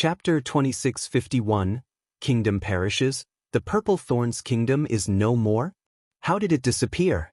Chapter 2651, Kingdom Perishes, the Purple Thorns Kingdom is no more? How did it disappear?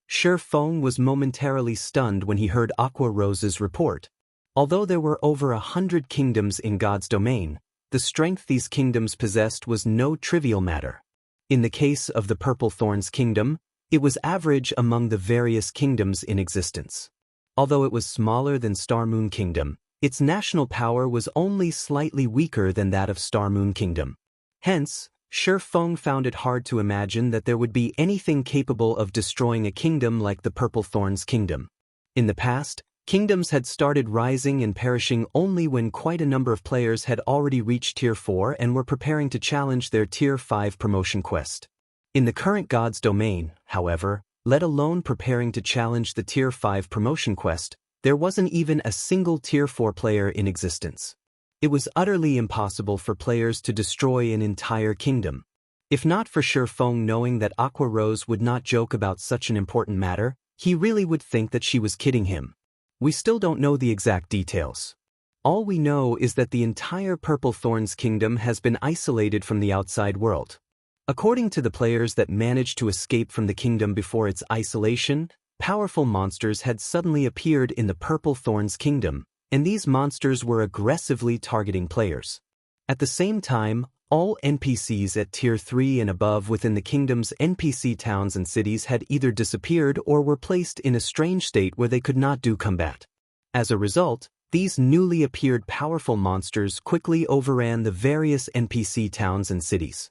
Faux was momentarily stunned when he heard Aqua Rose's report. Although there were over 100 kingdoms in God's domain, the strength these kingdoms possessed was no trivial matter. In the case of the Purple Thorns Kingdom, it was average among the various kingdoms in existence. Although it was smaller than Star Moon Kingdom, its national power was only slightly weaker than that of Star Moon Kingdom. Hence, Faux found it hard to imagine that there would be anything capable of destroying a kingdom like the Purple Thorns Kingdom. In the past, kingdoms had started rising and perishing only when quite a number of players had already reached Tier 4 and were preparing to challenge their Tier 5 promotion quest. In the current God's domain, however, let alone preparing to challenge the Tier 5 promotion quest, there wasn't even a single Tier 4 player in existence. It was utterly impossible for players to destroy an entire kingdom. If not for Faux knowing that Aqua Rose would not joke about such an important matter, he really would think that she was kidding him. We still don't know the exact details. All we know is that the entire Purple Thorns Kingdom has been isolated from the outside world. According to the players that managed to escape from the kingdom before its isolation, powerful monsters had suddenly appeared in the Purple Thorns Kingdom, and these monsters were aggressively targeting players. At the same time, all NPCs at Tier 3 and above within the kingdom's NPC towns and cities had either disappeared or were placed in a strange state where they could not do combat. As a result, these newly appeared powerful monsters quickly overran the various NPC towns and cities.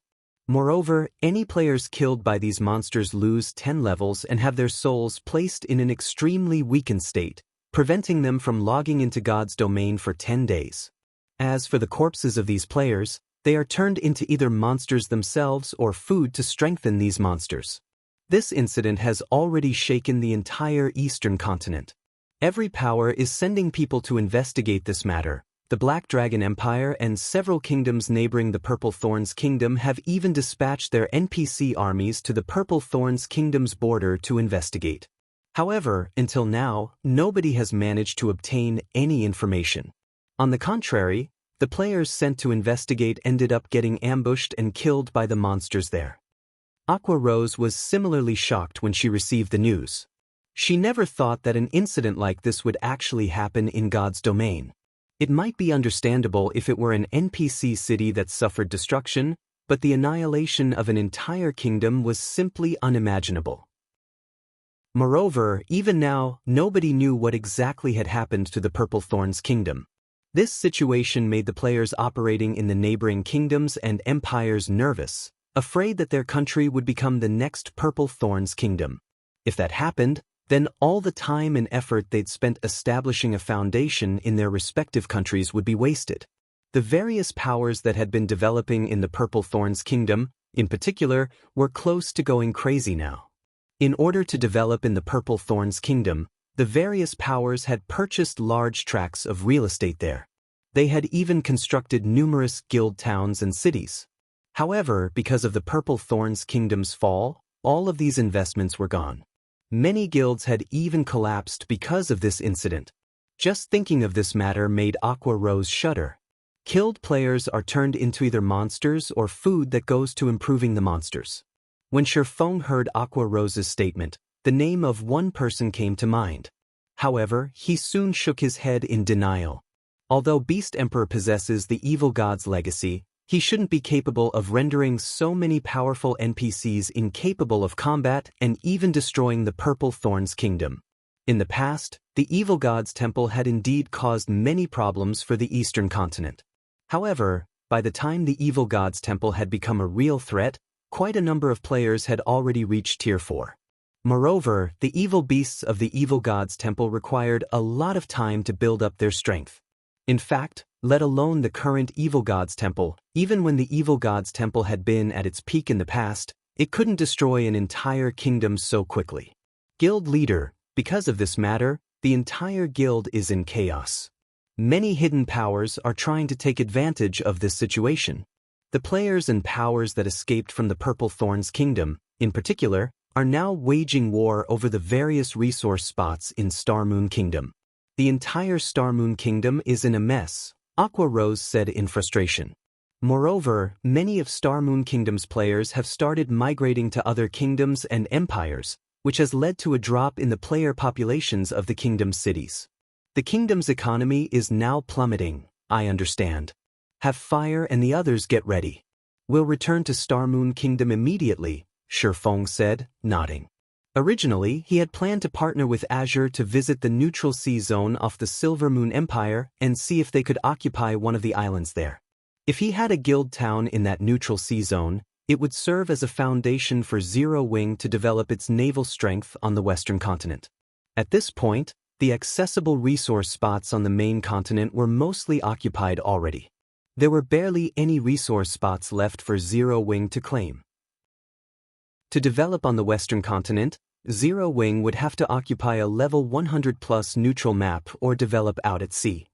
Moreover, any players killed by these monsters lose 10 levels and have their souls placed in an extremely weakened state, preventing them from logging into God's domain for 10 days. As for the corpses of these players, they are turned into either monsters themselves or food to strengthen these monsters. This incident has already shaken the entire Eastern continent. Every power is sending people to investigate this matter. The Black Dragon Empire and several kingdoms neighboring the Purple Thorns Kingdom have even dispatched their NPC armies to the Purple Thorns Kingdom's border to investigate. However, until now, nobody has managed to obtain any information. On the contrary, the players sent to investigate ended up getting ambushed and killed by the monsters there. Aqua Rose was similarly shocked when she received the news. She never thought that an incident like this would actually happen in God's domain. It might be understandable if it were an NPC city that suffered destruction, but the annihilation of an entire kingdom was simply unimaginable. Moreover, even now, nobody knew what exactly had happened to the Purple Thorns Kingdom. This situation made the players operating in the neighboring kingdoms and empires nervous, afraid that their country would become the next Purple Thorns Kingdom. If that happened, then all the time and effort they'd spent establishing a foundation in their respective countries would be wasted. The various powers that had been developing in the Purple Thorns Kingdom, in particular, were close to going crazy now. In order to develop in the Purple Thorns Kingdom, the various powers had purchased large tracts of real estate there. They had even constructed numerous guild towns and cities. However, because of the Purple Thorns Kingdom's fall, all of these investments were gone. Many guilds had even collapsed because of this incident. Just thinking of this matter made Aqua Rose shudder. Killed players are turned into either monsters or food that goes to improving the monsters. When Faux heard Aqua Rose's statement, the name of one person came to mind. However, he soon shook his head in denial. Although Beast Emperor possesses the evil god's legacy, he shouldn't be capable of rendering so many powerful NPCs incapable of combat and even destroying the Purple Thorns Kingdom. In the past, the evil god's temple had indeed caused many problems for the Eastern continent. However, by the time the evil god's temple had become a real threat, quite a number of players had already reached Tier 4. Moreover, the evil beasts of the evil god's temple required a lot of time to build up their strength. In fact, let alone the current evil god's temple, even when the evil god's temple had been at its peak in the past, it couldn't destroy an entire kingdom so quickly. Guild leader, because of this matter, the entire guild is in chaos. Many hidden powers are trying to take advantage of this situation. The players and powers that escaped from the Purple Thorns Kingdom, in particular, are now waging war over the various resource spots in Star Moon Kingdom. The entire Star Moon Kingdom is in a mess. Aqua Rose said in frustration. Moreover, many of Star Moon Kingdom's players have started migrating to other kingdoms and empires, which has led to a drop in the player populations of the kingdom's cities. The kingdom's economy is now plummeting, I understand. Have Fire and the others get ready. We'll return to Star Moon Kingdom immediately, Faux said, nodding. Originally, he had planned to partner with Azure to visit the neutral sea zone off the Silver Moon Empire and see if they could occupy one of the islands there. If he had a guild town in that neutral sea zone, it would serve as a foundation for Zero Wing to develop its naval strength on the western continent. At this point, the accessible resource spots on the main continent were mostly occupied already. There were barely any resource spots left for Zero Wing to claim. To develop on the western continent, Zero Wing would have to occupy a level 100+ neutral map or develop out at sea.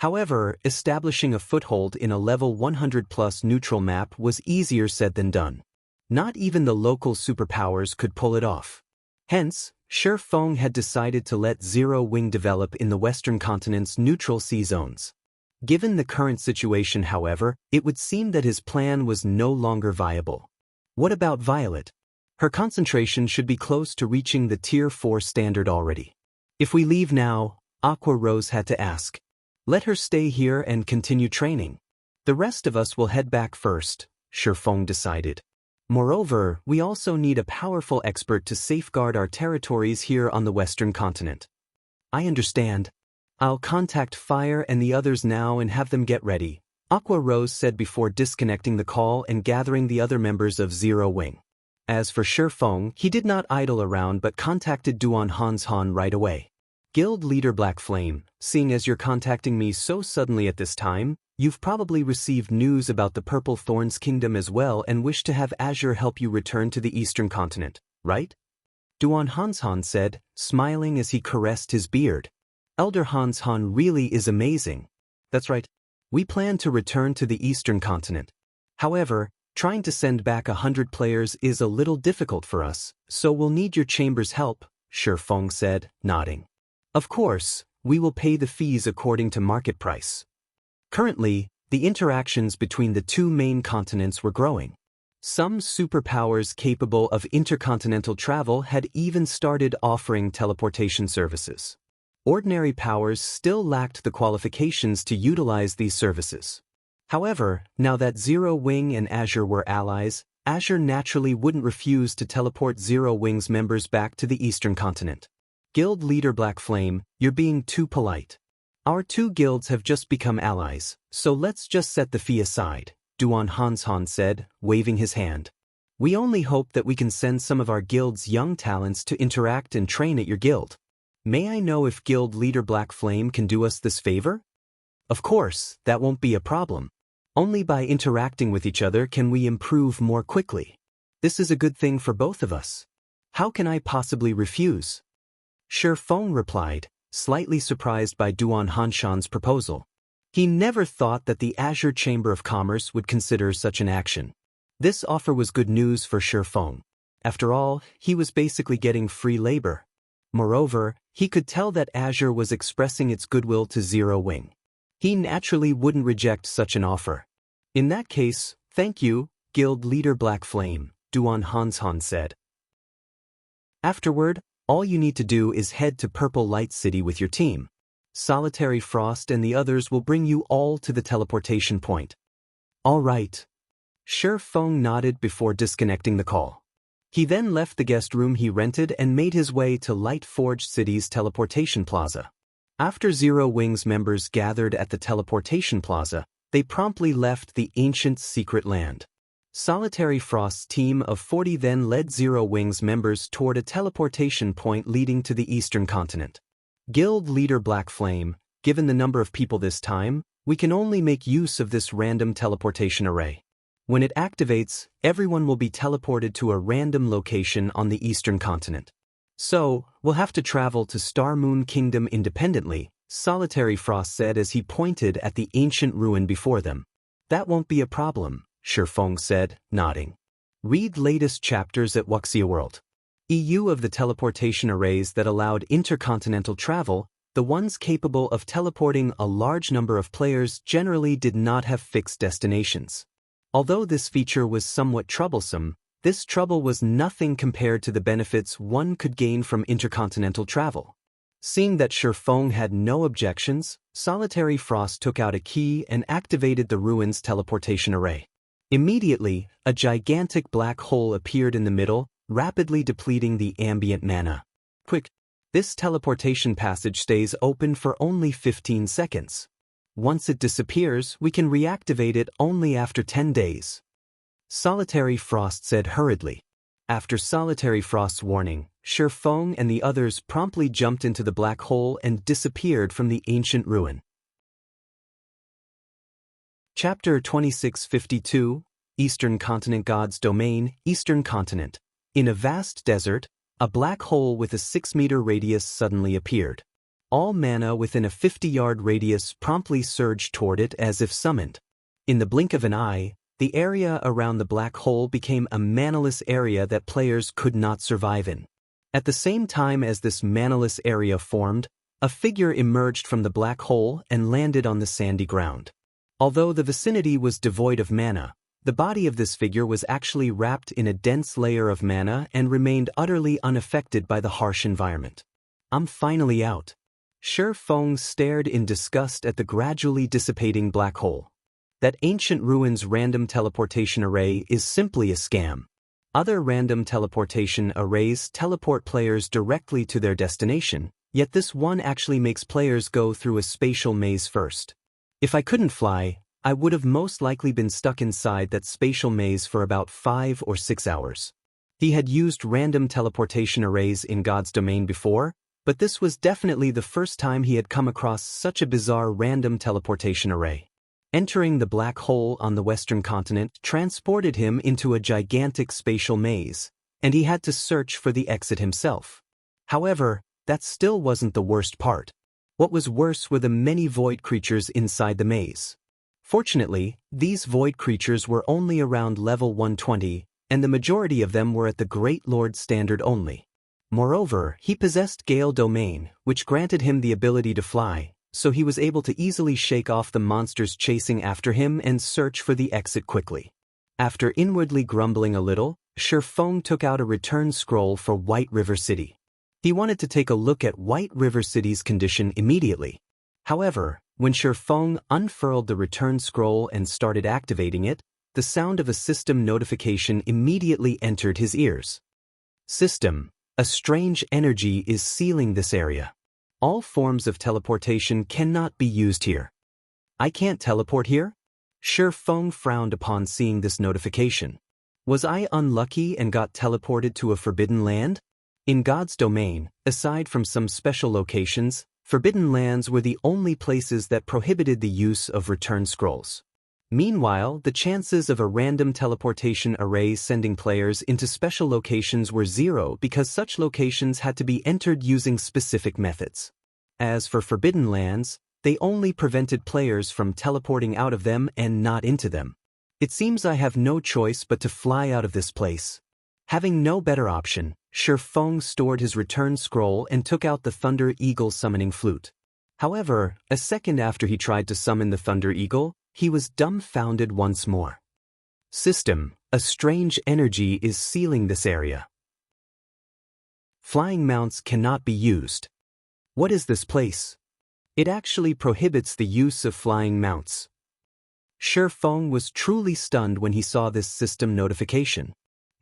However, establishing a foothold in a level 100+ neutral map was easier said than done. Not even the local superpowers could pull it off. Hence, Faux had decided to let Zero Wing develop in the western continent's neutral sea zones. Given the current situation, however, it would seem that his plan was no longer viable. What about Violet? Her concentration should be close to reaching the Tier 4 standard already. If we leave now, Aqua Rose had to ask. Let her stay here and continue training. The rest of us will head back first, Faux decided. Moreover, we also need a powerful expert to safeguard our territories here on the western continent. I understand. I'll contact Fire and the others now and have them get ready, Aqua Rose said before disconnecting the call and gathering the other members of Zero Wing. As for Faux, he did not idle around but contacted Duan Han right away. Guild leader Black Flame, seeing as you're contacting me so suddenly at this time, you've probably received news about the Purple Thorns Kingdom as well and wish to have Azure help you return to the eastern continent, right? Duan Han said, smiling as he caressed his beard. Elder Han really is amazing. That's right. We plan to return to the eastern continent. However, trying to send back 100 players is a little difficult for us, so we'll need your chamber's help, Faux said, nodding. Of course, we will pay the fees according to market price. Currently, the interactions between the two main continents were growing. Some superpowers capable of intercontinental travel had even started offering teleportation services. Ordinary powers still lacked the qualifications to utilize these services. However, now that Zero Wing and Azure were allies, Azure naturally wouldn't refuse to teleport Zero Wing's members back to the eastern continent. Guild leader Black Flame, you're being too polite. Our two guilds have just become allies, so let's just set the fee aside, Duan Han said, waving his hand. We only hope that we can send some of our guild's young talents to interact and train at your guild. May I know if Guild leader Black Flame can do us this favor? Of course, that won't be a problem. Only by interacting with each other can we improve more quickly. This is a good thing for both of us. How can I possibly refuse? Faux replied, slightly surprised by Duan Hanshan's proposal. He never thought that the Azure Chamber of Commerce would consider such an action. This offer was good news for Faux. After all, he was basically getting free labor. Moreover, he could tell that Azure was expressing its goodwill to Zero Wing. He naturally wouldn't reject such an offer. In that case, thank you, Guild leader Black Flame, Duan Han said. Afterward, all you need to do is head to Purple Light City with your team. Solitary Frost and the others will bring you all to the teleportation point. All right. Faux nodded before disconnecting the call. He then left the guest room he rented and made his way to Light Forge City's teleportation plaza. After Zero Wing's members gathered at the teleportation plaza, they promptly left the ancient secret land. Solitary Frost's team of 40 then led Zero Wing's members toward a teleportation point leading to the eastern continent. Guild leader Black Flame, given the number of people this time, we can only make use of this random teleportation array. When it activates, everyone will be teleported to a random location on the eastern continent. So, we'll have to travel to Star Moon Kingdom independently, Solitary Frost said as he pointed at the ancient ruin before them. That won't be a problem, Faux said, nodding. Read latest chapters at Wuxia World. EU of the teleportation arrays that allowed intercontinental travel, the ones capable of teleporting a large number of players generally did not have fixed destinations. Although this feature was somewhat troublesome, this trouble was nothing compared to the benefits one could gain from intercontinental travel. Seeing that Faux had no objections, Solitary Frost took out a key and activated the ruins teleportation array. Immediately, a gigantic black hole appeared in the middle, rapidly depleting the ambient mana. Quick! This teleportation passage stays open for only 15 seconds. Once it disappears, we can reactivate it only after 10 days. Solitary Frost said hurriedly. After Solitary Frost's warning, Faux and the others promptly jumped into the black hole and disappeared from the ancient ruin. Chapter 2652, Eastern Continent God's Domain, Eastern Continent. In a vast desert, a black hole with a 6-meter radius suddenly appeared. All mana within a 50-yard radius promptly surged toward it as if summoned. In the blink of an eye, the area around the black hole became a manaless area that players could not survive in. At the same time as this manaless area formed, a figure emerged from the black hole and landed on the sandy ground. Although the vicinity was devoid of mana, the body of this figure was actually wrapped in a dense layer of mana and remained utterly unaffected by the harsh environment. I'm finally out. Faux stared in disgust at the gradually dissipating black hole. That ancient ruins random teleportation array is simply a scam. Other random teleportation arrays teleport players directly to their destination, yet this one actually makes players go through a spatial maze first. If I couldn't fly, I would have most likely been stuck inside that spatial maze for about 5 or 6 hours. He had used random teleportation arrays in God's Domain before, but this was definitely the first time he had come across such a bizarre random teleportation array. Entering the black hole on the western continent transported him into a gigantic spatial maze, and he had to search for the exit himself. However, that still wasn't the worst part. What was worse were the many void creatures inside the maze. Fortunately, these void creatures were only around level 120, and the majority of them were at the Great Lord standard only. Moreover, he possessed Gale Domain, which granted him the ability to fly, so he was able to easily shake off the monsters chasing after him and search for the exit quickly. After inwardly grumbling a little, Faux took out a return scroll for White River City. He wanted to take a look at White River City's condition immediately. However, when Faux unfurled the return scroll and started activating it, the sound of a system notification immediately entered his ears. System, a strange energy is sealing this area. All forms of teleportation cannot be used here. I can't teleport here? Faux frowned upon seeing this notification. Was I unlucky and got teleported to a forbidden land? In God's Domain, aside from some special locations, forbidden lands were the only places that prohibited the use of return scrolls. Meanwhile, the chances of a random teleportation array sending players into special locations were 0 because such locations had to be entered using specific methods. As for forbidden lands, they only prevented players from teleporting out of them and not into them. It seems I have no choice but to fly out of this place. Having no better option, Faux stored his return scroll and took out the Thunder Eagle summoning flute. However, a second after he tried to summon the Thunder Eagle, he was dumbfounded once more. System, a strange energy is sealing this area. Flying mounts cannot be used. What is this place? It actually prohibits the use of flying mounts. Faux was truly stunned when he saw this system notification.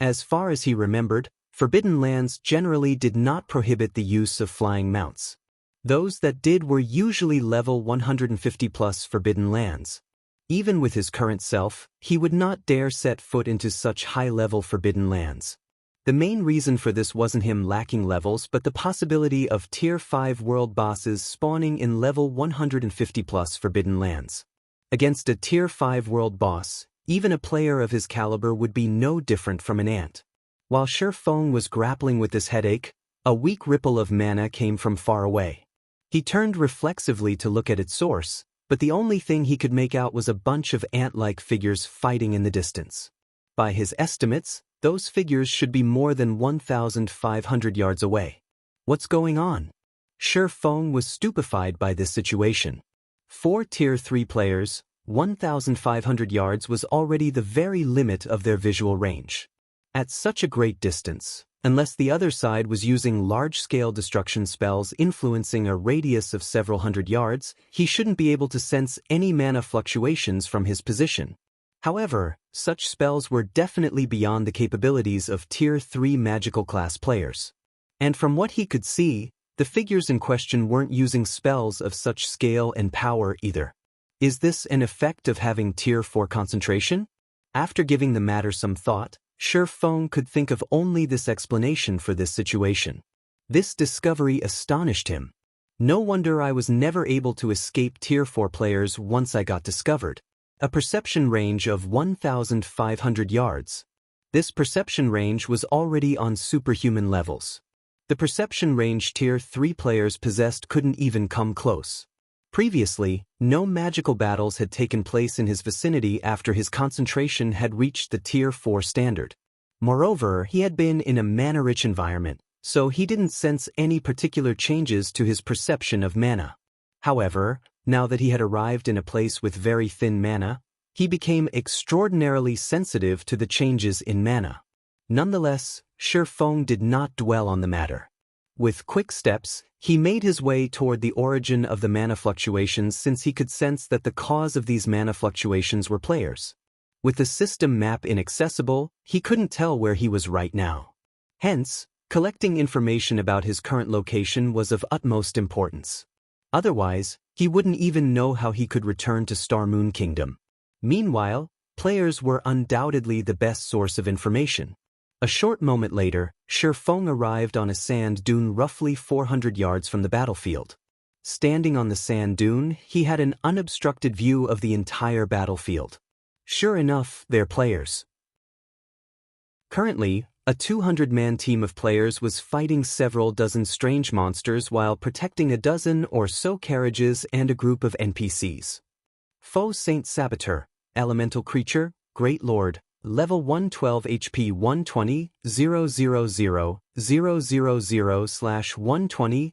As far as he remembered, forbidden lands generally did not prohibit the use of flying mounts. Those that did were usually level 150 plus forbidden lands. Even with his current self, he would not dare set foot into such high-level forbidden lands. The main reason for this wasn't him lacking levels but the possibility of Tier 5 world bosses spawning in level 150 plus forbidden lands. Against a Tier 5 world boss, even a player of his caliber would be no different from an ant. While Faux was grappling with this headache, a weak ripple of mana came from far away. He turned reflexively to look at its source, but the only thing he could make out was a bunch of ant-like figures fighting in the distance. By his estimates, those figures should be more than 1,500 yards away. What's going on? Faux was stupefied by this situation. 4 Tier 3 players, 1,500 yards was already the very limit of their visual range. At such a great distance, unless the other side was using large-scale destruction spells influencing a radius of several hundred yards, he shouldn't be able to sense any mana fluctuations from his position. However, such spells were definitely beyond the capabilities of Tier 3 magical class players. And from what he could see, the figures in question weren't using spells of such scale and power either. Is this an effect of having Tier 4 concentration? After giving the matter some thought, Faux could think of only this explanation for this situation. This discovery astonished him. No wonder I was never able to escape Tier 4 players once I got discovered. A perception range of 1,500 yards. This perception range was already on superhuman levels. The perception range Tier 3 players possessed couldn't even come close. Previously, no magical battles had taken place in his vicinity after his concentration had reached the Tier 4 standard. Moreover, he had been in a mana-rich environment, so he didn't sense any particular changes to his perception of mana. However, now that he had arrived in a place with very thin mana, he became extraordinarily sensitive to the changes in mana. Nonetheless, Faux did not dwell on the matter. With quick steps, he made his way toward the origin of the mana fluctuations since he could sense that the cause of these mana fluctuations were players. With the system map inaccessible, he couldn't tell where he was right now. Hence, collecting information about his current location was of utmost importance. Otherwise, he wouldn't even know how he could return to Star Moon Kingdom. Meanwhile, players were undoubtedly the best source of information. A short moment later, Faux arrived on a sand dune roughly 400 yards from the battlefield. Standing on the sand dune, he had an unobstructed view of the entire battlefield. Sure enough, they're players. Currently, a 200-man team of players was fighting several dozen strange monsters while protecting a dozen or so carriages and a group of NPCs. Faux Saint Saboteur, Elemental Creature, Great Lord, Level 112 HP 120, 000, 000/120,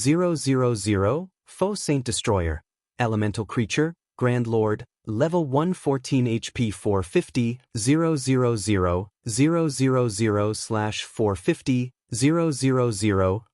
000, 000, Faux Saint Destroyer, Elemental Creature, Grand Lord, Level 114 HP 450, 000, 000/450, 000,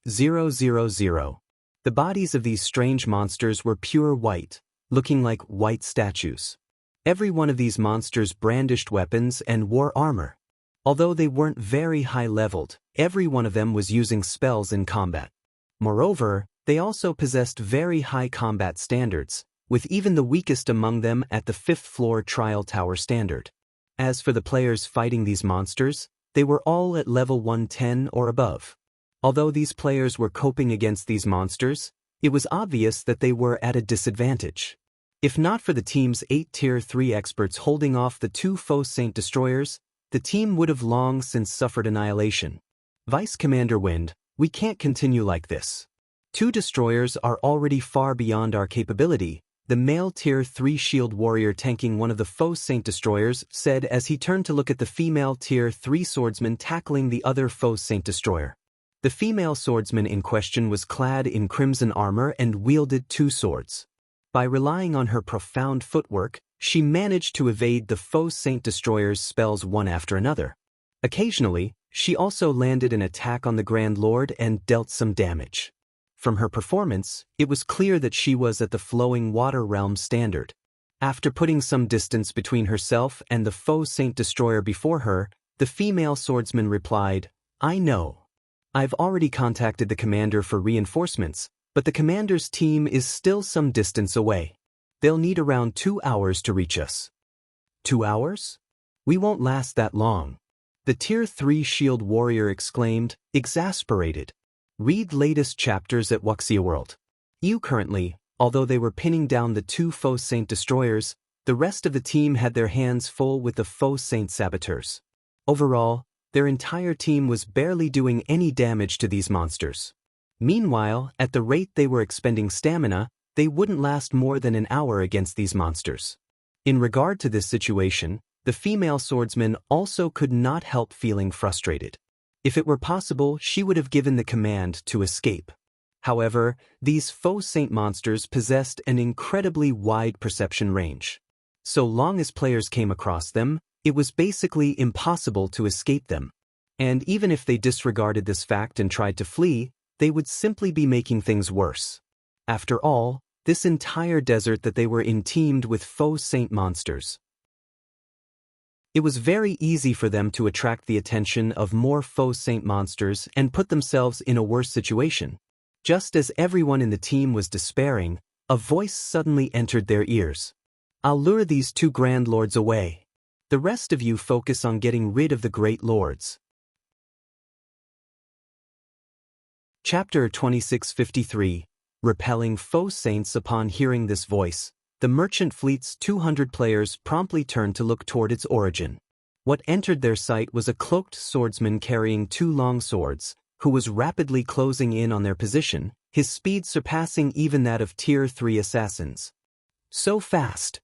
000. The bodies of these strange monsters were pure white, looking like white statues. Every one of these monsters brandished weapons and wore armor. Although they weren't very high-leveled, every one of them was using spells in combat. Moreover, they also possessed very high combat standards, with even the weakest among them at the 5th floor trial tower standard. As for the players fighting these monsters, they were all at level 110 or above. Although these players were coping against these monsters, it was obvious that they were at a disadvantage. If not for the team's 8 Tier 3 experts holding off the 2 Faux Saint Destroyers, the team would have long since suffered annihilation. Vice Commander Wind, we can't continue like this. 2 destroyers are already far beyond our capability, the male Tier 3 shield warrior tanking one of the Faux Saint Destroyers said as he turned to look at the female Tier 3 swordsman tackling the other Faux Saint Destroyer. The female swordsman in question was clad in crimson armor and wielded 2 swords. By relying on her profound footwork, she managed to evade the Faux Saint Destroyer's spells one after another. Occasionally, she also landed an attack on the Grand Lord and dealt some damage. From her performance, it was clear that she was at the Flowing Water Realm standard. After putting some distance between herself and the Faux Saint Destroyer before her, the female swordsman replied, "I know. I've already contacted the commander for reinforcements, but the commander's team is still some distance away. They'll need around 2 hours to reach us." 2 hours? We won't last that long. The Tier 3 shield warrior exclaimed, exasperated. Read latest chapters at Wuxia World. Currently, although they were pinning down the 2 Faux Saint Destroyers, the rest of the team had their hands full with the Faux Saint Saboteurs. Overall, their entire team was barely doing any damage to these monsters. Meanwhile, at the rate they were expending stamina, they wouldn't last more than an hour against these monsters. In regard to this situation, the female swordsman also could not help feeling frustrated. If it were possible, she would have given the command to escape. However, these Faux Saint monsters possessed an incredibly wide perception range. So long as players came across them, it was basically impossible to escape them. And even if they disregarded this fact and tried to flee, they would simply be making things worse. After all, this entire desert that they were in teemed with Faux Saint monsters. It was very easy for them to attract the attention of more Faux Saint monsters and put themselves in a worse situation. Just as everyone in the team was despairing, a voice suddenly entered their ears. "I'll lure these two Grand Lords away. The rest of you focus on getting rid of the Great Lords." Chapter 2653, Repelling Faux Saints. Upon hearing this voice, the merchant fleet's 200 players promptly turned to look toward its origin. What entered their sight was a cloaked swordsman carrying two long swords, who was rapidly closing in on their position, his speed surpassing even that of Tier 3 assassins. So fast!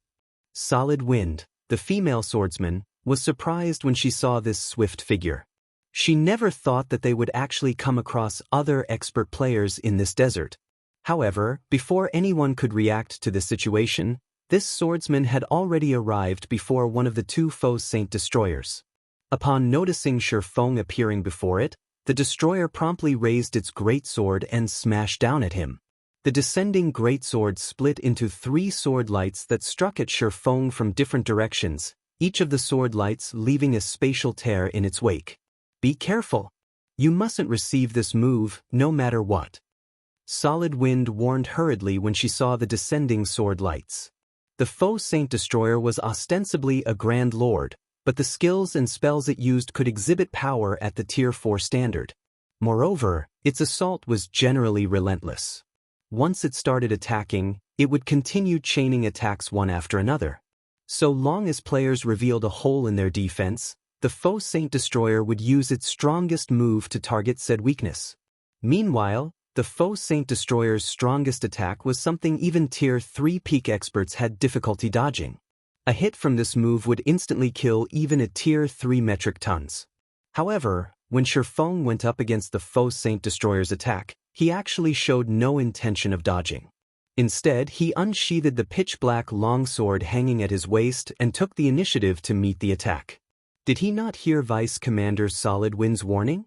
Solid Wind, the female swordsman, was surprised when she saw this swift figure. She never thought that they would actually come across other expert players in this desert. However, before anyone could react to the situation, this swordsman had already arrived before one of the two Faux Saint destroyers. Upon noticing Faux appearing before it, the destroyer promptly raised its greatsword and smashed down at him. The descending greatsword split into 3 sword lights that struck at Faux from different directions, each of the sword lights leaving a spatial tear in its wake. "Be careful. You mustn't receive this move, no matter what." Solid Wind warned hurriedly when she saw the descending sword lights. The Faux Saint destroyer was ostensibly a Grand Lord, but the skills and spells it used could exhibit power at the Tier 4 standard. Moreover, its assault was generally relentless. Once it started attacking, it would continue chaining attacks one after another. So long as players revealed a hole in their defense, the Faux Saint destroyer would use its strongest move to target said weakness. Meanwhile, the Faux Saint destroyer's strongest attack was something even Tier 3 peak experts had difficulty dodging. A hit from this move would instantly kill even a Tier 3 metric tons. However, when Faux went up against the Faux Saint destroyer's attack, he actually showed no intention of dodging. Instead, he unsheathed the pitch-black longsword hanging at his waist and took the initiative to meet the attack. Did he not hear Vice Commander Solid Wind's warning?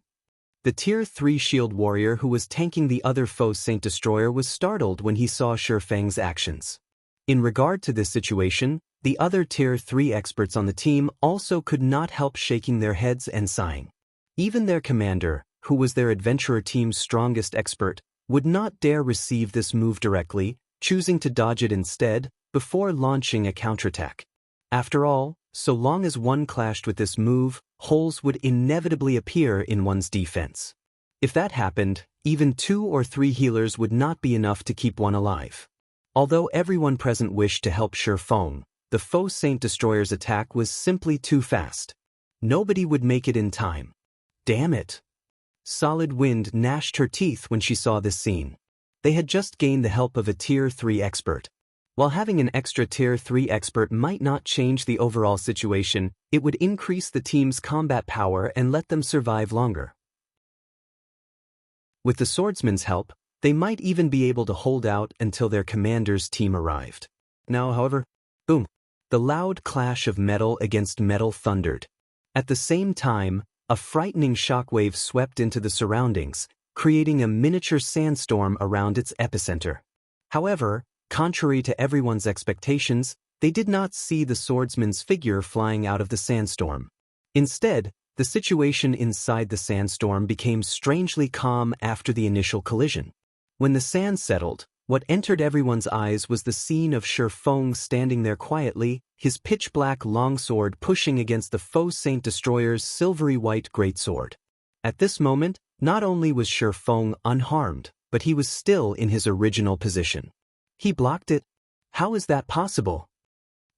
The Tier 3 shield warrior who was tanking the other Faux Saint destroyer was startled when he saw Feng's actions. In regard to this situation, the other Tier 3 experts on the team also could not help shaking their heads and sighing. Even their commander, who was their adventurer team's strongest expert, would not dare receive this move directly, choosing to dodge it instead, before launching a counterattack. After all, so long as one clashed with this move, holes would inevitably appear in one's defense. If that happened, even 2 or 3 healers would not be enough to keep one alive. Although everyone present wished to help Faux, the Faux Saint destroyer's attack was simply too fast. Nobody would make it in time. Damn it! Solid Wind gnashed her teeth when she saw this scene. They had just gained the help of a Tier 3 expert. While having an extra Tier 3 expert might not change the overall situation, it would increase the team's combat power and let them survive longer. With the swordsman's help, they might even be able to hold out until their commander's team arrived. Now, however, boom! The loud clash of metal against metal thundered. At the same time, a frightening shockwave swept into the surroundings, creating a miniature sandstorm around its epicenter. However, contrary to everyone's expectations, they did not see the swordsman's figure flying out of the sandstorm. Instead, the situation inside the sandstorm became strangely calm after the initial collision. When the sand settled, what entered everyone's eyes was the scene of Faux standing there quietly, his pitch-black longsword pushing against the Faux Saint destroyer's silvery white greatsword. At this moment, not only was Faux unharmed, but he was still in his original position. He blocked it? How is that possible?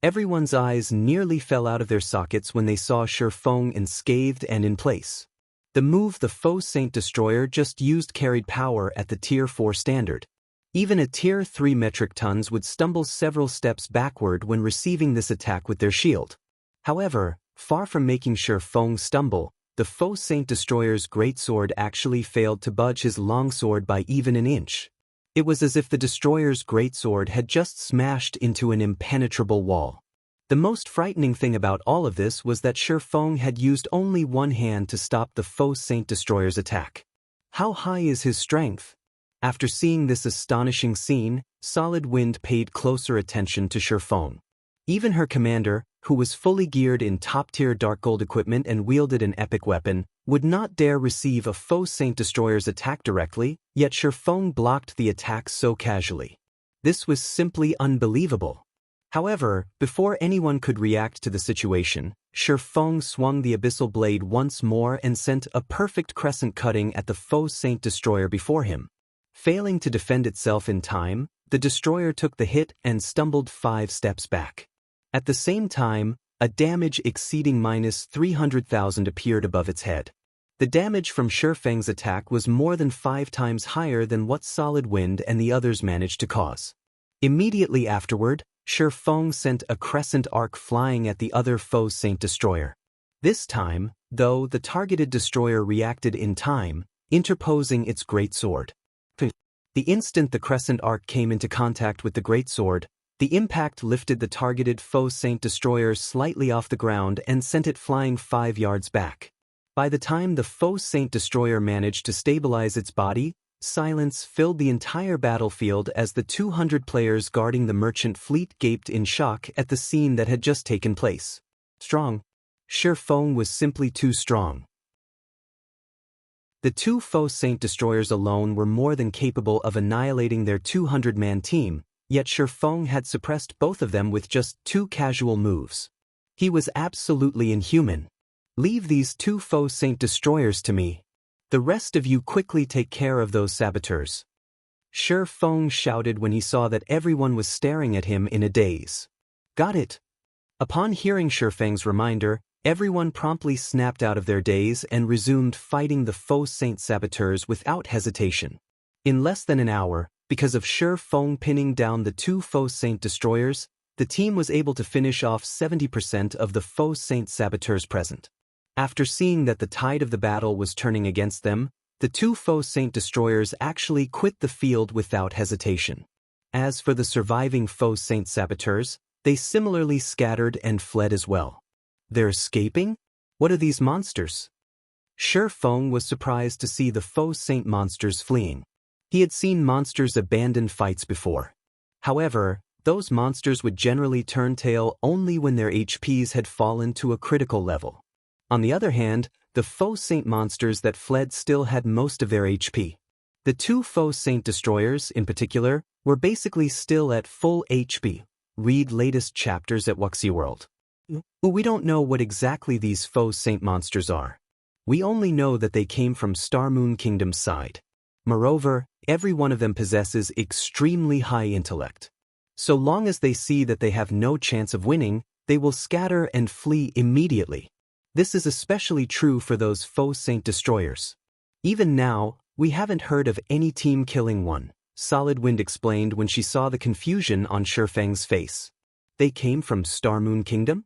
Everyone's eyes nearly fell out of their sockets when they saw Faux unscathed and in place. The move the Faux Saint destroyer just used carried power at the Tier 4 standard. Even a Tier 3 metric tons would stumble several steps backward when receiving this attack with their shield. However, far from making Faux stumble, the Faux Saint Destroyer's greatsword actually failed to budge his longsword by even an inch. It was as if the destroyer's greatsword had just smashed into an impenetrable wall. The most frightening thing about all of this was that Faux had used only one hand to stop the Faux Saint Destroyer's attack. How high is his strength? After seeing this astonishing scene, Solid Wind paid closer attention to Faux. Even her commander, who was fully geared in top-tier Dark Gold equipment and wielded an epic weapon, would not dare receive a Faux Saint Destroyer's attack directly, yet Faux blocked the attack so casually. This was simply unbelievable. However, before anyone could react to the situation, Faux swung the abyssal blade once more and sent a perfect crescent cutting at the Faux Saint Destroyer before him. Failing to defend itself in time, the destroyer took the hit and stumbled 5 steps back. At the same time, a damage exceeding -300,000 appeared above its head. The damage from Feng's attack was more than 5 times higher than what Solid Wind and the others managed to cause. Immediately afterward, Feng sent a crescent arc flying at the other Faux Saint Destroyer. This time, though, the targeted destroyer reacted in time, interposing its greatsword. The instant the crescent arc came into contact with the greatsword, the impact lifted the targeted Faux Saint Destroyer slightly off the ground and sent it flying 5 yards back. By the time the Faux Saint Destroyer managed to stabilize its body, silence filled the entire battlefield as the 200 players guarding the merchant fleet gaped in shock at the scene that had just taken place. Strong. Feng was simply too strong. The 2 Faux Saint Destroyers alone were more than capable of annihilating their 200-man team, yet Feng had suppressed both of them with just 2 casual moves. He was absolutely inhuman. Leave these 2 Faux Saint Destroyers to me. The rest of you quickly take care of those saboteurs. Feng shouted when he saw that everyone was staring at him in a daze. Got it. Upon hearing Feng's reminder, everyone promptly snapped out of their daze and resumed fighting the Faux Saint saboteurs without hesitation. In less than an hour, because of Feng pinning down the 2 Faux Saint Destroyers, the team was able to finish off 70% of the Faux Saint saboteurs present. After seeing that the tide of the battle was turning against them, the 2 Faux Saint Destroyers actually quit the field without hesitation. As for the surviving Faux Saint saboteurs, they similarly scattered and fled as well. They're escaping? What are these monsters? Feng was surprised to see the Faux Saint monsters fleeing. He had seen monsters abandon fights before. However, those monsters would generally turn tail only when their HPs had fallen to a critical level. On the other hand, the Faux Saint monsters that fled still had most of their HP. The 2 Faux Saint Destroyers, in particular, were basically still at full HP. Read latest chapters at Wuxi World. We don't know what exactly these Faux Saint monsters are. We only know that they came from Star Moon Kingdom's side. Moreover, every one of them possesses extremely high intellect. So long as they see that they have no chance of winning, they will scatter and flee immediately. This is especially true for those Faux Saint Destroyers. Even now, we haven't heard of any team killing one, Solid Wind explained when she saw the confusion on Feng's face. They came from Star Moon Kingdom?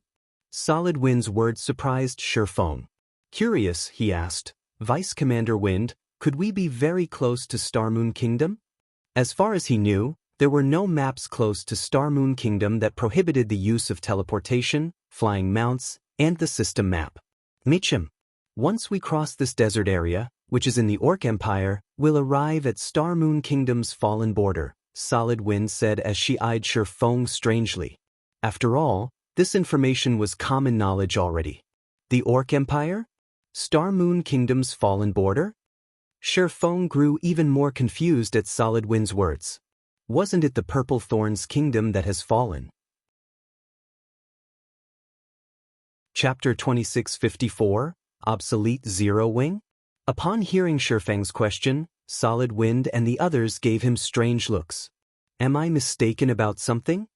Solid Wind's words surprised Feng. Curious, he asked, Vice Commander Wind, could we be very close to Star Moon Kingdom? As far as he knew, there were no maps close to Star Moon Kingdom that prohibited the use of teleportation, flying mounts, and the system map. Mitchum. Once we cross this desert area, which is in the Orc Empire, we'll arrive at Star Moon Kingdom's fallen border, Solid Wind said as she eyed Feng strangely. After all, this information was common knowledge already. The Orc Empire? Star Moon Kingdom's fallen border? Feng grew even more confused at Solid Wind's words. Wasn't it the Purple Thorns Kingdom that has fallen? Chapter 2654, Obsolete Zero Wing? Upon hearing Feng's question, Solid Wind and the others gave him strange looks. Am I mistaken about something?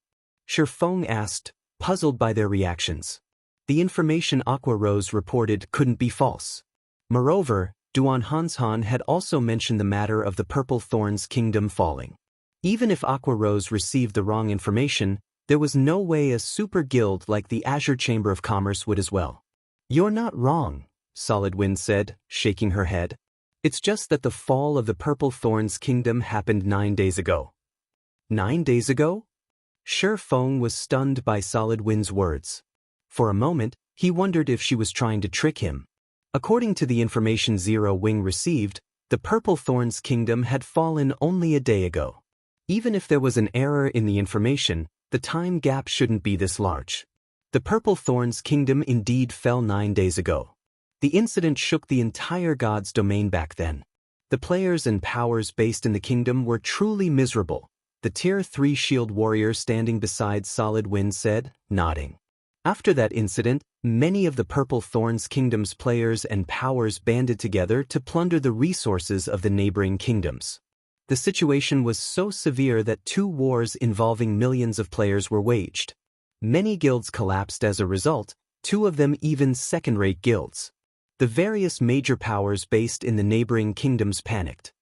Feng asked, puzzled by their reactions. The information Aqua Rose reported couldn't be false. Moreover, Duan Hanshan had also mentioned the matter of the Purple Thorns Kingdom falling. Even if Aqua Rose received the wrong information, there was no way a super guild like the Azure Chamber of Commerce would as well. You're not wrong, Solid Wind said, shaking her head. It's just that the fall of the Purple Thorns Kingdom happened 9 days ago. 9 days ago? Faux was stunned by Solid Wind's words. For a moment, he wondered if she was trying to trick him. According to the information Zero Wing received, the Purple Thorns Kingdom had fallen only a day ago. Even if there was an error in the information, the time gap shouldn't be this large. The Purple Thorns Kingdom indeed fell 9 days ago. The incident shook the entire God's domain back then. The players and powers based in the kingdom were truly miserable, the Tier 3 Shield Warrior standing beside Solid Wind said, nodding. After that incident, many of the Purple Thorns Kingdom's players and powers banded together to plunder the resources of the neighboring kingdoms. The situation was so severe that 2 wars involving millions of players were waged. Many guilds collapsed as a result, 2 of them even second-rate guilds. The various major powers based in the neighboring kingdoms panicked.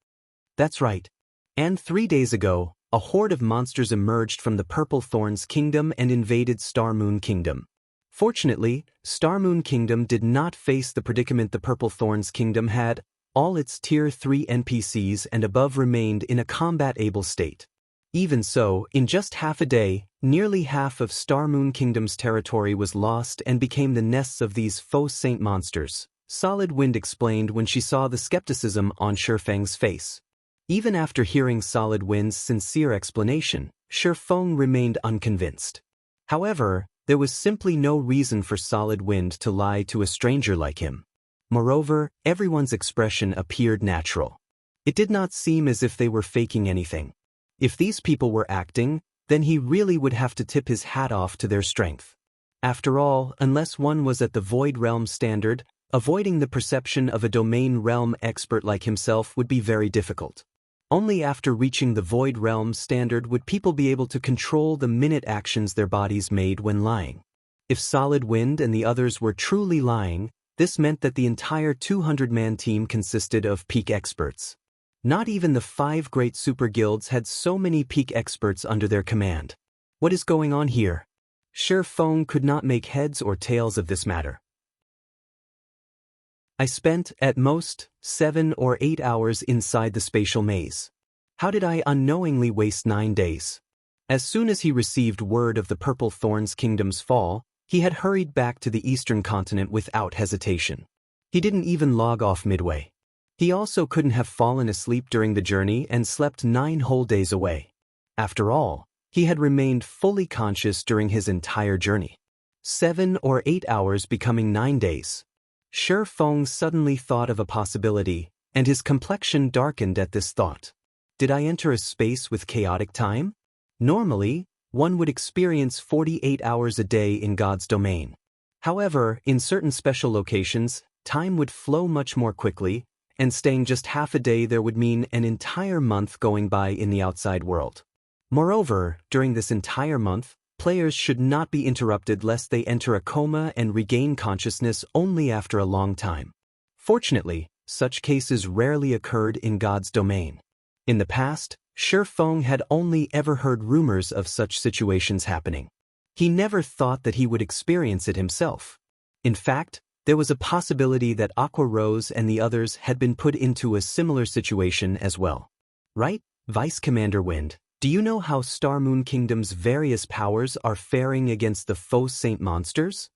That's right. And 3 days ago, a horde of monsters emerged from the Purple Thorns Kingdom and invaded Starmoon Kingdom. Fortunately, Starmoon Kingdom did not face the predicament the Purple Thorns Kingdom had. All its Tier 3 NPCs and above remained in a combat-able state. Even so, in just half a day, nearly half of Starmoon Kingdom's territory was lost and became the nests of these faux saint monsters, Solid Wind explained when she saw the skepticism on Feng's face. Even after hearing Solid Wind's sincere explanation, Feng remained unconvinced. However, there was simply no reason for Solid Wind to lie to a stranger like him. Moreover, everyone's expression appeared natural. It did not seem as if they were faking anything. If these people were acting, then he really would have to tip his hat off to their strength. After all, unless one was at the Void Realm standard, avoiding the perception of a domain realm expert like himself would be very difficult. Only after reaching the Void Realm standard would people be able to control the minute actions their bodies made when lying. If Solid Wind and the others were truly lying, this meant that the entire 200-man team consisted of peak experts. Not even the 5 great super guilds had so many peak experts under their command. What is going on here? Feng could not make heads or tails of this matter. I spent, at most, 7 or 8 hours inside the spatial maze. How did I unknowingly waste 9 days? As soon as he received word of the Purple Thorns Kingdom's fall, he had hurried back to the eastern continent without hesitation. He didn't even log off midway. He also couldn't have fallen asleep during the journey and slept 9 whole days away. After all, he had remained fully conscious during his entire journey. 7 or 8 hours becoming 9 days. Feng suddenly thought of a possibility, and his complexion darkened at this thought. Did I enter a space with chaotic time? Normally, one would experience 48 hours a day in God's domain. However, in certain special locations, time would flow much more quickly, and staying just half a day there would mean an entire month going by in the outside world. Moreover, during this entire month, players should not be interrupted lest they enter a coma and regain consciousness only after a long time. Fortunately, such cases rarely occurred in God's domain. In the past, Feng had only ever heard rumors of such situations happening. He never thought that he would experience it himself. In fact, there was a possibility that Aqua Rose and the others had been put into a similar situation as well. Right, Vice Commander Wind? Do you know how Starmoon Kingdom's various powers are faring against the faux saint monsters?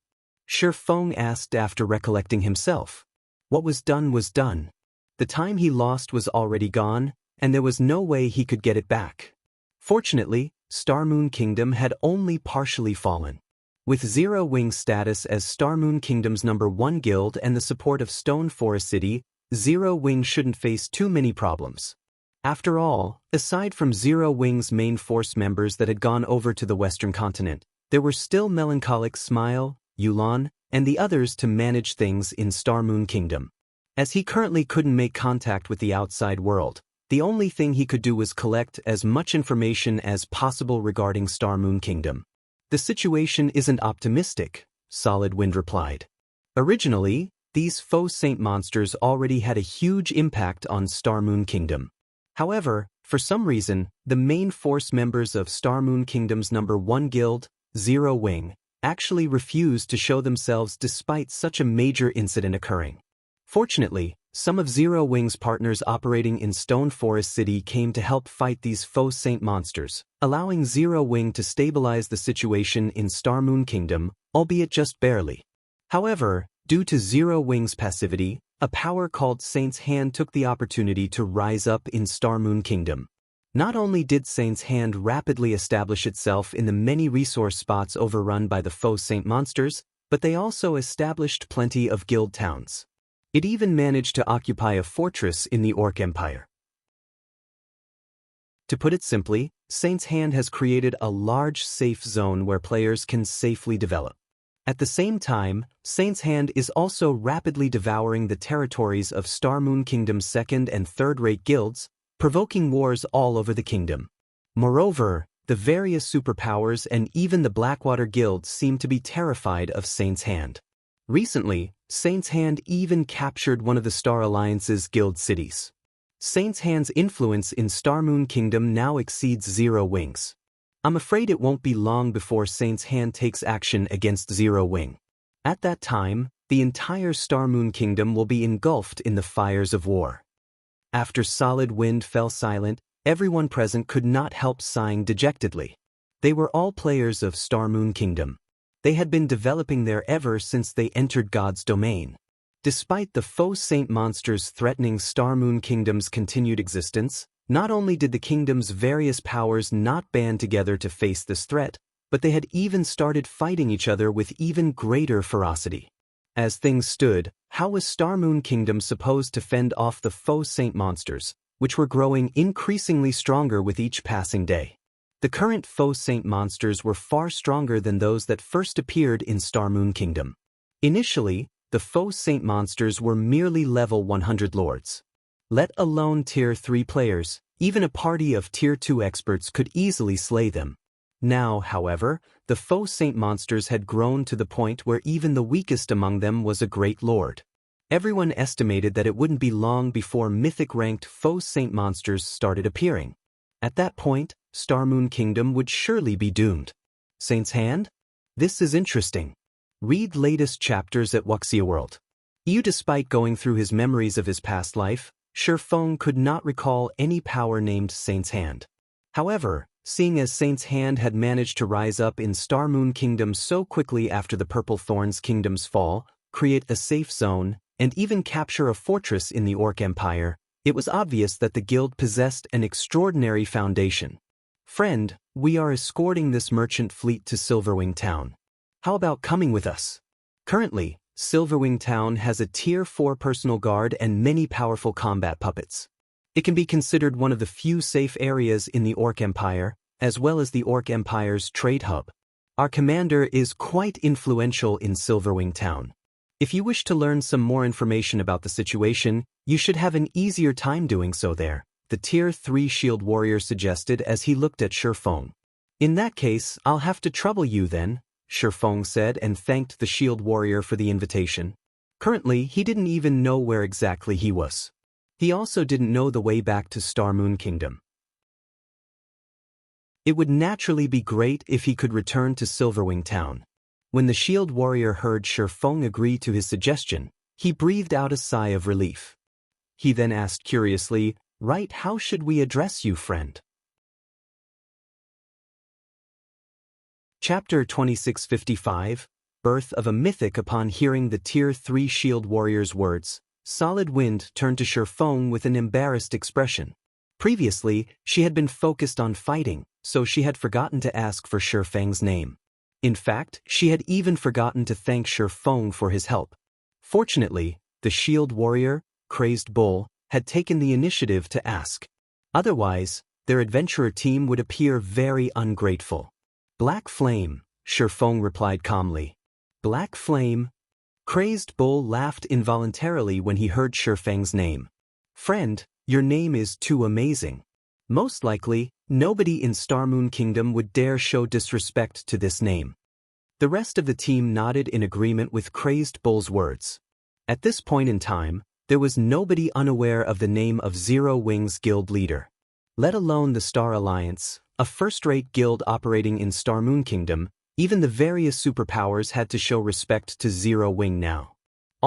Feng asked after recollecting himself. What was done was done. The time he lost was already gone, and there was no way he could get it back. Fortunately, Starmoon Kingdom had only partially fallen. With Zero Wing's status as Starmoon Kingdom's #1 guild and the support of Stone Forest City, Zero Wing shouldn't face too many problems. After all, aside from Zero Wing's main force members that had gone over to the Western continent, there were still Melancholic Smile, Yulan, and the others to manage things in Starmoon Kingdom. As he currently couldn't make contact with the outside world, the only thing he could do was collect as much information as possible regarding Starmoon Kingdom. The situation isn't optimistic, Solid Wind replied. Originally, these faux saint monsters already had a huge impact on Starmoon Kingdom. However, for some reason, the main force members of Starmoon Kingdom's #1 guild, Zero Wing, actually refused to show themselves despite such a major incident occurring. Fortunately, some of Zero Wing's partners operating in Stone Forest City came to help fight these Faux Saint monsters, allowing Zero Wing to stabilize the situation in Star Moon Kingdom, albeit just barely. However, due to Zero Wing's passivity, a power called Saint's Hand took the opportunity to rise up in Star Moon Kingdom. Not only did Saint's Hand rapidly establish itself in the many resource spots overrun by the Faux Saint monsters, but they also established plenty of guild towns. It even managed to occupy a fortress in the Orc Empire. To put it simply, Saint's Hand has created a large safe zone where players can safely develop. At the same time, Saint's Hand is also rapidly devouring the territories of Star Moon Kingdom's second- and third-rate guilds, provoking wars all over the kingdom. Moreover, the various superpowers and even the Blackwater guilds seem to be terrified of Saint's Hand. Recently, Saint's Hand even captured one of the Star Alliance's guild cities. Saint's Hand's influence in Star Moon Kingdom now exceeds Zero Wing's. I'm afraid it won't be long before Saint's Hand takes action against Zero Wing. At that time, the entire Star Moon Kingdom will be engulfed in the fires of war. After Solid Wind fell silent, everyone present could not help sighing dejectedly. They were all players of Star Moon Kingdom. They had been developing there ever since they entered God's domain. Despite the Faux Saint monsters threatening Star Moon Kingdom's continued existence, not only did the kingdom's various powers not band together to face this threat, but they had even started fighting each other with even greater ferocity. As things stood, how was Star Moon Kingdom supposed to fend off the Faux Saint monsters, which were growing increasingly stronger with each passing day? The current Faux Saint monsters were far stronger than those that first appeared in Star Moon Kingdom. Initially, the Faux Saint monsters were merely level 100 lords. Let alone Tier 3 players, even a party of Tier 2 experts could easily slay them. Now, however, the Faux Saint monsters had grown to the point where even the weakest among them was a great lord. Everyone estimated that it wouldn't be long before mythic-ranked Faux Saint monsters started appearing. At that point, Star Moon Kingdom would surely be doomed. Saint's Hand? This is interesting. Read latest chapters at Wuxia World. Despite going through his memories of his past life, Feng could not recall any power named Saint's Hand. However, seeing as Saint's Hand had managed to rise up in Star Moon Kingdom so quickly after the Purple Thorns Kingdom's fall, create a safe zone, and even capture a fortress in the Orc Empire, it was obvious that the guild possessed an extraordinary foundation. Friend, we are escorting this merchant fleet to Silverwing Town. How about coming with us? Currently, Silverwing Town has a Tier 4 personal guard and many powerful combat puppets. It can be considered one of the few safe areas in the Orc Empire, as well as the Orc Empire's trade hub. Our commander is quite influential in Silverwing Town. If you wish to learn some more information about the situation, you should have an easier time doing so there, the Tier 3 Shield Warrior suggested as he looked at Feng. In that case, I'll have to trouble you then, Feng said and thanked the Shield Warrior for the invitation. Currently, he didn't even know where exactly he was. He also didn't know the way back to Star Moon Kingdom. It would naturally be great if he could return to Silverwing Town. When the Shield Warrior heard Feng agree to his suggestion, he breathed out a sigh of relief. He then asked curiously, "Right, how should we address you, friend?" Chapter 2655, Birth of a Mythic. Upon hearing the Tier 3 Shield Warrior's words, Solid Wind turned to Feng with an embarrassed expression. Previously, she had been focused on fighting, so she had forgotten to ask for Feng's name. In fact, she had even forgotten to thank Feng for his help. Fortunately, the Shield Warrior, Crazed Bull, had taken the initiative to ask. Otherwise, their adventurer team would appear very ungrateful. Black Flame, Feng replied calmly. Black Flame? Crazed Bull laughed involuntarily when he heard Feng's name. Friend, your name is too amazing. Most likely, nobody in Star Moon Kingdom would dare show disrespect to this name. The rest of the team nodded in agreement with Crazed Bull's words. At this point in time, there was nobody unaware of the name of Zero Wing's guild leader. Let alone the Star Alliance, a first-rate guild operating in Star Moon Kingdom, even the various superpowers had to show respect to Zero Wing now.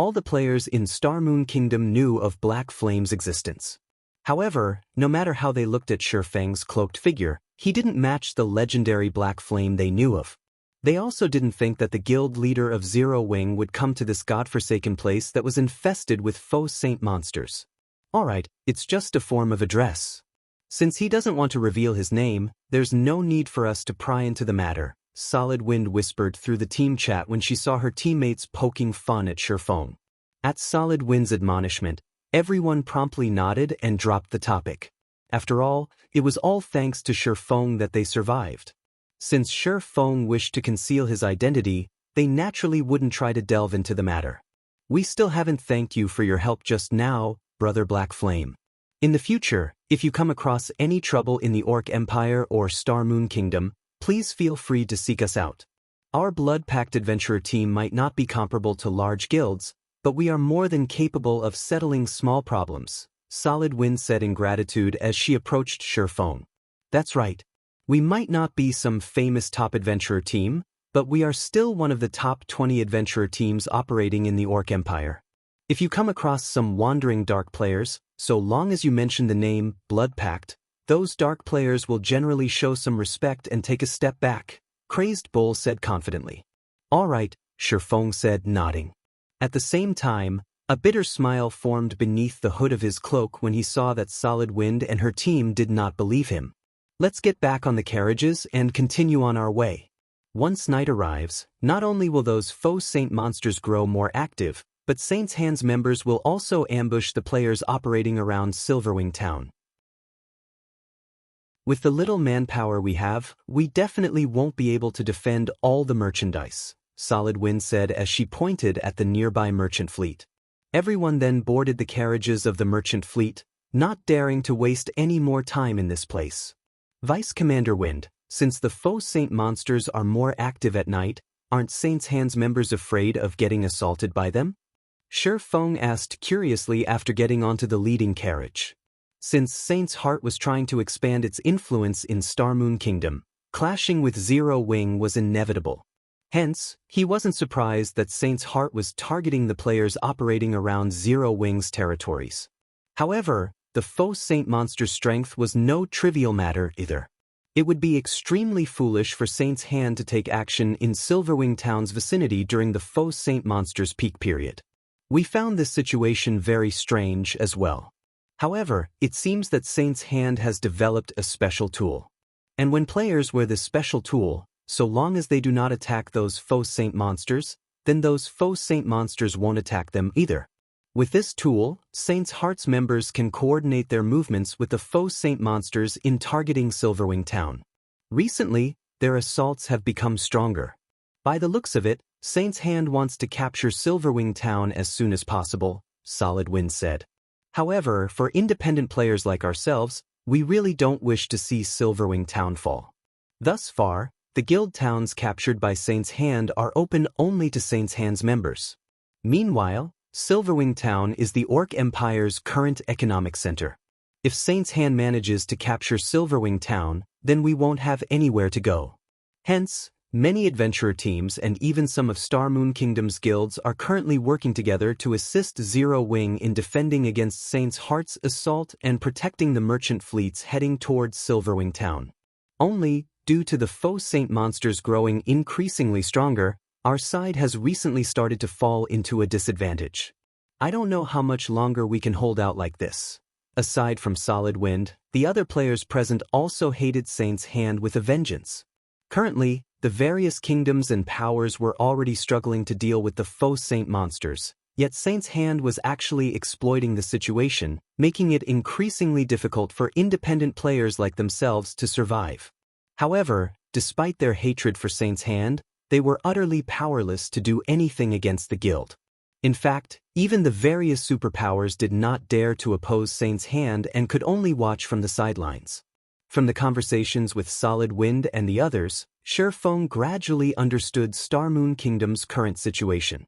All the players in Star Moon Kingdom knew of Black Flame's existence. However, no matter how they looked at Shifeng's cloaked figure, he didn't match the legendary Black Flame they knew of. They also didn't think that the guild leader of Zero Wing would come to this godforsaken place that was infested with faux saint monsters. Alright, it's just a form of address. Since he doesn't want to reveal his name, there's no need for us to pry into the matter, Solid Wind whispered through the team chat when she saw her teammates poking fun at Shifeng. At Solid Wind's admonishment, everyone promptly nodded and dropped the topic. After all, it was all thanks to Shifeng that they survived. Since Shifeng wished to conceal his identity, they naturally wouldn't try to delve into the matter. We still haven't thanked you for your help just now, Brother Black Flame. In the future, if you come across any trouble in the Orc Empire or Star Moon Kingdom, please feel free to seek us out. Our Blood Pact adventurer team might not be comparable to large guilds, but we are more than capable of settling small problems, Solid Wind said in gratitude as she approached Shifeng. That's right. We might not be some famous top adventurer team, but we are still one of the top 20 adventurer teams operating in the Orc Empire. If you come across some wandering dark players, so long as you mention the name Blood Pact, those dark players will generally show some respect and take a step back, Crazed Bull said confidently. All right, Shifeng said, nodding. At the same time, a bitter smile formed beneath the hood of his cloak when he saw that Solid Wind and her team did not believe him. Let's get back on the carriages and continue on our way. Once night arrives, not only will those faux saint monsters grow more active, but Saint's Hands members will also ambush the players operating around Silverwing town. With the little manpower we have, we definitely won't be able to defend all the merchandise, Solid Wind said as she pointed at the nearby merchant fleet. Everyone then boarded the carriages of the merchant fleet, not daring to waste any more time in this place. Vice Commander Wind, since the faux saint monsters are more active at night, aren't Saint's Hands members afraid of getting assaulted by them? Shifeng asked curiously after getting onto the leading carriage. Since Saint's Heart was trying to expand its influence in Star Moon Kingdom, clashing with Zero Wing was inevitable. Hence, he wasn't surprised that Saint's Heart was targeting the players operating around Zero Wing's territories. However, the faux saint monster's strength was no trivial matter either. It would be extremely foolish for Saint's Hand to take action in Silverwing Town's vicinity during the faux saint monster's peak period. We found this situation very strange as well. However, it seems that Saint's Hand has developed a special tool. And when players wear this special tool, so long as they do not attack those faux saint monsters, then those faux saint monsters won't attack them either. With this tool, Saint's Heart's members can coordinate their movements with the faux saint monsters in targeting Silverwing Town. Recently, their assaults have become stronger. By the looks of it, Saint's Hand wants to capture Silverwing Town as soon as possible, Solid Wind said. However, for independent players like ourselves, we really don't wish to see Silverwing Town fall. Thus far, the guild towns captured by Saint's Hand are open only to Saint's Hand's members. Meanwhile, Silverwing Town is the Orc Empire's current economic center. If Saint's Hand manages to capture Silverwing Town, then we won't have anywhere to go. Hence, many adventurer teams and even some of Star Moon Kingdom's guilds are currently working together to assist Zero Wing in defending against Saint's Heart's assault and protecting the merchant fleets heading towards Silverwing Town. Only, due to the faux saint monsters growing increasingly stronger, our side has recently started to fall into a disadvantage. I don't know how much longer we can hold out like this. Aside from Solid Wind, the other players present also hated Saint's Hand with a vengeance. Currently, the various kingdoms and powers were already struggling to deal with the faux saint monsters, yet Saint's Hand was actually exploiting the situation, making it increasingly difficult for independent players like themselves to survive. However, despite their hatred for Saint's Hand, they were utterly powerless to do anything against the guild. In fact, even the various superpowers did not dare to oppose Saint's Hand and could only watch from the sidelines. From the conversations with Solid Wind and the others, Shifeng gradually understood Star Moon Kingdom's current situation.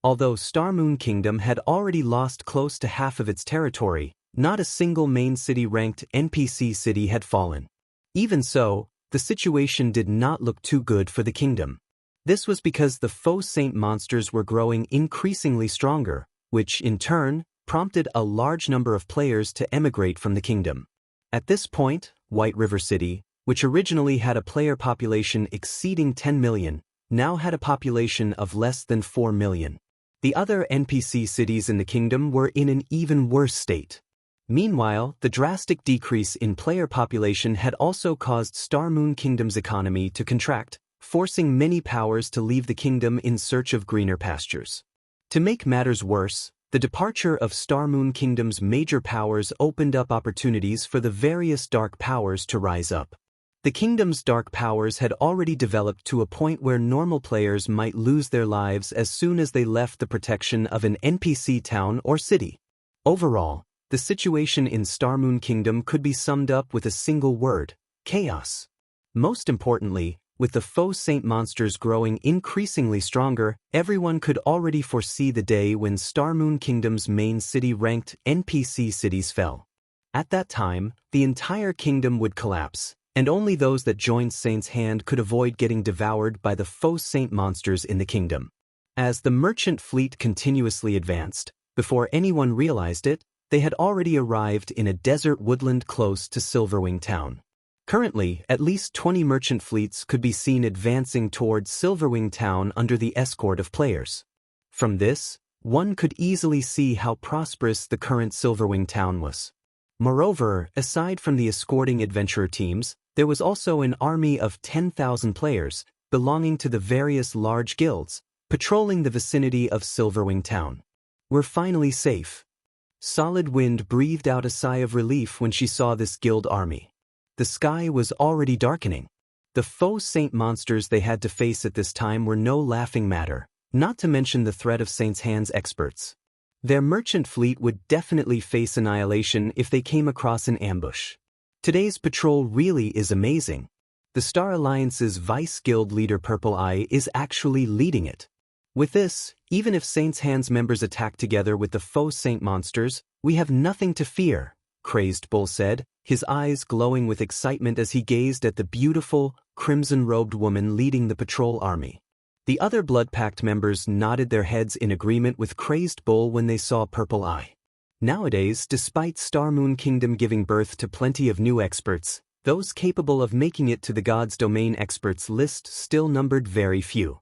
Although Star Moon Kingdom had already lost close to half of its territory, not a single main city-ranked NPC city had fallen. Even so, the situation did not look too good for the kingdom. This was because the Faux Saint monsters were growing increasingly stronger, which, in turn, prompted a large number of players to emigrate from the kingdom. At this point, White River City, which originally had a player population exceeding 10 million, now had a population of less than 4 million. The other NPC cities in the kingdom were in an even worse state. Meanwhile, the drastic decrease in player population had also caused Star Moon Kingdom's economy to contract, forcing many powers to leave the kingdom in search of greener pastures. To make matters worse, the departure of Star Moon Kingdom's major powers opened up opportunities for the various dark powers to rise up. The kingdom's dark powers had already developed to a point where normal players might lose their lives as soon as they left the protection of an NPC town or city. Overall, the situation in Star Moon Kingdom could be summed up with a single word: chaos. Most importantly, with the Faux Saint monsters growing increasingly stronger, everyone could already foresee the day when Star Moon Kingdom's main city-ranked NPC cities fell. At that time, the entire kingdom would collapse, and only those that joined Saint's hand could avoid getting devoured by the Faux Saint monsters in the kingdom. As the merchant fleet continuously advanced, before anyone realized it, they had already arrived in a desert woodland close to Silverwing town. Currently, at least 20 merchant fleets could be seen advancing towards Silverwing town under the escort of players. From this, one could easily see how prosperous the current Silverwing town was. Moreover, aside from the escorting adventurer teams, there was also an army of 10,000 players, belonging to the various large guilds, patrolling the vicinity of Silverwing town. "We're finally safe." Solid Wind breathed out a sigh of relief when she saw this guild army. The sky was already darkening. The Faux Saint monsters they had to face at this time were no laughing matter, not to mention the threat of Saint's Hand's experts. Their merchant fleet would definitely face annihilation if they came across an ambush. Today's patrol really is amazing. The Star Alliance's Vice Guild leader Purple Eye is actually leading it. With this, even if Saint's Hand's members attack together with the Faux Saint monsters, we have nothing to fear, Crazed Bull said, his eyes glowing with excitement as he gazed at the beautiful, crimson-robed woman leading the patrol army. The other Blood Pact members nodded their heads in agreement with Crazed Bull when they saw Purple Eye. Nowadays, despite Star Moon Kingdom giving birth to plenty of new experts, those capable of making it to the God's Domain experts list still numbered very few.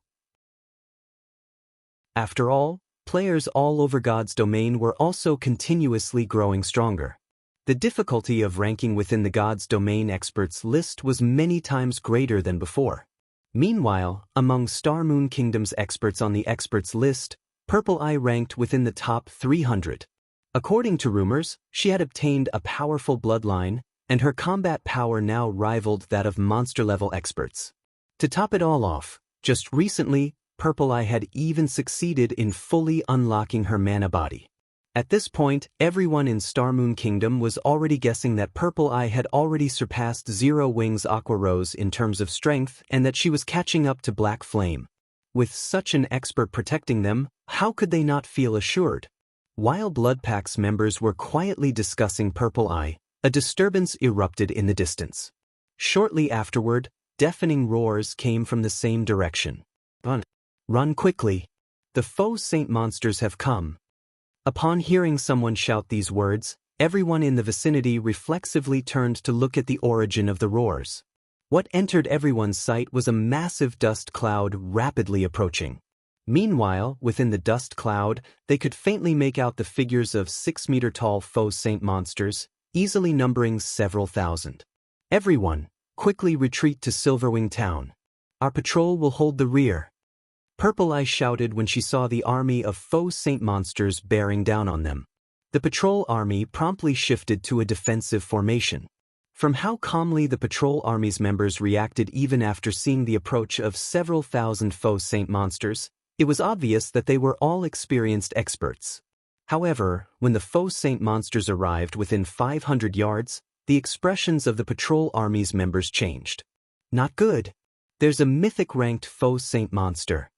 After all, players all over God's Domain were also continuously growing stronger. The difficulty of ranking within the God's Domain experts list was many times greater than before. Meanwhile, among Star Moon Kingdom's experts on the experts list, Purple Eye ranked within the top 300. According to rumors, she had obtained a powerful bloodline, and her combat power now rivaled that of monster-level experts. To top it all off, just recently, Purple Eye had even succeeded in fully unlocking her mana body. At this point, everyone in Star Moon Kingdom was already guessing that Purple Eye had already surpassed Zero Wings Aqua Rose in terms of strength and that she was catching up to Black Flame. With such an expert protecting them, how could they not feel assured? While Blood Pact's members were quietly discussing Purple Eye, a disturbance erupted in the distance. Shortly afterward, deafening roars came from the same direction. Run quickly. The Faux Saint monsters have come. Upon hearing someone shout these words, everyone in the vicinity reflexively turned to look at the origin of the roars. What entered everyone's sight was a massive dust cloud rapidly approaching. Meanwhile, within the dust cloud, they could faintly make out the figures of 6-meter-tall Faux Saint monsters, easily numbering several thousand. "Everyone, quickly retreat to Silverwing Town. Our patrol will hold the rear." Purple Eye shouted when she saw the army of Faux Saint monsters bearing down on them. The patrol army promptly shifted to a defensive formation. From how calmly the patrol army's members reacted even after seeing the approach of several thousand Faux Saint monsters, it was obvious that they were all experienced experts. However, when the Faux Saint monsters arrived within 500 yards, the expressions of the patrol army's members changed. Not good. There's a mythic-ranked Faux Saint monster.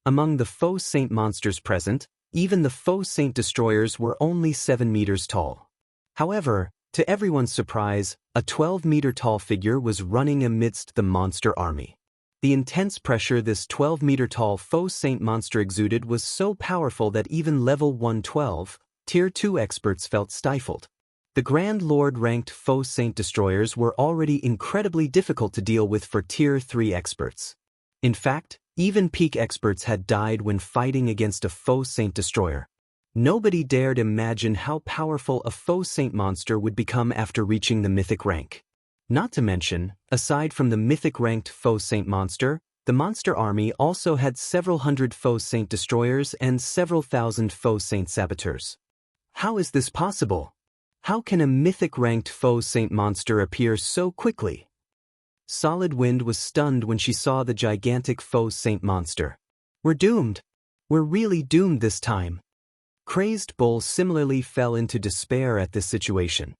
Among the Faux Saint monsters present, even the Faux Saint destroyers were only 7 meters tall. However, to everyone's surprise, a 12-meter-tall figure was running amidst the monster army. The intense pressure this 12-meter-tall Faux Saint monster exuded was so powerful that even level 112, Tier 2 experts felt stifled. The Grand Lord-ranked Faux Saint destroyers were already incredibly difficult to deal with for Tier 3 experts. In fact, even peak experts had died when fighting against a Faux Saint destroyer. Nobody dared imagine how powerful a Faux Saint monster would become after reaching the Mythic rank. Not to mention, aside from the Mythic-ranked Faux Saint monster, the monster army also had several hundred Faux Saint destroyers and several thousand Faux Saint saboteurs. How is this possible? How can a Mythic-ranked Faux Saint monster appear so quickly? Solid Wind was stunned when she saw the gigantic Faux Saint monster. We're doomed. We're really doomed this time. Crazed Bull similarly fell into despair at this situation.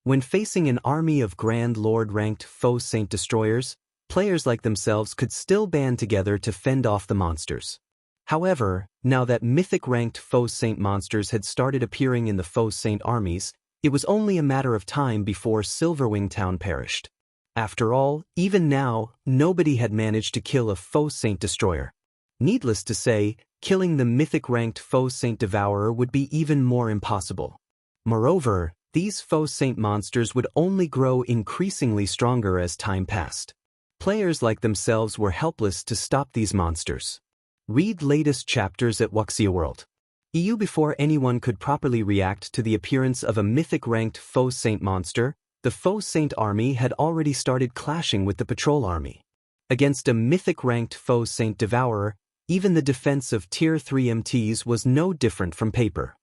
When facing an army of Grand Lord-ranked Faux Saint destroyers, players like themselves could still band together to fend off the monsters. However, now that Mythic-ranked Faux Saint monsters had started appearing in the Faux Saint armies, it was only a matter of time before Silverwing Town perished. After all, even now, nobody had managed to kill a Faux Saint destroyer. Needless to say, killing the Mythic-ranked Faux Saint Devourer would be even more impossible. Moreover, these Faux Saint monsters would only grow increasingly stronger as time passed. Players like themselves were helpless to stop these monsters. Read latest chapters at Wuxia World. EU. Before anyone could properly react to the appearance of a Mythic-ranked Faux Saint monster, the Faux Saint army had already started clashing with the patrol army. Against a Mythic-ranked Faux Saint Devourer, even the defense of Tier 3 MTs was no different from paper.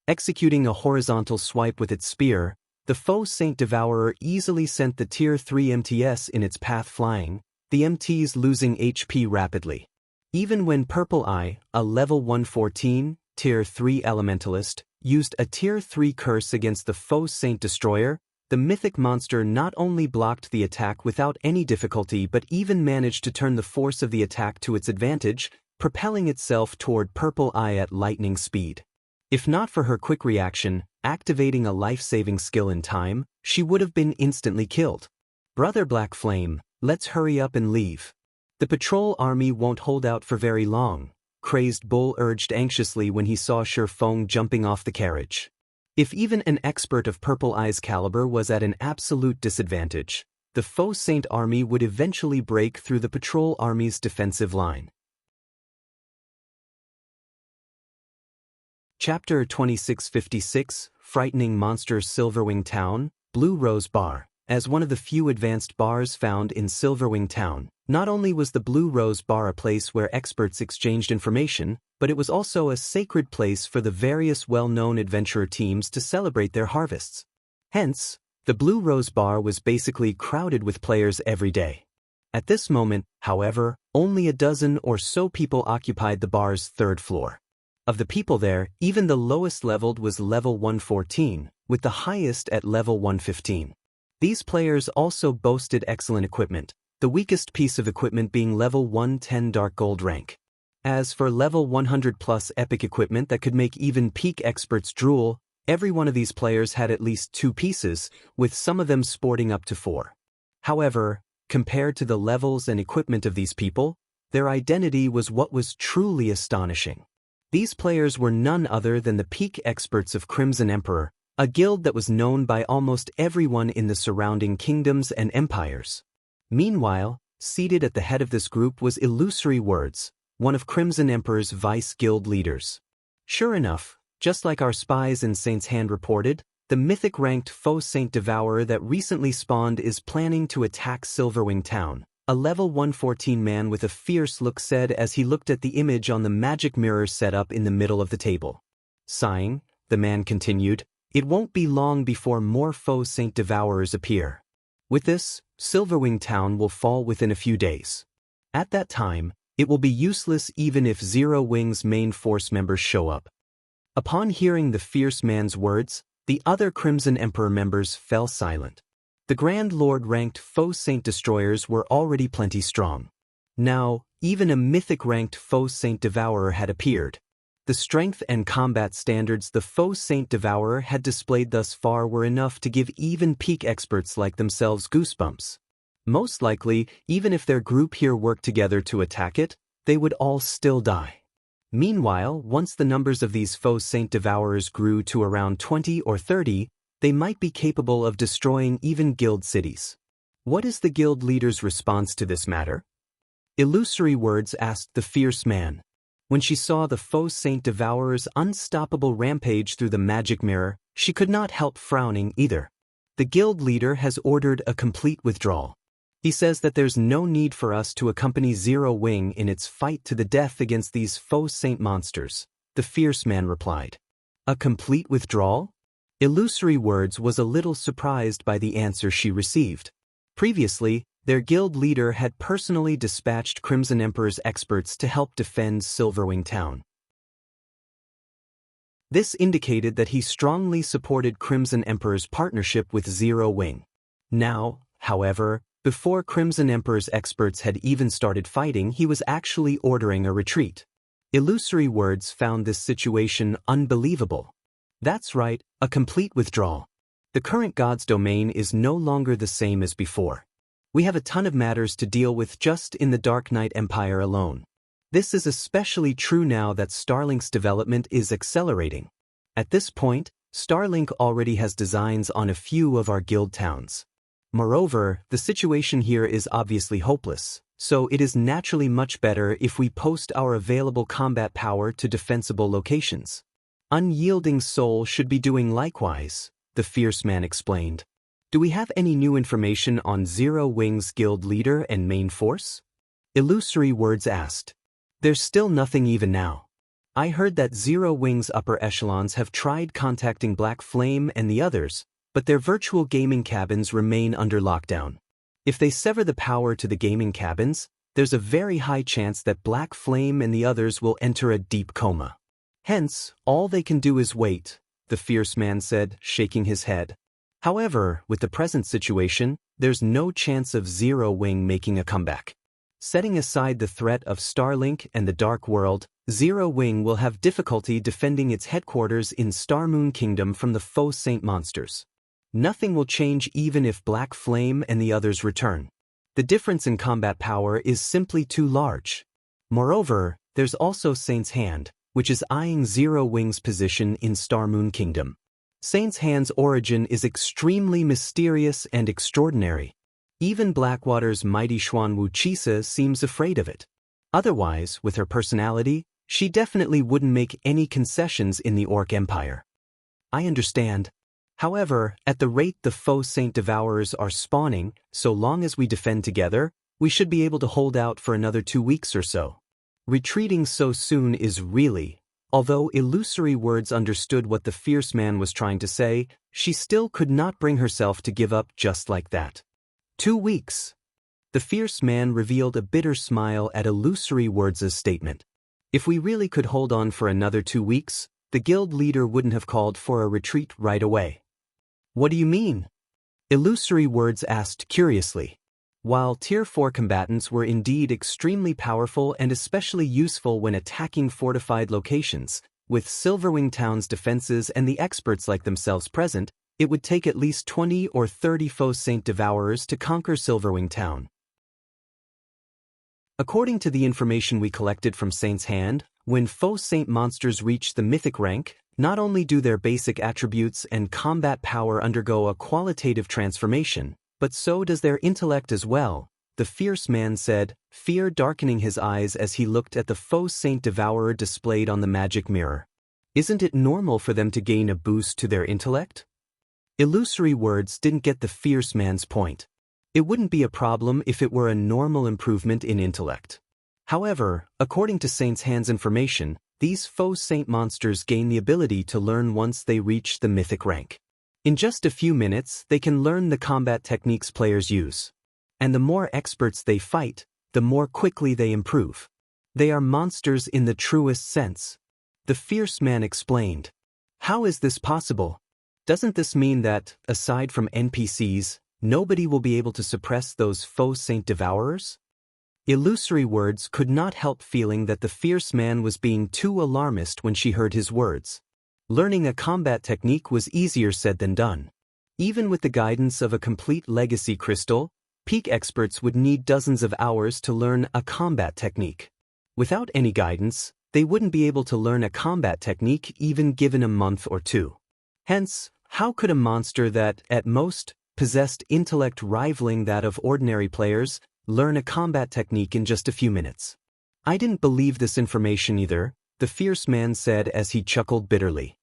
Executing a horizontal swipe with its spear, the Faux Saint Devourer easily sent the Tier 3 MTS in its path flying, the MTs losing HP rapidly. Even when Purple Eye, a level 114, Tier 3 Elementalist, used a Tier 3 curse against the Faux Saint Destroyer, the Mythic monster not only blocked the attack without any difficulty but even managed to turn the force of the attack to its advantage, propelling itself toward Purple Eye at lightning speed. If not for her quick reaction, activating a life-saving skill in time, she would have been instantly killed. Brother Black Flame, let's hurry up and leave. The patrol army won't hold out for very long, Crazed Bull urged anxiously when he saw Fong jumping off the carriage. If even an expert of Purple Eye's caliber was at an absolute disadvantage, the Faux Saint army would eventually break through the patrol army's defensive line. Chapter 2656, Frightening Monsters. Silverwing Town, Blue Rose Bar. As one of the few advanced bars found in Silverwing Town, not only was the Blue Rose Bar a place where experts exchanged information, but it was also a sacred place for the various well-known adventurer teams to celebrate their harvests. Hence, the Blue Rose Bar was basically crowded with players every day. At this moment, however, only a dozen or so people occupied the bar's third floor. Of the people there, even the lowest leveled was level 114, with the highest at level 115. These players also boasted excellent equipment, the weakest piece of equipment being level 110 Dark Gold rank. As for level 100 plus epic equipment that could make even peak experts drool, every one of these players had at least 2 pieces, with some of them sporting up to 4. However, compared to the levels and equipment of these people, their identity was what was truly astonishing. These players were none other than the peak experts of Crimson Emperor, a guild that was known by almost everyone in the surrounding kingdoms and empires. Meanwhile, seated at the head of this group was Illusory Words, one of Crimson Emperor's vice guild leaders. Sure enough, just like our spies in Saint's Hand reported, the Mythic-ranked Faux Saint Devourer that recently spawned is planning to attack Silverwing Town, a level 114 man with a fierce look said as he looked at the image on the magic mirror set up in the middle of the table. Sighing, the man continued, "It won't be long before more Faux Saint Devourers appear. With this, Silverwing Town will fall within a few days. At that time, it will be useless even if Zero Wing's main force members show up." Upon hearing the fierce man's words, the other Crimson Emperor members fell silent. The Grand Lord-ranked Faux Saint Destroyers were already plenty strong. Now, even a Mythic-ranked Faux Saint Devourer had appeared. The strength and combat standards the Faux Saint Devourer had displayed thus far were enough to give even peak experts like themselves goosebumps. Most likely, even if their group here worked together to attack it, they would all still die. Meanwhile, once the numbers of these Faux Saint Devourers grew to around 20 or 30, they might be capable of destroying even guild cities. What is the guild leader's response to this matter? Illusory Words asked the fierce man. When she saw the Faux Saint Devourer's unstoppable rampage through the magic mirror, she could not help frowning either. The guild leader has ordered a complete withdrawal. He says that there's no need for us to accompany Zero Wing in its fight to the death against these Faux Saint monsters, the fierce man replied. A complete withdrawal? Illusory Words was a little surprised by the answer she received. Previously, their guild leader had personally dispatched Crimson Emperor's experts to help defend Silverwing Town. This indicated that he strongly supported Crimson Emperor's partnership with Zero Wing. Now, however, before Crimson Emperor's experts had even started fighting, he was actually ordering a retreat. Illusory Words found this situation unbelievable. That's right, a complete withdrawal. The current God's domain is no longer the same as before. We have a ton of matters to deal with just in the Dark Knight Empire alone. This is especially true now that Starlink's development is accelerating. At this point, Starlink already has designs on a few of our guild towns. Moreover, the situation here is obviously hopeless, so it is naturally much better if we post our available combat power to defensible locations. Unyielding Soul should be doing likewise, the fierce man explained. Do we have any new information on Zero Wing's guild leader and main force? Illusory Words asked. There's still nothing even now. I heard that Zero Wing's upper echelons have tried contacting Black Flame and the others, but their virtual gaming cabins remain under lockdown. If they sever the power to the gaming cabins, there's a very high chance that Black Flame and the others will enter a deep coma. Hence, all they can do is wait, the fierce man said, shaking his head. However, with the present situation, there's no chance of Zero Wing making a comeback. Setting aside the threat of Starlink and the Dark World, Zero Wing will have difficulty defending its headquarters in Starmoon Kingdom from the Faux Saint monsters. Nothing will change even if Black Flame and the others return. The difference in combat power is simply too large. Moreover, there's also Saint's Hand, which is eyeing Zero Wing's position in Starmoon Kingdom. Saint's Hand's origin is extremely mysterious and extraordinary. Even Blackwater's mighty Xuan Wuchisa seems afraid of it. Otherwise, with her personality, she definitely wouldn't make any concessions in the Orc Empire. I understand. However, at the rate the Faux Saint Devourers are spawning, so long as we defend together, we should be able to hold out for another 2 weeks or so. Retreating so soon is really... Although Illusory Words understood what the fierce man was trying to say, she still could not bring herself to give up just like that. 2 weeks. The fierce man revealed a bitter smile at Illusory Words' statement. If we really could hold on for another 2 weeks, the guild leader wouldn't have called for a retreat right away. What do you mean? Illusory Words asked curiously. While Tier 4 combatants were indeed extremely powerful and especially useful when attacking fortified locations, with Silverwing Town's defenses and the experts like themselves present, it would take at least 20 or 30 Faux Saint Devourers to conquer Silverwing Town. According to the information we collected from Saint's Hand, when Faux Saint monsters reach the Mythic rank, not only do their basic attributes and combat power undergo a qualitative transformation, but so does their intellect as well, the fierce man said, fear darkening his eyes as he looked at the Faux Saint Devourer displayed on the magic mirror. Isn't it normal for them to gain a boost to their intellect? Illusory Words didn't get the fierce man's point. It wouldn't be a problem if it were a normal improvement in intellect. However, according to Saint's Hand's information, these Faux Saint monsters gain the ability to learn once they reach the Mythic rank. In just a few minutes, they can learn the combat techniques players use. And the more experts they fight, the more quickly they improve. They are monsters in the truest sense. The fierce man explained. How is this possible? Doesn't this mean that, aside from NPCs, nobody will be able to suppress those Faux Saint Devourers? Illusory Words could not help feeling that the fierce man was being too alarmist when she heard his words. Learning a combat technique was easier said than done. Even with the guidance of a complete legacy crystal, peak experts would need dozens of hours to learn a combat technique. Without any guidance, they wouldn't be able to learn a combat technique even given a month or two. Hence, how could a monster that, at most, possessed intellect rivaling that of ordinary players, learn a combat technique in just a few minutes? I didn't believe this information either, the fierce man said as he chuckled bitterly.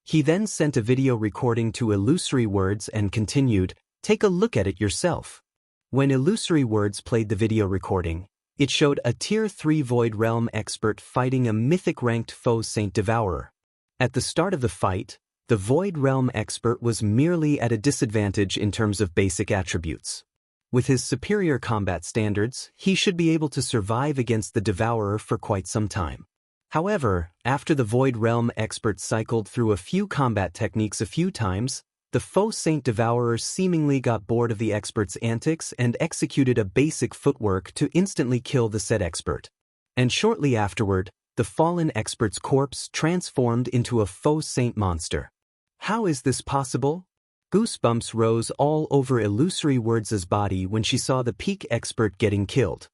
He then sent a video recording to Illusory Words and continued, "Take a look at it yourself." When Illusory Words played the video recording, it showed a Tier 3 Void Realm expert fighting a Mythic-ranked Faux Saint Devourer. At the start of the fight, the Void Realm expert was merely at a disadvantage in terms of basic attributes. With his superior combat standards, he should be able to survive against the Devourer for quite some time. However, after the Void Realm expert cycled through a few combat techniques a few times, the Faux Saint Devourer seemingly got bored of the expert's antics and executed a basic footwork to instantly kill the said expert. And shortly afterward, the fallen expert's corpse transformed into a Faux Saint monster. How is this possible? Goosebumps rose all over Illusory Words' body when she saw the peak expert getting killed.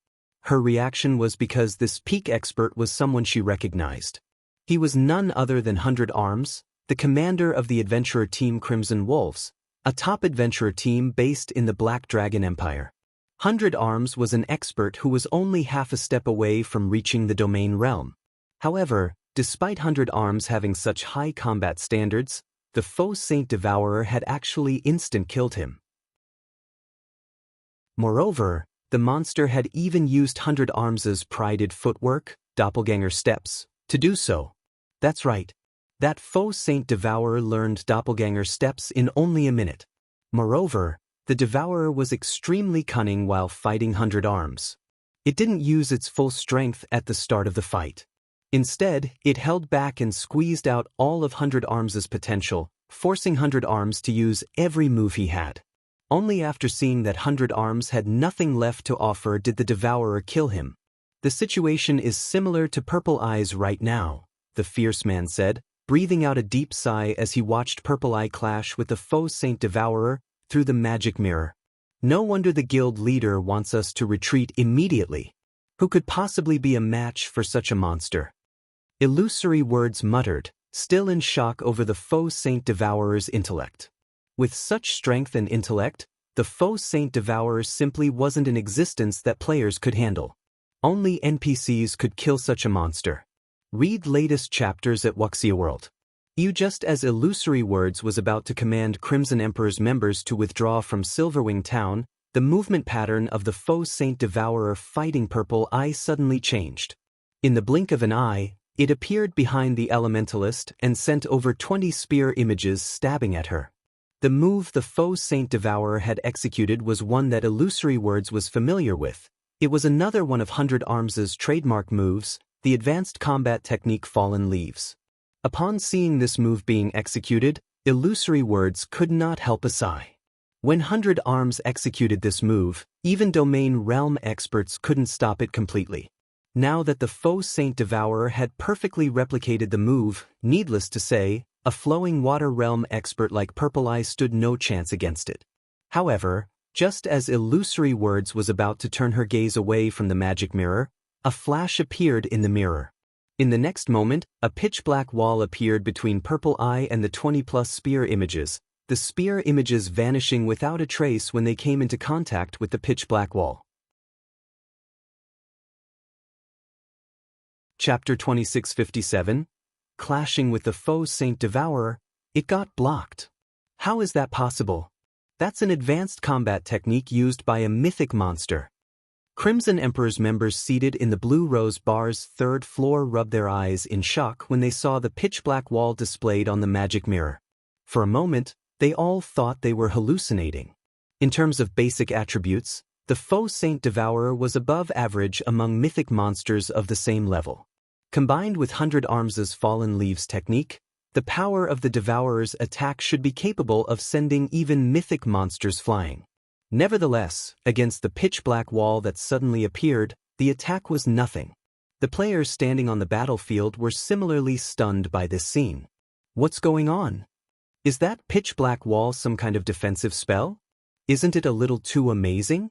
Her reaction was because this peak expert was someone she recognized. He was none other than 100 Arms, the commander of the adventurer team Crimson Wolves, a top adventurer team based in the Black Dragon Empire. 100 Arms was an expert who was only half a step away from reaching the domain realm. However, despite 100 Arms having such high combat standards, the Faux Saint Devourer had actually instant-killed him. Moreover, the monster had even used 100 Arms' prided footwork, doppelganger steps, to do so. That's right. That Faux Saint Devourer learned doppelganger steps in only a minute. Moreover, the Devourer was extremely cunning while fighting 100 Arms. It didn't use its full strength at the start of the fight. Instead, it held back and squeezed out all of 100 Arms' potential, forcing 100 Arms to use every move he had. Only after seeing that 100 Arms had nothing left to offer did the Devourer kill him. The situation is similar to Purple Eye's right now, the fierce man said, breathing out a deep sigh as he watched Purple Eye clash with the Faux Saint Devourer through the magic mirror. No wonder the guild leader wants us to retreat immediately. Who could possibly be a match for such a monster? Illusory Words muttered, still in shock over the Faux Saint Devourer's intellect. With such strength and intellect, the Faux Saint Devourer simply wasn't an existence that players could handle. Only NPCs could kill such a monster. Read latest chapters at Wuxia World. Just as Illusory Words was about to command Crimson Emperor's members to withdraw from Silverwing Town, the movement pattern of the Faux Saint Devourer fighting Purple Eye suddenly changed. In the blink of an eye, it appeared behind the Elementalist and sent over 20 spear images stabbing at her. The move the Faux Saint Devourer had executed was one that Illusory Words was familiar with. It was another one of 100 Arms' trademark moves, the advanced combat technique Fallen Leaves. Upon seeing this move being executed, Illusory Words could not help a sigh. When 100 Arms executed this move, even Domain Realm experts couldn't stop it completely. Now that the Faux Saint Devourer had perfectly replicated the move, needless to say, a Flowing Water Realm expert like Purple Eye stood no chance against it. However, just as Illusory Words was about to turn her gaze away from the magic mirror, a flash appeared in the mirror. In the next moment, a pitch-black wall appeared between Purple Eye and the 20-plus spear images, the spear images vanishing without a trace when they came into contact with the pitch-black wall. Chapter 2657, Clashing with the Faux Saint Devourer, it got blocked. How is that possible? That's an advanced combat technique used by a mythic monster. Crimson Emperor's members seated in the Blue Rose Bar's third floor rubbed their eyes in shock when they saw the pitch-black wall displayed on the magic mirror. For a moment, they all thought they were hallucinating. In terms of basic attributes, the Faux Saint Devourer was above average among mythic monsters of the same level. Combined with 100 Arms' Fallen Leaves technique, the power of the Devourer's attack should be capable of sending even mythic monsters flying. Nevertheless, against the pitch-black wall that suddenly appeared, the attack was nothing. The players standing on the battlefield were similarly stunned by this scene. What's going on? Is that pitch-black wall some kind of defensive spell? Isn't it a little too amazing?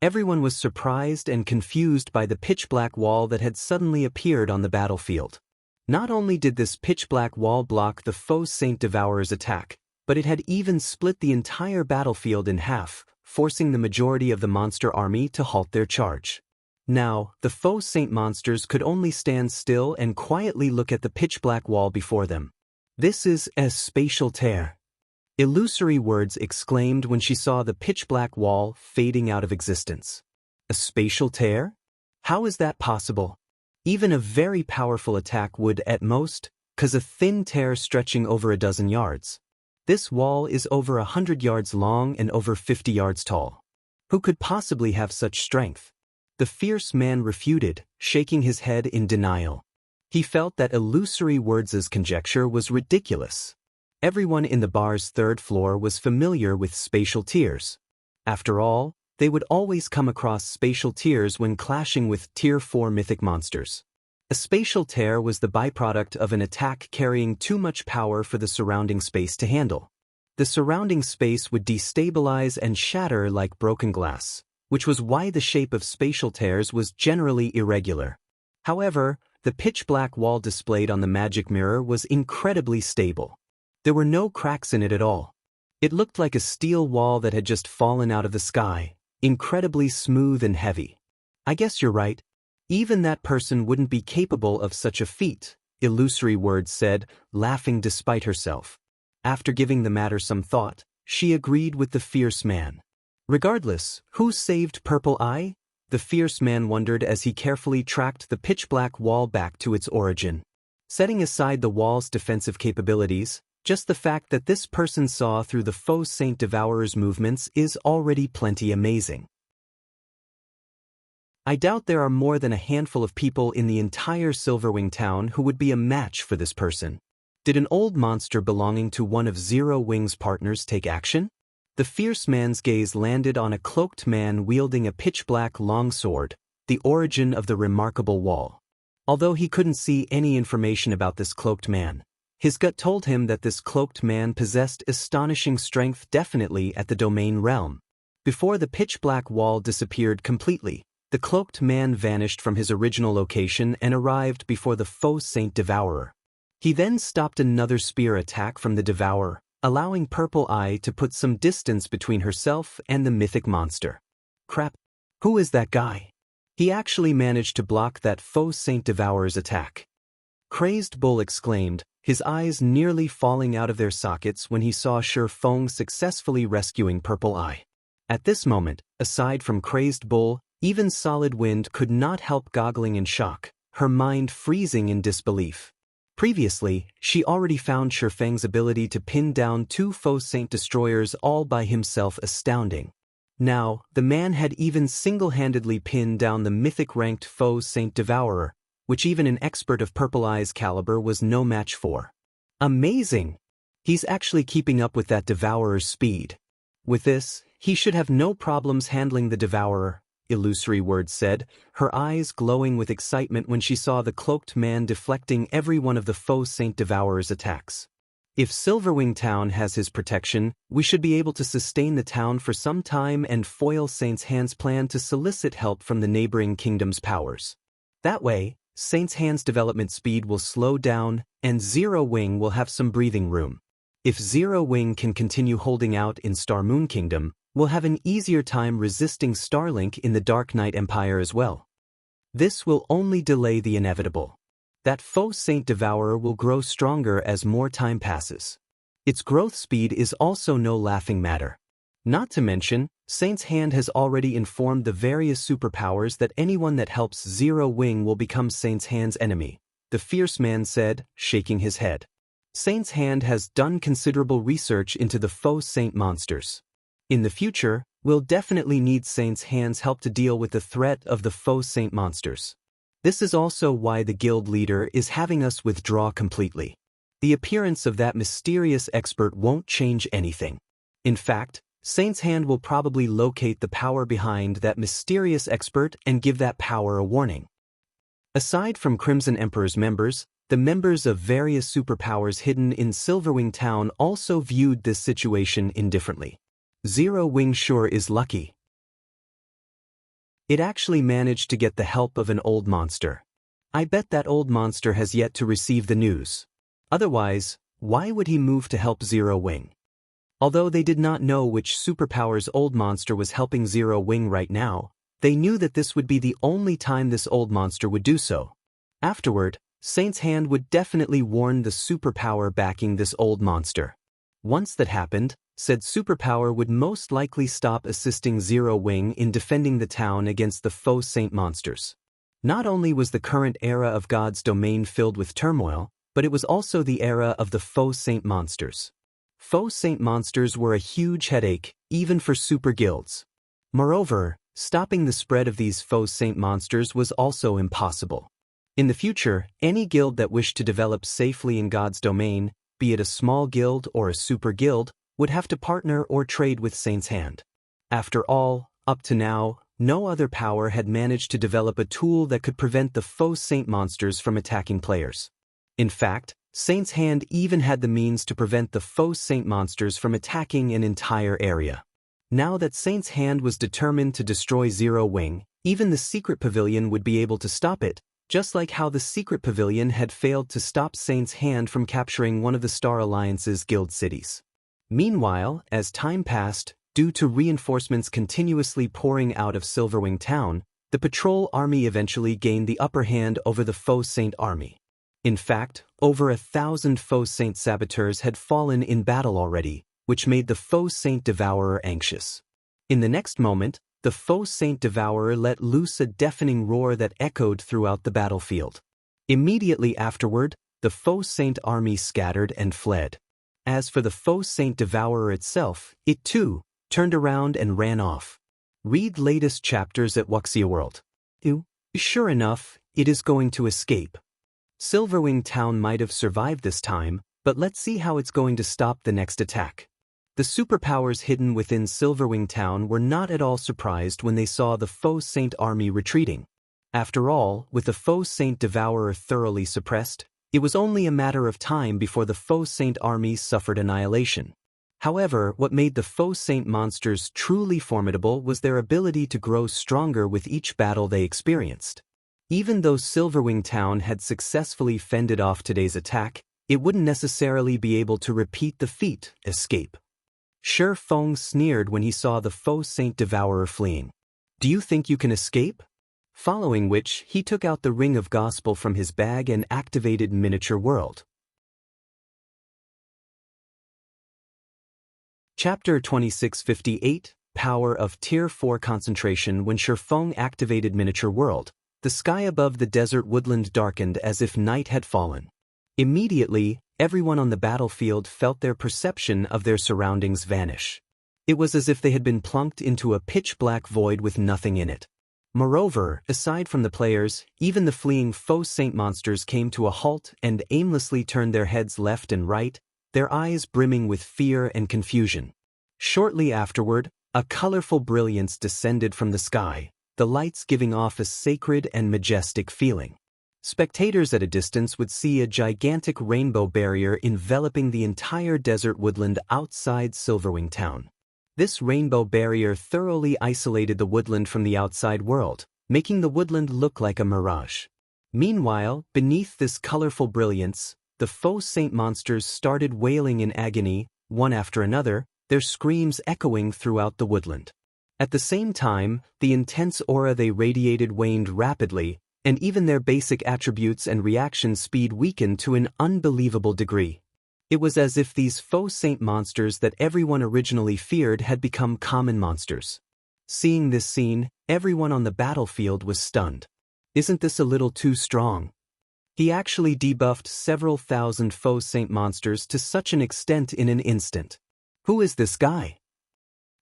Everyone was surprised and confused by the pitch-black wall that had suddenly appeared on the battlefield. Not only did this pitch-black wall block the Faux Saint Devourer's attack, but it had even split the entire battlefield in half, forcing the majority of the monster army to halt their charge. Now, the Faux Saint monsters could only stand still and quietly look at the pitch-black wall before them. "This is a spatial tear," Illusory Words exclaimed when she saw the pitch-black wall fading out of existence. "A spatial tear? How is that possible? Even a very powerful attack would, at most, cause a thin tear stretching over a dozen yards. This wall is over 100 yards long and over 50 yards tall. Who could possibly have such strength?" The fierce man refuted, shaking his head in denial. He felt that Illusory Words' conjecture was ridiculous. Everyone in the bar's third floor was familiar with spatial tears. After all, they would always come across spatial tears when clashing with Tier 4 mythic monsters. A spatial tear was the byproduct of an attack carrying too much power for the surrounding space to handle. The surrounding space would destabilize and shatter like broken glass, which was why the shape of spatial tears was generally irregular. However, the pitch-black wall displayed on the magic mirror was incredibly stable. There were no cracks in it at all. It looked like a steel wall that had just fallen out of the sky, incredibly smooth and heavy. "I guess you're right. Even that person wouldn't be capable of such a feat," Illusory Words said, laughing despite herself. After giving the matter some thought, she agreed with the fierce man. Regardless, who saved Purple Eye? The fierce man wondered as he carefully tracked the pitch-black wall back to its origin. Setting aside the wall's defensive capabilities, just the fact that this person saw through the Faux Saint Devourer's movements is already plenty amazing. I doubt there are more than a handful of people in the entire Silverwing town who would be a match for this person. Did an old monster belonging to one of Zero Wing's partners take action? The fierce man's gaze landed on a cloaked man wielding a pitch-black longsword, the origin of the remarkable wall. Although he couldn't see any information about this cloaked man, his gut told him that this cloaked man possessed astonishing strength definitely at the domain realm. Before the pitch-black wall disappeared completely, the cloaked man vanished from his original location and arrived before the Faux Saint Devourer. He then stopped another spear attack from the Devourer, allowing Purple Eye to put some distance between herself and the mythic monster. "Crap, who is that guy? He actually managed to block that Faux Saint Devourer's attack." Crazed Bull exclaimed, his eyes nearly falling out of their sockets when he saw Fong successfully rescuing Purple Eye. At this moment, aside from Crazed Bull, even Solid Wind could not help goggling in shock, her mind freezing in disbelief. Previously, she already found Feng's ability to pin down 2 Faux Saint Destroyers all by himself astounding. Now, the man had even single-handedly pinned down the mythic-ranked Faux Saint Devourer, which even an expert of Purple Eye's caliber was no match for. Amazing! He's actually keeping up with that Devourer's speed. With this, he should have no problems handling the Devourer, Illusory Words said, her eyes glowing with excitement when she saw the cloaked man deflecting every one of the Faux Saint Devourer's attacks. "If Silverwing Town has his protection, we should be able to sustain the town for some time and foil Saint's Hand's plan to solicit help from the neighboring kingdom's powers. That way, Saint's Hand's development speed will slow down, and Zero Wing will have some breathing room. If Zero Wing can continue holding out in Star Moon Kingdom, we'll have an easier time resisting Starlink in the Dark Knight Empire as well. This will only delay the inevitable. That Faux Saint Devourer will grow stronger as more time passes. Its growth speed is also no laughing matter. Not to mention, Saint's Hand has already informed the various superpowers that anyone that helps Zero Wing will become Saint's Hand's enemy," the fierce man said, shaking his head. "Saint's Hand has done considerable research into the Faux Saint monsters. In the future, we'll definitely need Saint's Hand's help to deal with the threat of the Faux Saint monsters. This is also why the guild leader is having us withdraw completely. The appearance of that mysterious expert won't change anything. In fact, Saint's Hand will probably locate the power behind that mysterious expert and give that power a warning." Aside from Crimson Emperor's members, the members of various superpowers hidden in Silverwing Town also viewed this situation indifferently. "Zero Wing sure is lucky. It actually managed to get the help of an old monster. I bet that old monster has yet to receive the news. Otherwise, why would he move to help Zero Wing? Although they did not know which superpower's old monster was helping Zero Wing right now, they knew that this would be the only time this old monster would do so. Afterward, Saint's hand would definitely warn the superpower backing this old monster. Once that happened, said superpower would most likely stop assisting Zero Wing in defending the town against the Faux Saint monsters. Not only was the current era of God's domain filled with turmoil, but it was also the era of the Faux Saint monsters. Faux Saint monsters were a huge headache, even for super guilds. Moreover, stopping the spread of these Faux Saint monsters was also impossible. In the future, any guild that wished to develop safely in God's domain, be it a small guild or a super guild, would have to partner or trade with Saint's hand. After all, up to now, no other power had managed to develop a tool that could prevent the Faux Saint monsters from attacking players. In fact, Saint's hand even had the means to prevent the Faux Saint monsters from attacking an entire area. Now that Saint's hand was determined to destroy Zero Wing, even the Secret Pavilion would be able to stop it, just like how the Secret Pavilion had failed to stop Saint's hand from capturing one of the Star Alliance's guild cities. Meanwhile, as time passed, due to reinforcements continuously pouring out of Silverwing town, the patrol army eventually gained the upper hand over the Faux Saint army. In fact, over 1,000 Faux Saint saboteurs had fallen in battle already, which made the Faux Saint Devourer anxious. In the next moment, the Faux Saint Devourer let loose a deafening roar that echoed throughout the battlefield. Immediately afterward, the Faux Saint army scattered and fled. As for the Faux Saint Devourer itself, it too turned around and ran off. Read latest chapters at Wuxia World. Sure enough, it is going to escape. Silverwing Town might have survived this time, but let's see how it's going to stop the next attack. The superpowers hidden within Silverwing Town were not at all surprised when they saw the Faux Saint army retreating. After all, with the Faux Saint Devourer thoroughly suppressed, it was only a matter of time before the Faux Saint army suffered annihilation. However, what made the Faux Saint monsters truly formidable was their ability to grow stronger with each battle they experienced. Even though Silverwing Town had successfully fended off today's attack, it wouldn't necessarily be able to repeat the feat, escape. Shi Feng sneered when he saw the Faux Saint Devourer fleeing. Do you think you can escape? Following which, he took out the Ring of Gospel from his bag and activated Miniature World. Chapter 2658, Power of Tier 4 Concentration. When Shi Feng activated Miniature World, the sky above the desert woodland darkened as if night had fallen. Immediately, everyone on the battlefield felt their perception of their surroundings vanish. It was as if they had been plunked into a pitch-black void with nothing in it. Moreover, aside from the players, even the fleeing Faux Saint monsters came to a halt and aimlessly turned their heads left and right, their eyes brimming with fear and confusion. Shortly afterward, a colorful brilliance descended from the sky, the lights giving off a sacred and majestic feeling. Spectators at a distance would see a gigantic rainbow barrier enveloping the entire desert woodland outside Silverwing Town. This rainbow barrier thoroughly isolated the woodland from the outside world, making the woodland look like a mirage. Meanwhile, beneath this colorful brilliance, the Faux Saint monsters started wailing in agony, one after another, their screams echoing throughout the woodland. At the same time, the intense aura they radiated waned rapidly, and even their basic attributes and reaction speed weakened to an unbelievable degree. It was as if these Faux Saint monsters that everyone originally feared had become common monsters. Seeing this scene, everyone on the battlefield was stunned. Isn't this a little too strong? He actually debuffed several thousand Faux Saint monsters to such an extent in an instant. Who is this guy?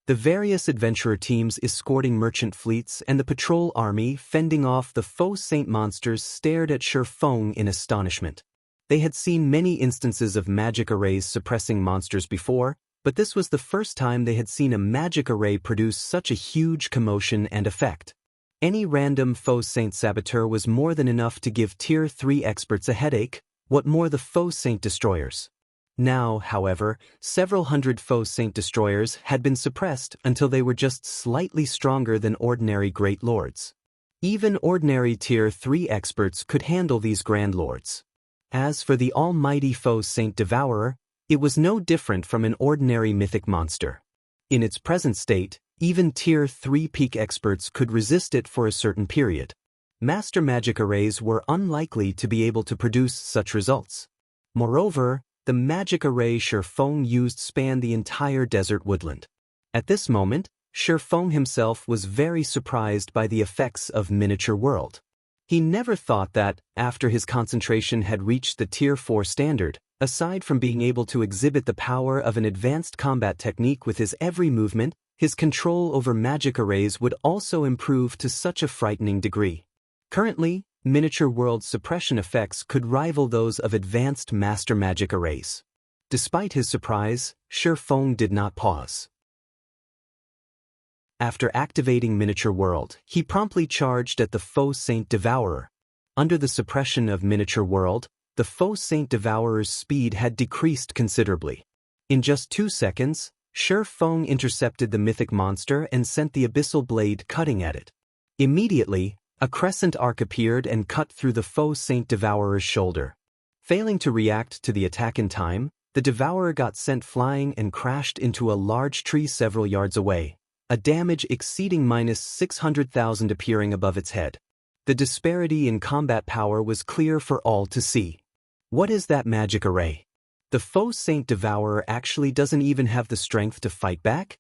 The various adventurer teams escorting merchant fleets and the patrol army fending off the Faux Saint monsters stared at Shi Feng in astonishment. They had seen many instances of magic arrays suppressing monsters before, but this was the first time they had seen a magic array produce such a huge commotion and effect. Any random Faux Saint saboteur was more than enough to give Tier 3 experts a headache, what more the Faux Saint destroyers. Now, however, several hundred Faux Saint Destroyers had been suppressed until they were just slightly stronger than ordinary Great Lords. Even ordinary Tier 3 experts could handle these Grand Lords. As for the almighty Faux Saint Devourer, it was no different from an ordinary mythic monster. In its present state, even Tier 3 peak experts could resist it for a certain period. Master magic arrays were unlikely to be able to produce such results. Moreover, the magic array Faux used spanned the entire desert woodland. At this moment, Faux himself was very surprised by the effects of Miniature World. He never thought that, after his concentration had reached the Tier 4 standard, aside from being able to exhibit the power of an advanced combat technique with his every movement, his control over magic arrays would also improve to such a frightening degree. Currently, Miniature World's suppression effects could rival those of advanced master magic arrays. Despite his surprise, Faux did not pause. After activating Miniature World, he promptly charged at the Faux Saint Devourer. Under the suppression of Miniature World, the Faux Saint Devourer's speed had decreased considerably. In just 2 seconds, Faux intercepted the mythic monster and sent the abyssal blade cutting at it. Immediately, a crescent arc appeared and cut through the Faux Saint Devourer's shoulder. Failing to react to the attack in time, the Devourer got sent flying and crashed into a large tree several yards away, a damage exceeding -600,000 appearing above its head. The disparity in combat power was clear for all to see. What is that magic array? The Faux Saint Devourer actually doesn't even have the strength to fight back?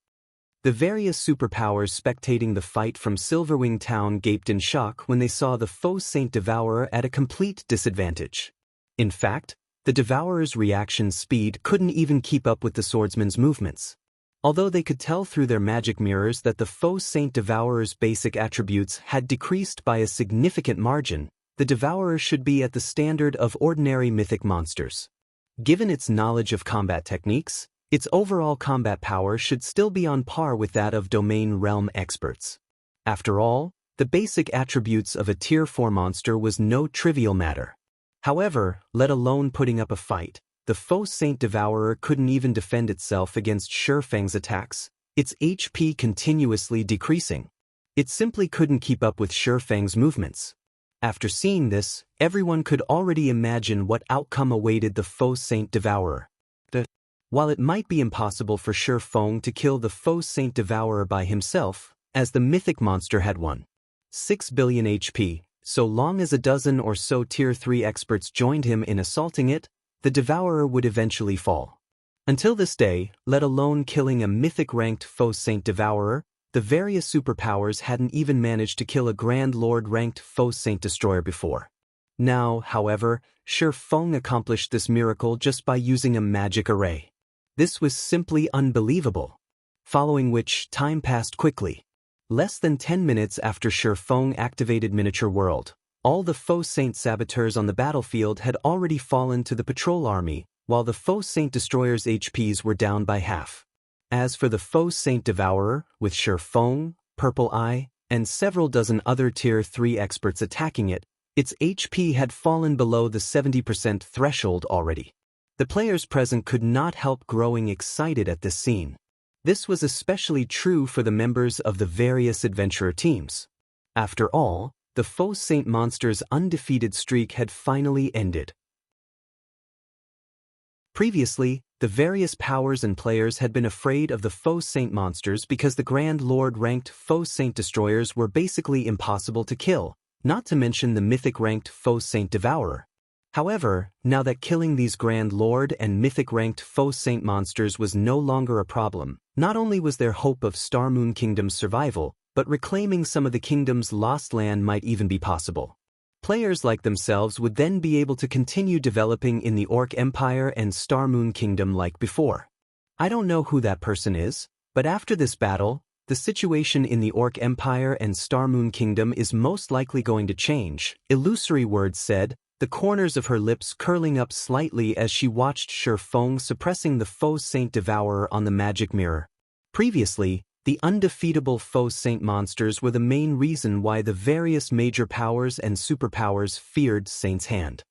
The various superpowers spectating the fight from Silverwing Town gaped in shock when they saw the Faux Saint Devourer at a complete disadvantage. In fact, the Devourer's reaction speed couldn't even keep up with the swordsman's movements. Although they could tell through their magic mirrors that the Faux Saint Devourer's basic attributes had decreased by a significant margin, the Devourer should be at the standard of ordinary mythic monsters. Given its knowledge of combat techniques, its overall combat power should still be on par with that of domain realm experts. After all, the basic attributes of a Tier 4 monster was no trivial matter. However, let alone putting up a fight, the Faux Saint Devourer couldn't even defend itself against Feng's attacks, its HP continuously decreasing. It simply couldn't keep up with Feng's movements. After seeing this, everyone could already imagine what outcome awaited the Faux Saint Devourer. While it might be impossible for Feng to kill the Faux Saint Devourer by himself, as the mythic monster had 6 billion HP, so long as a dozen or so Tier 3 experts joined him in assaulting it, the Devourer would eventually fall. Until this day, let alone killing a mythic-ranked Faux Saint Devourer, the various superpowers hadn't even managed to kill a Grand Lord-ranked Faux Saint Destroyer before. Now, however, Feng accomplished this miracle just by using a magic array. This was simply unbelievable. Following which, time passed quickly. Less than 10 minutes after Feng activated Miniature World, all the Faux Saint Saboteurs on the battlefield had already fallen to the patrol army, while the Faux Saint Destroyers' HPs were down by half. As for the Faux Saint Devourer, with Feng, Purple Eye, and several dozen other Tier 3 experts attacking it, its HP had fallen below the 70% threshold already. The players present could not help growing excited at this scene. This was especially true for the members of the various adventurer teams. After all, the Faux Saint monster's undefeated streak had finally ended. Previously, the various powers and players had been afraid of the Faux Saint monsters because the Grand Lord-ranked Faux Saint Destroyers were basically impossible to kill, not to mention the mythic-ranked Faux Saint Devourer. However, now that killing these Grand Lord and mythic-ranked Faux Saint monsters was no longer a problem, not only was there hope of Star Moon Kingdom's survival, but reclaiming some of the kingdom's lost land might even be possible. Players like themselves would then be able to continue developing in the Orc Empire and Star Moon Kingdom like before. I don't know who that person is, but after this battle, the situation in the Orc Empire and Star Moon Kingdom is most likely going to change, Illusory Words said, the corners of her lips curling up slightly as she watched Feng suppressing the Faux Saint Devourer on the magic mirror. Previously, the undefeatable Faux Saint monsters were the main reason why the various major powers and superpowers feared Saint's hand.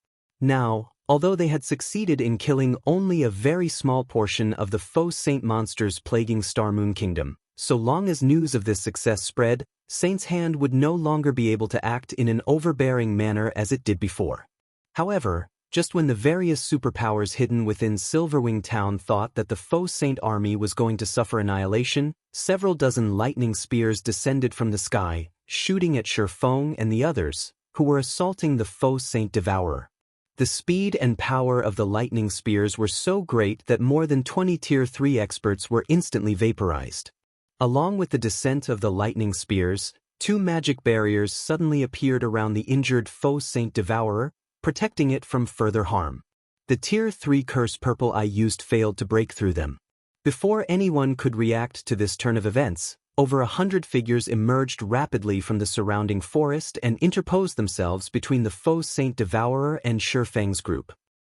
Now, Although they had succeeded in killing only a very small portion of the Faux Saint monsters plaguing Starmoon Kingdom, so long as news of this success spread, Saint's Hand would no longer be able to act in an overbearing manner as it did before. However, just when the various superpowers hidden within Silverwing Town thought that the Faux Saint army was going to suffer annihilation, several dozen lightning spears descended from the sky, shooting at Faux and the others, who were assaulting the Faux Saint Devourer. The speed and power of the lightning spears were so great that more than 20 Tier 3 experts were instantly vaporized. Along with the descent of the lightning spears, two magic barriers suddenly appeared around the injured Faux Saint Devourer, protecting it from further harm. The Tier 3 curse Purple Eye used failed to break through them. Before anyone could react to this turn of events, over 100 figures emerged rapidly from the surrounding forest and interposed themselves between the Faux Saint Devourer and Feng's group.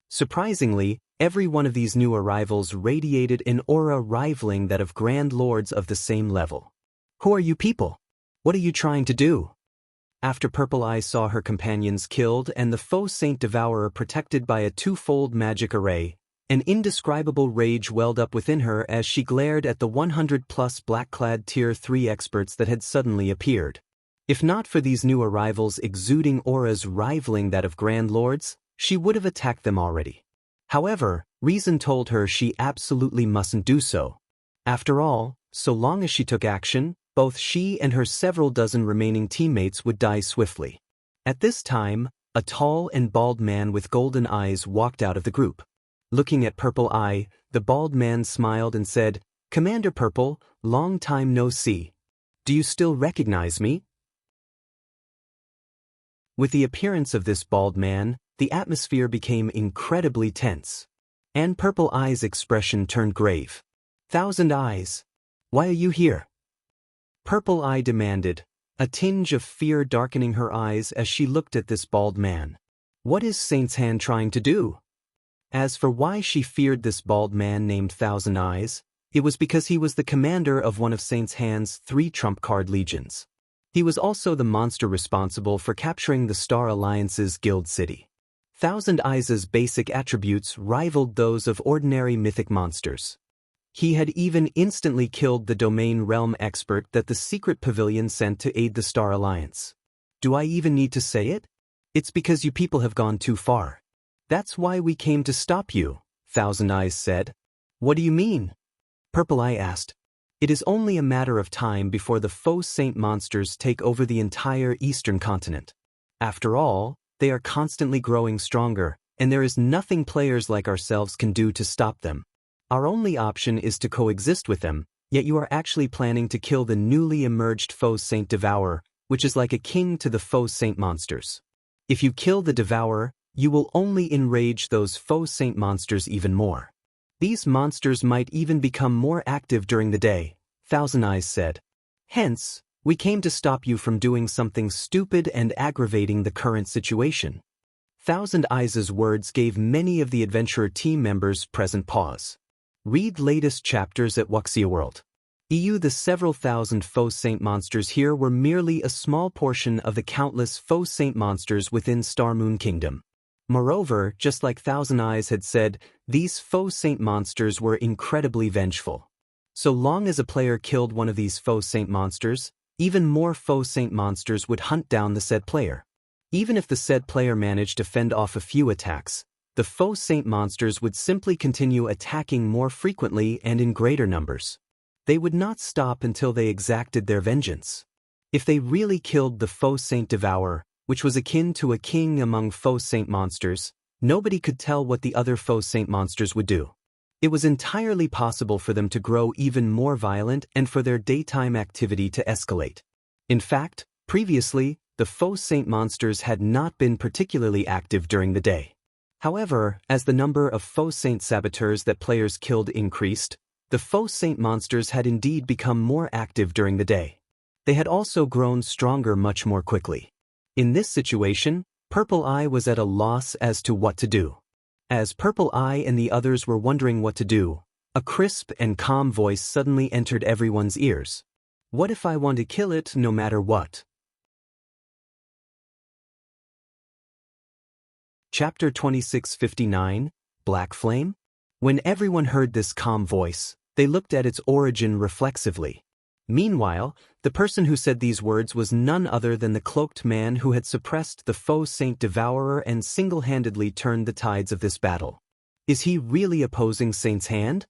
Surprisingly, every one of these new arrivals radiated an aura rivaling that of Grand Lords of the same level. "Who are you people? What are you trying to do?" After Purple Eye saw her companions killed and the Faux Saint Devourer protected by a twofold magic array, an indescribable rage welled up within her as she glared at the 100-plus black-clad Tier 3 experts that had suddenly appeared. If not for these new arrivals exuding auras rivaling that of Grand Lords, she would have attacked them already. However, reason told her she absolutely mustn't do so. After all, so long as she took action, both she and her several dozen remaining teammates would die swiftly. At this time, a tall and bald man with golden eyes walked out of the group. Looking at Purple Eye, the bald man smiled and said, "Commander Purple, long time no see. Do you still recognize me?" With the appearance of this bald man, the atmosphere became incredibly tense. And Purple Eye's expression turned grave. "Thousand Eyes, why are you here?" Purple Eye demanded, a tinge of fear darkening her eyes as she looked at this bald man. What is Saint's Hand trying to do? As for why she feared this bald man named Thousand Eyes, it was because he was the commander of one of Saint's Hand's 3 trump card legions. He was also the monster responsible for capturing the Star Alliance's Guild City. Thousand Eyes' basic attributes rivaled those of ordinary mythic monsters. He had even instantly killed the Domain Realm expert that the secret pavilion sent to aid the Star Alliance. Do I even need to say it? It's because you people have gone too far. That's why we came to stop you, Thousand Eyes said. What do you mean? Purple Eye asked. It is only a matter of time before the Faux Saint monsters take over the entire eastern continent. After all, they are constantly growing stronger, and there is nothing players like ourselves can do to stop them. Our only option is to coexist with them, yet you are actually planning to kill the newly emerged Faux Saint Devourer, which is like a king to the Faux Saint monsters. If you kill the Devourer, you will only enrage those Faux Saint monsters even more. These monsters might even become more active during the day, Thousand Eyes said. Hence, we came to stop you from doing something stupid and aggravating the current situation. Thousand Eyes' words gave many of the adventurer team members present pause. Read latest chapters at Wuxia World. The several thousand Faux Saint monsters here were merely a small portion of the countless Faux Saint monsters within Starmoon Kingdom. Moreover, just like Thousand Eyes had said, these Faux Saint monsters were incredibly vengeful. So long as a player killed one of these Faux Saint monsters, even more Faux Saint monsters would hunt down the said player. Even if the said player managed to fend off a few attacks, the Faux Saint monsters would simply continue attacking more frequently and in greater numbers. They would not stop until they exacted their vengeance. If they really killed the Faux Saint Devourer, which was akin to a king among Faux Saint monsters, nobody could tell what the other Faux Saint monsters would do. It was entirely possible for them to grow even more violent and for their daytime activity to escalate. In fact, previously, the Faux Saint monsters had not been particularly active during the day. However, as the number of Faux Saint saboteurs that players killed increased, the Faux Saint monsters had indeed become more active during the day. They had also grown stronger much more quickly. In this situation, Purple Eye was at a loss as to what to do. As Purple Eye and the others were wondering what to do, a crisp and calm voice suddenly entered everyone's ears. What if I want to kill it no matter what? Chapter 2659, Black Flame? When everyone heard this calm voice, they looked at its origin reflexively. Meanwhile, the person who said these words was none other than the cloaked man who had suppressed the Faux Saint Devourer and single-handedly turned the tides of this battle. Is he really opposing Saint's hand?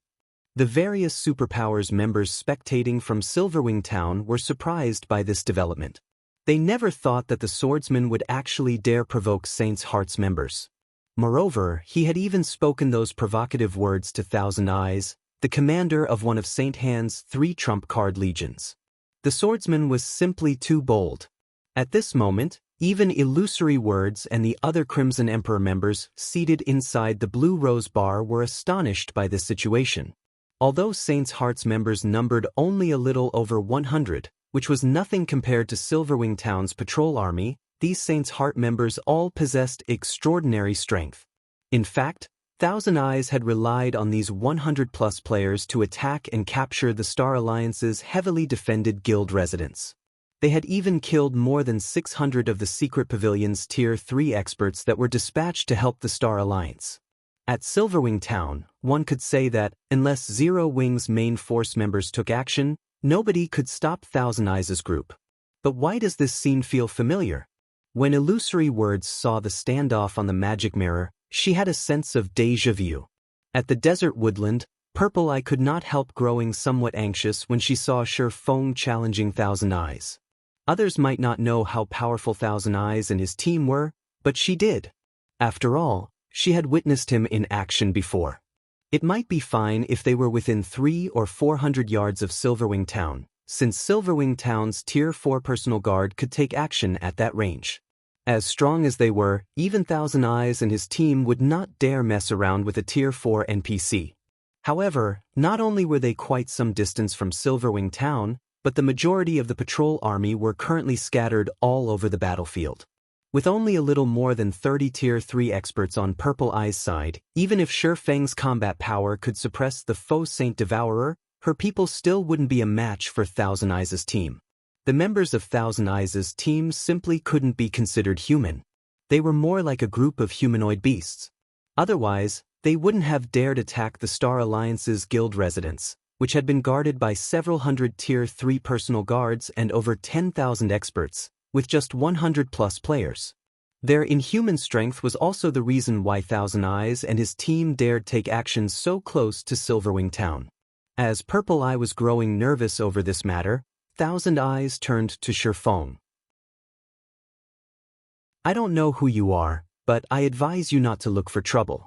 The various superpowers members spectating from Silverwing Town were surprised by this development. They never thought that the swordsman would actually dare provoke Saint's Heart's members. Moreover, he had even spoken those provocative words to Thousand Eyes, the commander of one of Saint Hand's 3 trump card legions. The swordsman was simply too bold. At this moment, even Illusory Words and the other Crimson Emperor members seated inside the Blue Rose Bar were astonished by this situation. Although Saint's Heart's members numbered only a little over 100, which was nothing compared to Silverwing Town's patrol army, these Saint's Heart members all possessed extraordinary strength. In fact, Thousand Eyes had relied on these 100-plus players to attack and capture the Star Alliance's heavily defended guild residents. They had even killed more than 600 of the Secret Pavilion's Tier 3 experts that were dispatched to help the Star Alliance. At Silverwing Town, one could say that, unless Zero Wing's main force members took action, nobody could stop Thousand Eyes' group. But why does this scene feel familiar? When Illusory Words saw the standoff on the magic mirror, she had a sense of déjà vu. At the desert woodland, Purple Eye could not help growing somewhat anxious when she saw Faux challenging Thousand Eyes. Others might not know how powerful Thousand Eyes and his team were, but she did. After all, she had witnessed him in action before. It might be fine if they were within 300 or 400 yards of Silverwing Town, since Silverwing Town's Tier 4 personal guard could take action at that range. As strong as they were, even Thousand Eyes and his team would not dare mess around with a Tier 4 NPC. However, not only were they quite some distance from Silverwing Town, but the majority of the patrol army were currently scattered all over the battlefield. With only a little more than 30 Tier 3 experts on Purple Eye's side, even if Feng's combat power could suppress the Faux Saint Devourer, her people still wouldn't be a match for Thousand Eyes' team. The members of Thousand Eyes' team simply couldn't be considered human. They were more like a group of humanoid beasts. Otherwise, they wouldn't have dared attack the Star Alliance's guild residents, which had been guarded by several hundred Tier 3 personal guards and over 10,000 experts, with just 100-plus players. Their inhuman strength was also the reason why Thousand Eyes and his team dared take action so close to Silverwing Town. As Purple Eye was growing nervous over this matter, Thousand Eyes turned to Faux. I don't know who you are, but I advise you not to look for trouble.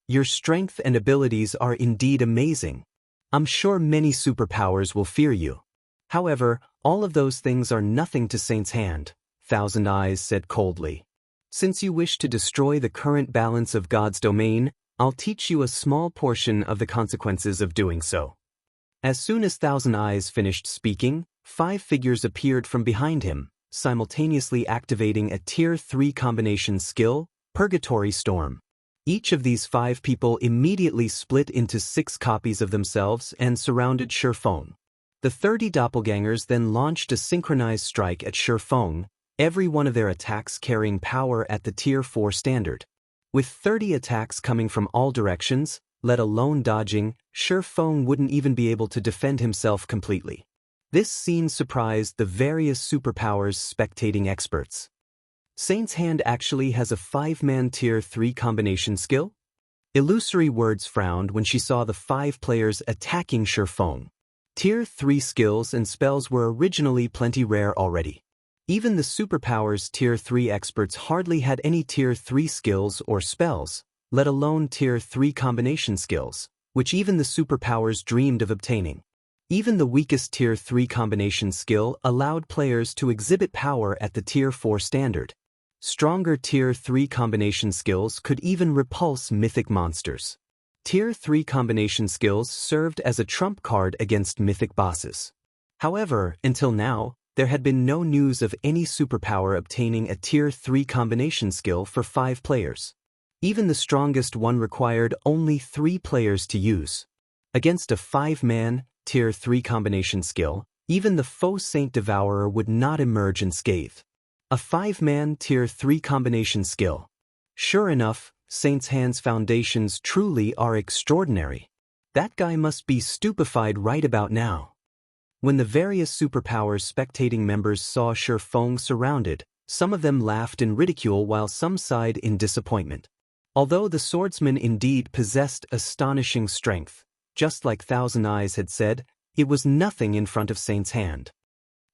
Your strength and abilities are indeed amazing. I'm sure many superpowers will fear you. However, all of those things are nothing to Saint's Hand, Thousand Eyes said coldly. Since you wish to destroy the current balance of God's domain, I'll teach you a small portion of the consequences of doing so. As soon as Thousand Eyes finished speaking, 5 figures appeared from behind him, simultaneously activating a Tier 3 combination skill, Purgatory Storm. Each of these 5 people immediately split into 6 copies of themselves and surrounded Faux. The 30 doppelgangers then launched a synchronized strike at Faux, every one of their attacks carrying power at the Tier 4 standard. With 30 attacks coming from all directions, let alone dodging, Faux wouldn't even be able to defend himself completely. This scene surprised the various superpowers spectating experts. Saint's Hand actually has a 5-man Tier 3 combination skill? Illusory Words frowned when she saw the 5 players attacking Faux. Tier 3 skills and spells were originally plenty rare already. Even the superpowers Tier 3 experts hardly had any Tier 3 skills or spells, let alone Tier 3 combination skills, which even the superpowers dreamed of obtaining. Even the weakest Tier 3 combination skill allowed players to exhibit power at the Tier 4 standard. Stronger Tier 3 combination skills could even repulse mythic monsters. Tier 3 combination skills served as a trump card against mythic bosses. However, until now, there had been no news of any superpower obtaining a Tier 3 combination skill for 5 players. Even the strongest one required only 3 players to use. Against a 5-man, Tier 3 combination skill, even the Faux Saint Devourer would not emerge unscathed. A 5-man Tier 3 combination skill. Sure enough, Saint's Hand's foundations truly are extraordinary. That guy must be stupefied right about now. When the various superpowers spectating members saw Faux surrounded, some of them laughed in ridicule while some sighed in disappointment. Although the swordsman indeed possessed astonishing strength, just like Thousand Eyes had said, it was nothing in front of Saint's Hand.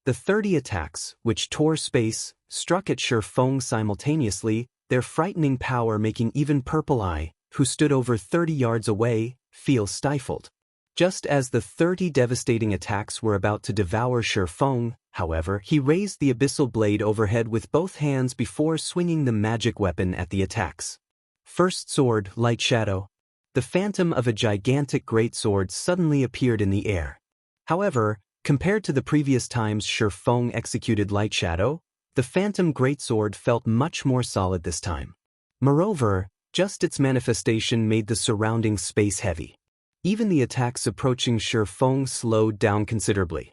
The 30 attacks, which tore space, struck at Faux simultaneously, their frightening power making even Purple Eye, who stood over 30 yards away, feel stifled. Just as the 30 devastating attacks were about to devour Faux, however, he raised the abyssal blade overhead with both hands before swinging the magic weapon at the attacks. First sword, Light Shadow. The phantom of a gigantic greatsword suddenly appeared in the air. However, compared to the previous times Faux executed Light Shadow, the phantom greatsword felt much more solid this time. Moreover, just its manifestation made the surrounding space heavy. Even the attacks approaching Faux slowed down considerably.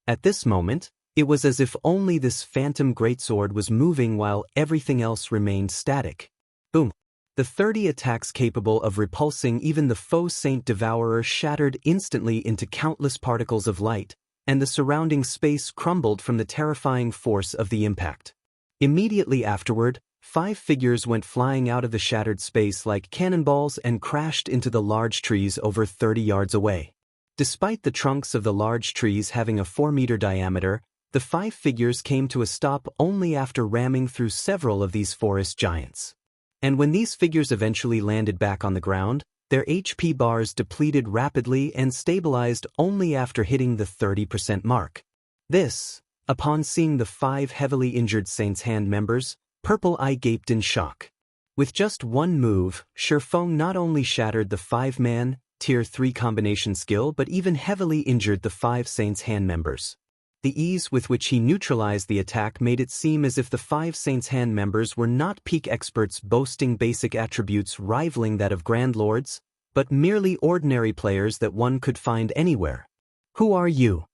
At this moment, it was as if only this phantom greatsword was moving while everything else remained static. Boom! The 30 attacks capable of repulsing even the Faux Saint Devourer shattered instantly into countless particles of light, and the surrounding space crumbled from the terrifying force of the impact. Immediately afterward, 5 figures went flying out of the shattered space like cannonballs and crashed into the large trees over 30 yards away. Despite the trunks of the large trees having a 4-meter diameter, the 5 figures came to a stop only after ramming through several of these forest giants. And when these figures eventually landed back on the ground, their HP bars depleted rapidly and stabilized only after hitting the 30% mark. This, upon seeing the 5 heavily injured Saint's Hand members, Purple Eye gaped in shock. With just one move, Faux not only shattered the 5-man, Tier 3 combination skill but even heavily injured the 5 Saint's Hand members. The ease with which he neutralized the attack made it seem as if the 5 Saint's Hand members were not peak experts boasting basic attributes rivaling that of Grand Lords, but merely ordinary players that one could find anywhere. Who are you?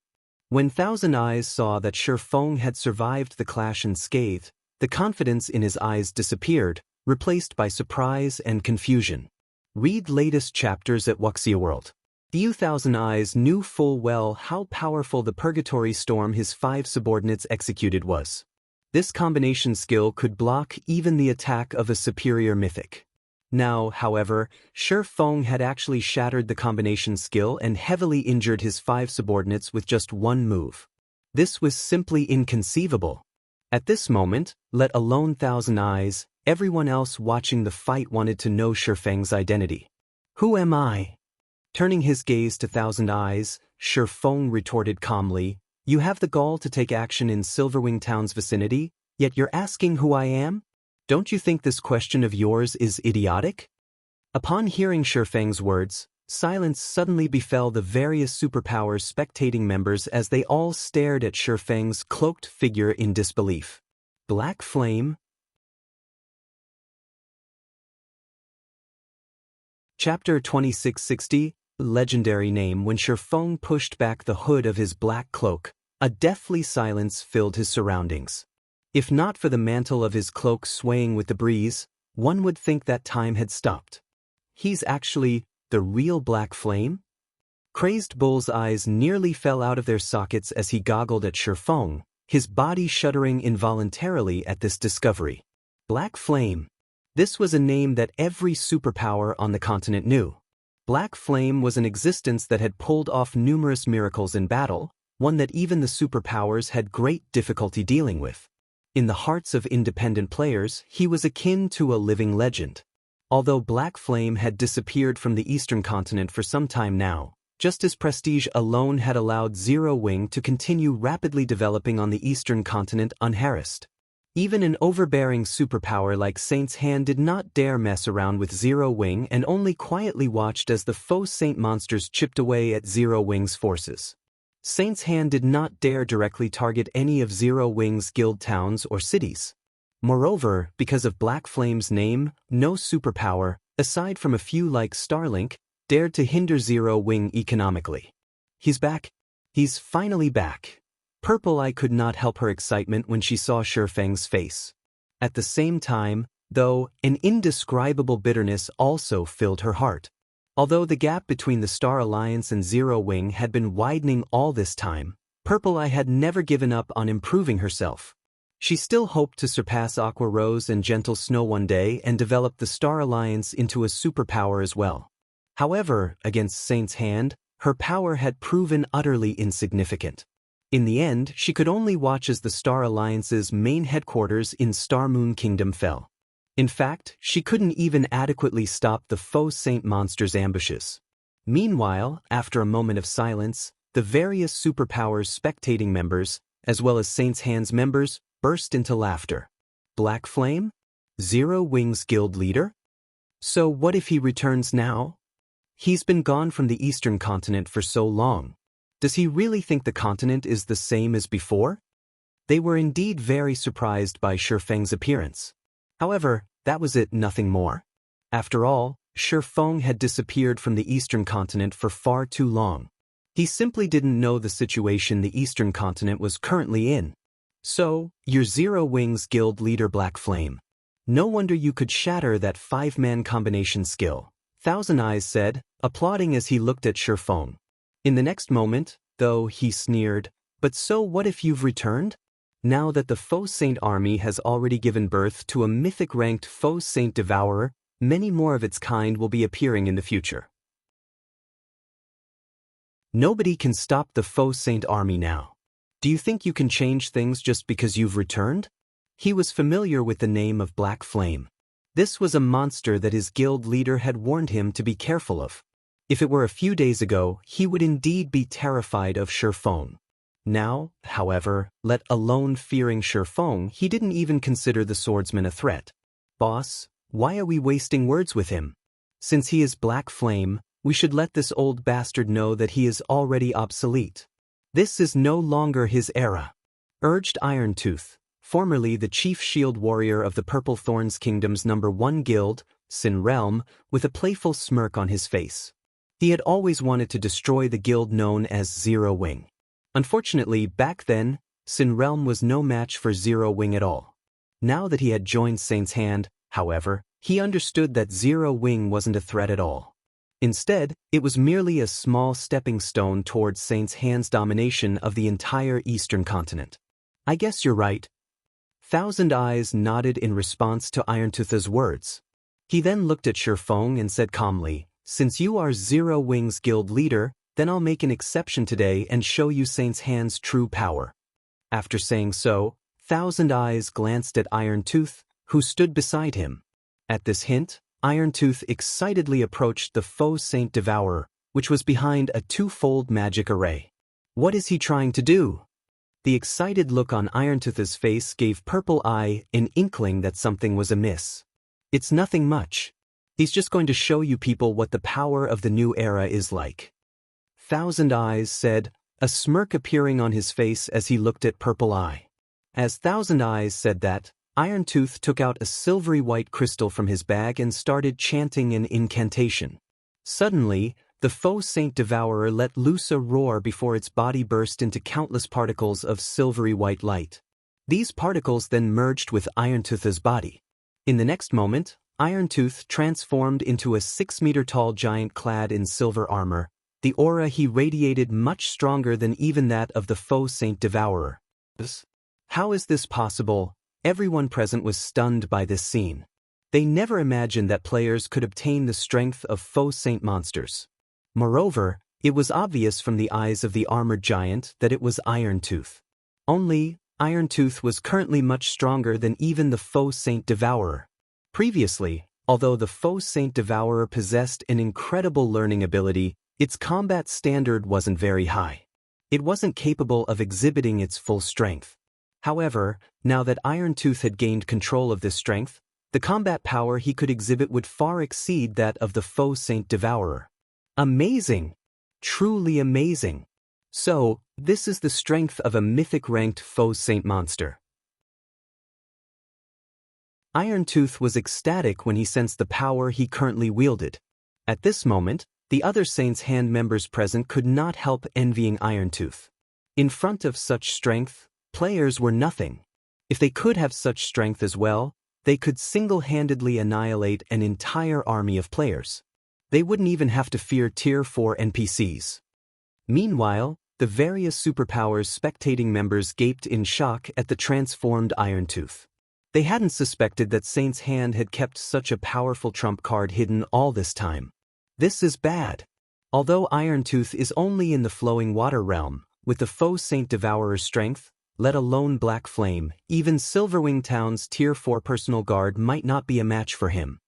When Thousand Eyes saw that Faux had survived the clash unscathed, the confidence in his eyes disappeared, replaced by surprise and confusion. Read latest chapters at Wuxia World. Thousand Eyes knew full well how powerful the Purgatory Storm his 5 subordinates executed was. This combination skill could block even the attack of a superior Mythic. Now, however, Faux had actually shattered the combination skill and heavily injured his 5 subordinates with just one move. This was simply inconceivable. At this moment, let alone Thousand Eyes, everyone else watching the fight wanted to know Feng's identity. Who am I? Turning his gaze to Thousand Eyes, Feng retorted calmly, "You have the gall to take action in Silverwing Town's vicinity, yet you're asking who I am? Don't you think this question of yours is idiotic?" Upon hearing Feng's words, silence suddenly befell the various superpowers spectating members as they all stared at Feng's cloaked figure in disbelief. Black Flame? Chapter 2660, Legendary Name. When Feng pushed back the hood of his black cloak, a deathly silence filled his surroundings. If not for the mantle of his cloak swaying with the breeze, one would think that time had stopped. He's actually the real Black Flame? Crazed Bull's eyes nearly fell out of their sockets as he goggled at Feng, his body shuddering involuntarily at this discovery. Black Flame. This was a name that every superpower on the continent knew. Black Flame was an existence that had pulled off numerous miracles in battle, one that even the superpowers had great difficulty dealing with. In the hearts of independent players, he was akin to a living legend. Although Black Flame had disappeared from the eastern continent for some time now, just as prestige alone had allowed Zero Wing to continue rapidly developing on the eastern continent unharassed. Even an overbearing superpower like Saint's Hand did not dare mess around with Zero Wing and only quietly watched as the Faux Saint monsters chipped away at Zero Wing's forces. Saint's Hand did not dare directly target any of Zero Wing's guild towns or cities. Moreover, because of Black Flame's name, no superpower, aside from a few like Starlink, dared to hinder Zero Wing economically. He's back. He's finally back. Purple Eye could not help her excitement when she saw Feng's face. At the same time, though, an indescribable bitterness also filled her heart. Although the gap between the Star Alliance and Zero Wing had been widening all this time, Purple Eye had never given up on improving herself. She still hoped to surpass Aqua Rose and Gentle Snow one day and develop the Star Alliance into a superpower as well. However, against Saint's Hand, her power had proven utterly insignificant. In the end, she could only watch as the Star Alliance's main headquarters in Star Moon Kingdom fell. In fact, she couldn't even adequately stop the Faux Saint monster's ambushes. Meanwhile, after a moment of silence, the various superpowers spectating members, as well as Saint's Hand's members, burst into laughter. Black Flame? Zero Wing's guild leader? So what if he returns now? He's been gone from the Eastern continent for so long. Does he really think the continent is the same as before? They were indeed very surprised by Shifeng's appearance. However, that was it, nothing more. After all, Shifeng had disappeared from the Eastern continent for far too long. He simply didn't know the situation the Eastern continent was currently in. So, you're Zero Wing's guild leader Black Flame. No wonder you could shatter that 5-man combination skill, Thousand Eyes said, applauding as he looked at Shifeng. In the next moment, though, he sneered, but so what if you've returned? Now that the Faux Saint army has already given birth to a mythic-ranked Faux Saint Devourer, many more of its kind will be appearing in the future. Nobody can stop the Faux Saint army now. Do you think you can change things just because you've returned? He was familiar with the name of Black Flame. This was a monster that his guild leader had warned him to be careful of. If it were a few days ago, he would indeed be terrified of Shifeng. Now, however, let alone fearing Shifeng, he didn't even consider the swordsman a threat. Boss, why are we wasting words with him? Since he is Black Flame, we should let this old bastard know that he is already obsolete. This is no longer his era, urged Irontooth, formerly the chief shield warrior of the Purple Thorns Kingdom's #1 guild, Sin Realm, with a playful smirk on his face. He had always wanted to destroy the guild known as Zero Wing. Unfortunately, back then, Sin Realm was no match for Zero Wing at all. Now that he had joined Saint's Hand, however, he understood that Zero Wing wasn't a threat at all. Instead, it was merely a small stepping stone towards Saint's Hand's domination of the entire Eastern continent. I guess you're right. Thousand Eyes nodded in response to Irontooth's words. He then looked at Shifeng and said calmly, since you are Zero Wing's guild leader, then I'll make an exception today and show you Saint's Hand's true power. After saying so, Thousand Eyes glanced at Irontooth, who stood beside him. At this hint, Irontooth excitedly approached the Faux Saint Devourer, which was behind a twofold magic array. What is he trying to do? The excited look on Irontooth's face gave Purple Eye an inkling that something was amiss. It's nothing much. He's just going to show you people what the power of the new era is like. Thousand Eyes said, a smirk appearing on his face as he looked at Purple Eye. As Thousand Eyes said that, Irontooth took out a silvery white crystal from his bag and started chanting an incantation. Suddenly, the Faux Saint Devourer let loose a roar before its body burst into countless particles of silvery white light. These particles then merged with Irontooth's body. In the next moment, Irontooth transformed into a 6-meter-tall giant clad in silver armor. The aura he radiated much stronger than even that of the Faux Saint Devourer. How is this possible? Everyone present was stunned by this scene. They never imagined that players could obtain the strength of Faux Saint monsters. Moreover, it was obvious from the eyes of the armored giant that it was Irontooth. Only, Irontooth was currently much stronger than even the Faux Saint Devourer. Previously, although the Faux Saint Devourer possessed an incredible learning ability, its combat standard wasn't very high. It wasn't capable of exhibiting its full strength. However, now that Irontooth had gained control of this strength, the combat power he could exhibit would far exceed that of the Faux Saint Devourer. Amazing! Truly amazing! So, this is the strength of a mythic-ranked Faux Saint monster. Irontooth was ecstatic when he sensed the power he currently wielded. At this moment, the other Saint's Hand members present could not help envying Irontooth. In front of such strength, players were nothing. If they could have such strength as well, they could single-handedly annihilate an entire army of players. They wouldn't even have to fear Tier 4 NPCs. Meanwhile, the various superpowers spectating members gaped in shock at the transformed Irontooth. They hadn't suspected that Saint's hand had kept such a powerful trump card hidden all this time. This is bad. Although Irontooth is only in the flowing water realm, with the Faux Saint Devourer's strength, let alone Black Flame, even Silverwing Town's Tier 4 personal guard might not be a match for him.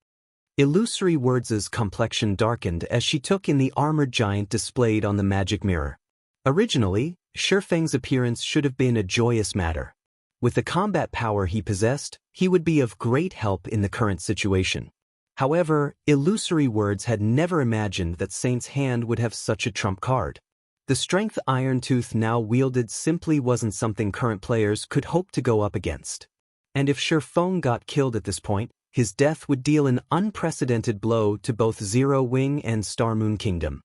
Illusory Words' complexion darkened as she took in the armored giant displayed on the magic mirror. Originally, Shifeng's appearance should have been a joyous matter. With the combat power he possessed, he would be of great help in the current situation. However, Illusory Words had never imagined that Saint's hand would have such a trump card. The strength Irontooth now wielded simply wasn't something current players could hope to go up against. And if Shifeng got killed at this point, his death would deal an unprecedented blow to both Zero Wing and Starmoon Kingdom.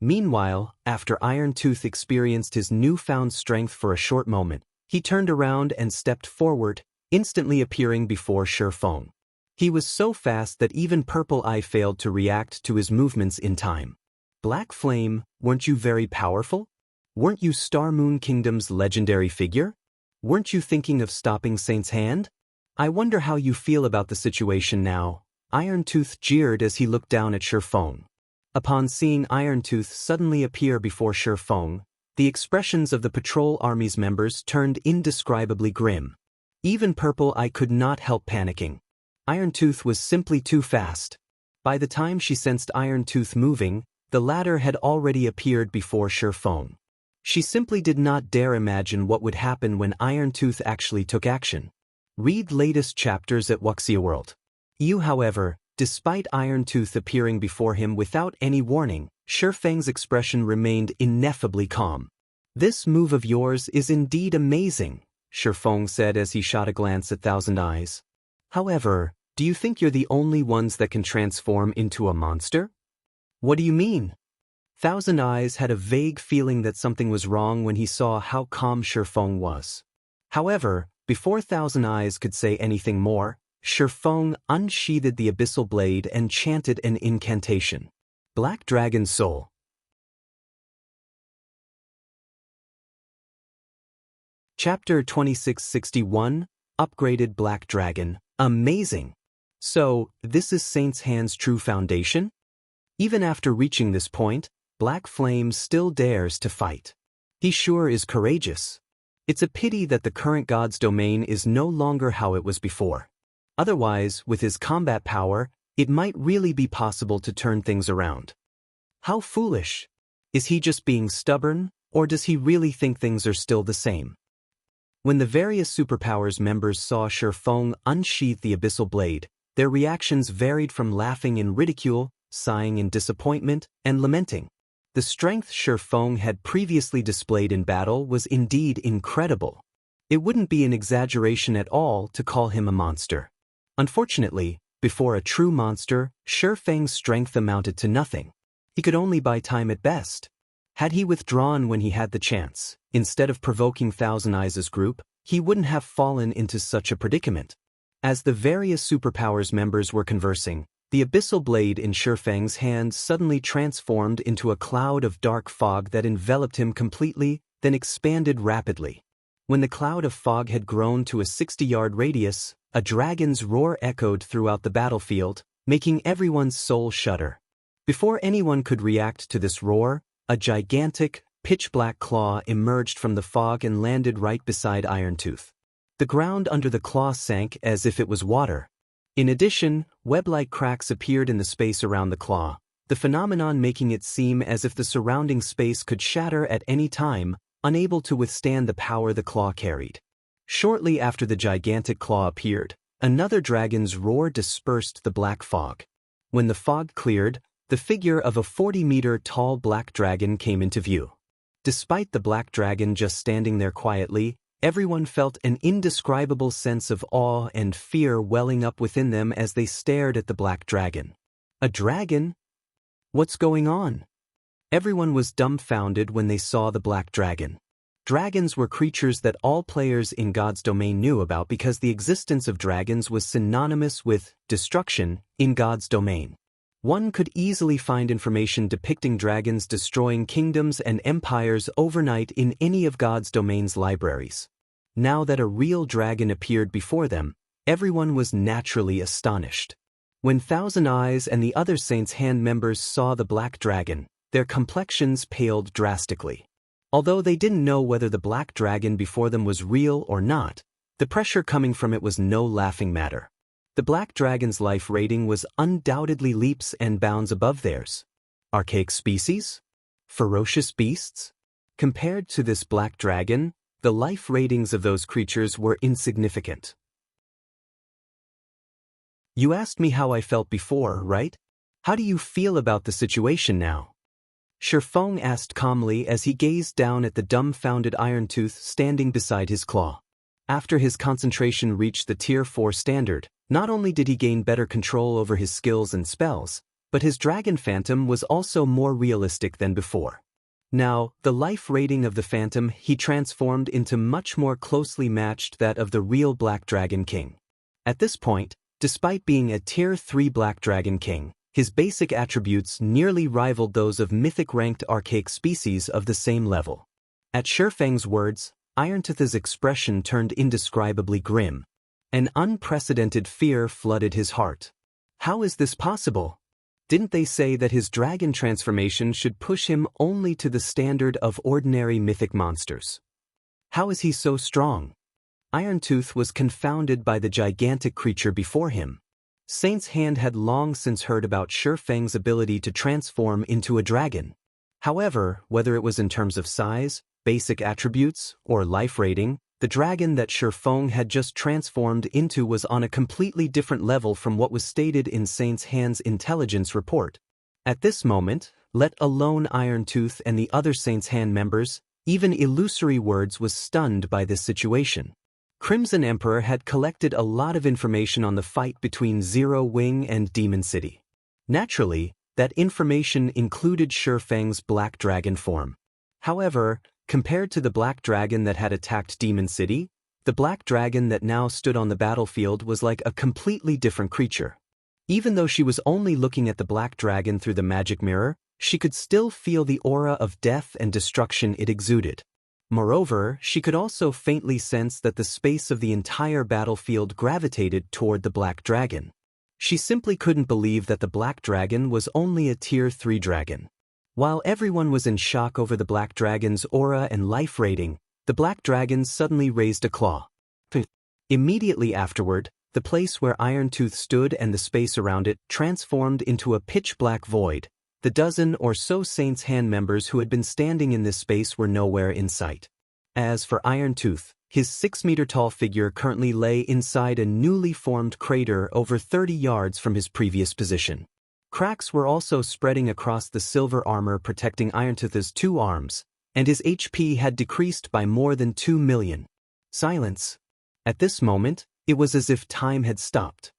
Meanwhile, after Irontooth experienced his newfound strength for a short moment, he turned around and stepped forward, instantly appearing before Shifeng. He was so fast that even Purple Eye failed to react to his movements in time. Black Flame, weren't you very powerful? Weren't you Starmoon Kingdom's legendary figure? Weren't you thinking of stopping Saint's hand? I wonder how you feel about the situation now. Irontooth jeered as he looked down at Shifeng. Upon seeing Irontooth suddenly appear before Shifeng, the expressions of the patrol army's members turned indescribably grim. Even Purple Eye could not help panicking. Irontooth was simply too fast. By the time she sensed Irontooth moving, the latter had already appeared before Shifeng. She simply did not dare imagine what would happen when Irontooth actually took action. Read latest chapters at Wuxia World. However, despite Irontooth appearing before him without any warning, Shifeng's expression remained ineffably calm. This move of yours is indeed amazing, Shifeng said as he shot a glance at Thousand Eyes. However, do you think you're the only ones that can transform into a monster? What do you mean? Thousand Eyes had a vague feeling that something was wrong when he saw how calm Shifeng was. However, before Thousand Eyes could say anything more, Shifeng unsheathed the abyssal blade and chanted an incantation. Black Dragon Soul. Chapter 2661, Upgraded Black Dragon. Amazing! So, this is Saint's hand's true foundation? Even after reaching this point, Black Flame still dares to fight. He sure is courageous. It's a pity that the current god's domain is no longer how it was before. Otherwise, with his combat power, it might really be possible to turn things around. How foolish! Is he just being stubborn, or does he really think things are still the same? When the various superpowers members saw Shifeng unsheath the abyssal blade, their reactions varied from laughing in ridicule, sighing in disappointment, and lamenting. The strength Shifeng had previously displayed in battle was indeed incredible. It wouldn't be an exaggeration at all to call him a monster. Unfortunately, before a true monster, Shifeng's strength amounted to nothing. He could only buy time at best. Had he withdrawn when he had the chance, instead of provoking Thousand Eyes' group, he wouldn't have fallen into such a predicament. As the various superpowers members were conversing, the abyssal blade in Shifeng's hand suddenly transformed into a cloud of dark fog that enveloped him completely, then expanded rapidly. When the cloud of fog had grown to a 60-yard radius, a dragon's roar echoed throughout the battlefield, making everyone's soul shudder. Before anyone could react to this roar, a gigantic, pitch-black claw emerged from the fog and landed right beside Irontooth. The ground under the claw sank as if it was water. In addition, web-like cracks appeared in the space around the claw, the phenomenon making it seem as if the surrounding space could shatter at any time, unable to withstand the power the claw carried. Shortly after the gigantic claw appeared, another dragon's roar dispersed the black fog. When the fog cleared, the figure of a 40-meter-tall black dragon came into view. Despite the black dragon just standing there quietly, everyone felt an indescribable sense of awe and fear welling up within them as they stared at the black dragon. A dragon? What's going on? Everyone was dumbfounded when they saw the black dragon. Dragons were creatures that all players in God's domain knew about because the existence of dragons was synonymous with destruction in God's domain. One could easily find information depicting dragons destroying kingdoms and empires overnight in any of God's domain's libraries. Now that a real dragon appeared before them, everyone was naturally astonished. When Thousand Eyes and the other Saints' Hand members saw the black dragon, their complexions paled drastically. Although they didn't know whether the black dragon before them was real or not, the pressure coming from it was no laughing matter. The black dragon's life rating was undoubtedly leaps and bounds above theirs. Archaic species? Ferocious beasts? Compared to this black dragon, the life ratings of those creatures were insignificant. You asked me how I felt before, right? How do you feel about the situation now? Faux asked calmly as he gazed down at the dumbfounded Irontooth standing beside his claw. After his concentration reached the Tier 4 standard, not only did he gain better control over his skills and spells, but his Dragon Phantom was also more realistic than before. Now, the life rating of the Phantom he transformed into much more closely matched that of the real Black Dragon King. At this point, despite being a Tier 3 Black Dragon King, his basic attributes nearly rivaled those of mythic-ranked archaic species of the same level. At Feng's words, Irontooth's expression turned indescribably grim. An unprecedented fear flooded his heart. How is this possible? Didn't they say that his dragon transformation should push him only to the standard of ordinary mythic monsters? How is he so strong? Irontooth was confounded by the gigantic creature before him. Saint's Hand had long since heard about Feng's ability to transform into a dragon. However, whether it was in terms of size, basic attributes, or life rating, the dragon that Feng had just transformed into was on a completely different level from what was stated in Saint's Hand's intelligence report. At this moment, let alone Irontooth and the other Saint's Hand members, even Illusory Words was stunned by this situation. Crimson Emperor had collected a lot of information on the fight between Zero Wing and Demon City. Naturally, that information included Feng's Black Dragon form. However, compared to the Black Dragon that had attacked Demon City, the Black Dragon that now stood on the battlefield was like a completely different creature. Even though she was only looking at the Black Dragon through the magic mirror, she could still feel the aura of death and destruction it exuded. Moreover, she could also faintly sense that the space of the entire battlefield gravitated toward the Black Dragon. She simply couldn't believe that the Black Dragon was only a Tier 3 dragon. While everyone was in shock over the Black Dragon's aura and life rating, the Black Dragon suddenly raised a claw. Immediately afterward, the place where Irontooth stood and the space around it transformed into a pitch-black void. The dozen or so Saints' Hand members who had been standing in this space were nowhere in sight. As for Irontooth, his 6-meter-tall figure currently lay inside a newly formed crater over 30 yards from his previous position. Cracks were also spreading across the silver armor protecting Irontooth's 2 arms, and his HP had decreased by more than 2 million. Silence. At this moment, it was as if time had stopped.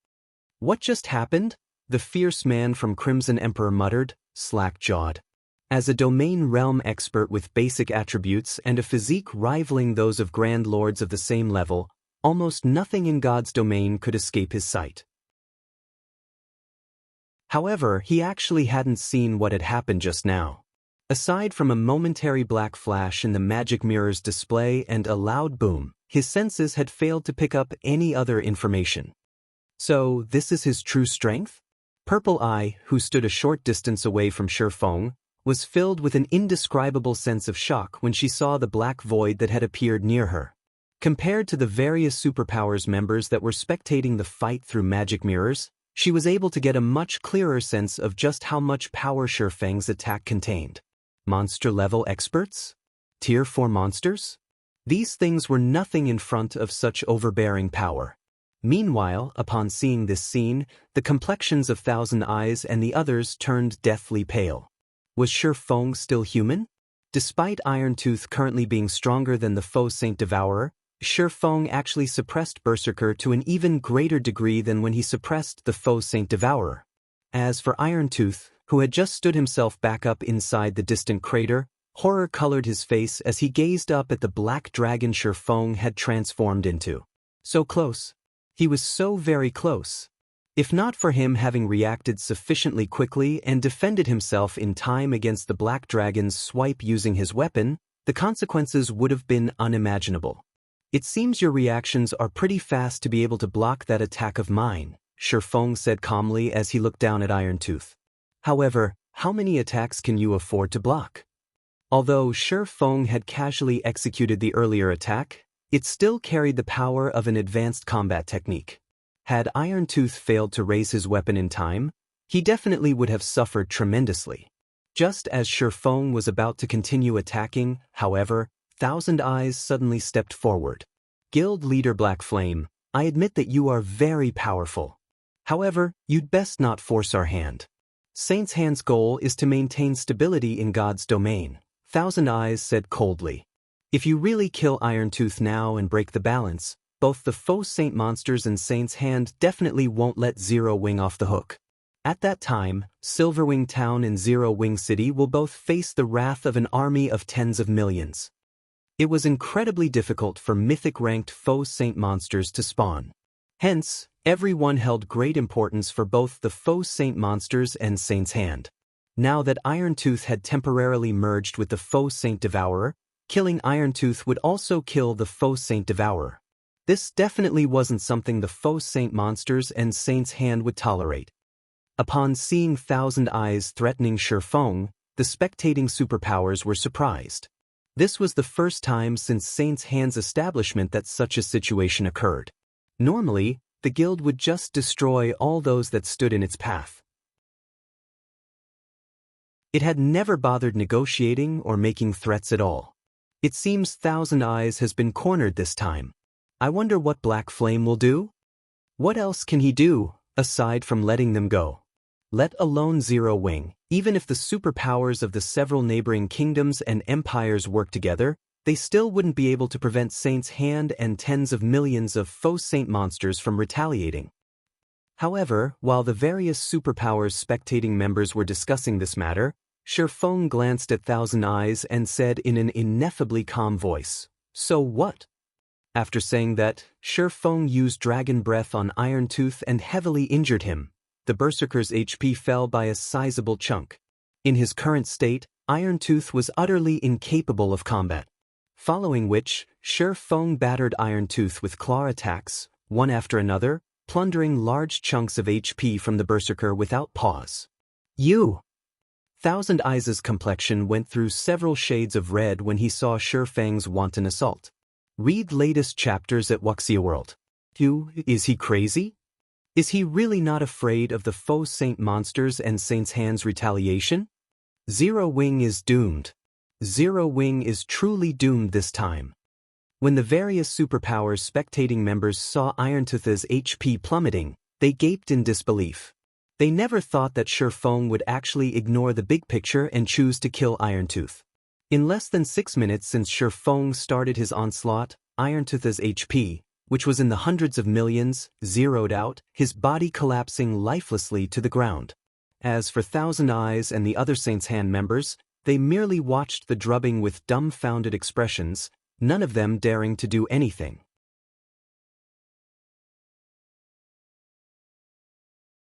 What just happened? The fierce man from Crimson Emperor muttered, slack-jawed. As a domain realm expert with basic attributes and a physique rivaling those of Grand Lords of the same level, almost nothing in God's domain could escape his sight. However, he actually hadn't seen what had happened just now. Aside from a momentary black flash in the magic mirror's display and a loud boom, his senses had failed to pick up any other information. So, this is his true strength? Purple Eye, who stood a short distance away from Feng, was filled with an indescribable sense of shock when she saw the black void that had appeared near her. Compared to the various superpowers members that were spectating the fight through magic mirrors, she was able to get a much clearer sense of just how much power Feng's attack contained. Monster-level experts? Tier 4 monsters? These things were nothing in front of such overbearing power. Meanwhile, upon seeing this scene, the complexions of Thousand Eyes and the others turned deathly pale. Was Feng still human? Despite Irontooth currently being stronger than the Faux Saint Devourer, Feng actually suppressed Berserker to an even greater degree than when he suppressed the Faux Saint Devourer. As for Irontooth, who had just stood himself back up inside the distant crater, Horror colored his face as he gazed up at the black dragon Faux had transformed into. So close. He was so very close. If not for him having reacted sufficiently quickly and defended himself in time against the black dragon's swipe using his weapon, the consequences would have been unimaginable. It seems your reactions are pretty fast to be able to block that attack of mine, Faux said calmly as he looked down at Iron-Tooth. However, how many attacks can you afford to block? Although Faux had casually executed the earlier attack, it still carried the power of an advanced combat technique. Had Iron-Tooth failed to raise his weapon in time, he definitely would have suffered tremendously. Just as Faux was about to continue attacking, however, Thousand Eyes suddenly stepped forward. Guild leader Black Flame, I admit that you are very powerful. However, you'd best not force our hand. Saint's Hand's goal is to maintain stability in God's domain, Thousand Eyes said coldly. If you really kill Iron-Tooth now and break the balance, both the Faux Saint monsters and Saint's Hand definitely won't let Zero Wing off the hook. At that time, Silverwing Town and Zero Wing City will both face the wrath of an army of tens of millions. It was incredibly difficult for mythic-ranked Faux Saint monsters to spawn. Hence, everyone held great importance for both the Faux Saint monsters and Saint's Hand. Now that Iron-Tooth had temporarily merged with the Faux Saint Devourer, killing Iron-Tooth would also kill the Faux Saint Devourer. This definitely wasn't something the Faux Saint monsters and Saint's Hand would tolerate. Upon seeing Thousand Eyes threatening Faux, the spectating superpowers were surprised. This was the first time since Saint's Hand's establishment that such a situation occurred. Normally, the guild would just destroy all those that stood in its path. It had never bothered negotiating or making threats at all. It seems Thousand Eyes has been cornered this time. I wonder what Black Flame will do? What else can he do, aside from letting them go? Let alone Zero Wing, even if the superpowers of the several neighboring kingdoms and empires work together, they still wouldn't be able to prevent Saint's Hand and tens of millions of Faux Saint monsters from retaliating. However, while the various superpowers spectating members were discussing this matter, Faux glanced at Thousand Eyes and said in an ineffably calm voice, "So what?" After saying that, Faux used Dragon Breath on Iron-Tooth and heavily injured him. The Berserker's HP fell by a sizable chunk. In his current state, Iron-Tooth was utterly incapable of combat. Following which, Faux battered Iron-Tooth with claw attacks, one after another, plundering large chunks of HP from the Berserker without pause. You! Thousand Eyes' complexion went through several shades of red when he saw Fang's wanton assault. Read latest chapters at Wuxia World. Is he crazy? Is he really not afraid of the Faux Saint monsters and Saint's Hand's retaliation? Zero Wing is doomed. Zero Wing is truly doomed this time. When the various superpowers spectating members saw Iron-Tooth's HP plummeting, they gaped in disbelief. They never thought that Faux would actually ignore the big picture and choose to kill Iron-Tooth. In less than 6 minutes since Faux started his onslaught, Iron-Tooth's HP, which was in the hundreds of millions, zeroed out, his body collapsing lifelessly to the ground. As for Thousand Eyes and the other Saint's Hand members, they merely watched the drubbing with dumbfounded expressions, none of them daring to do anything.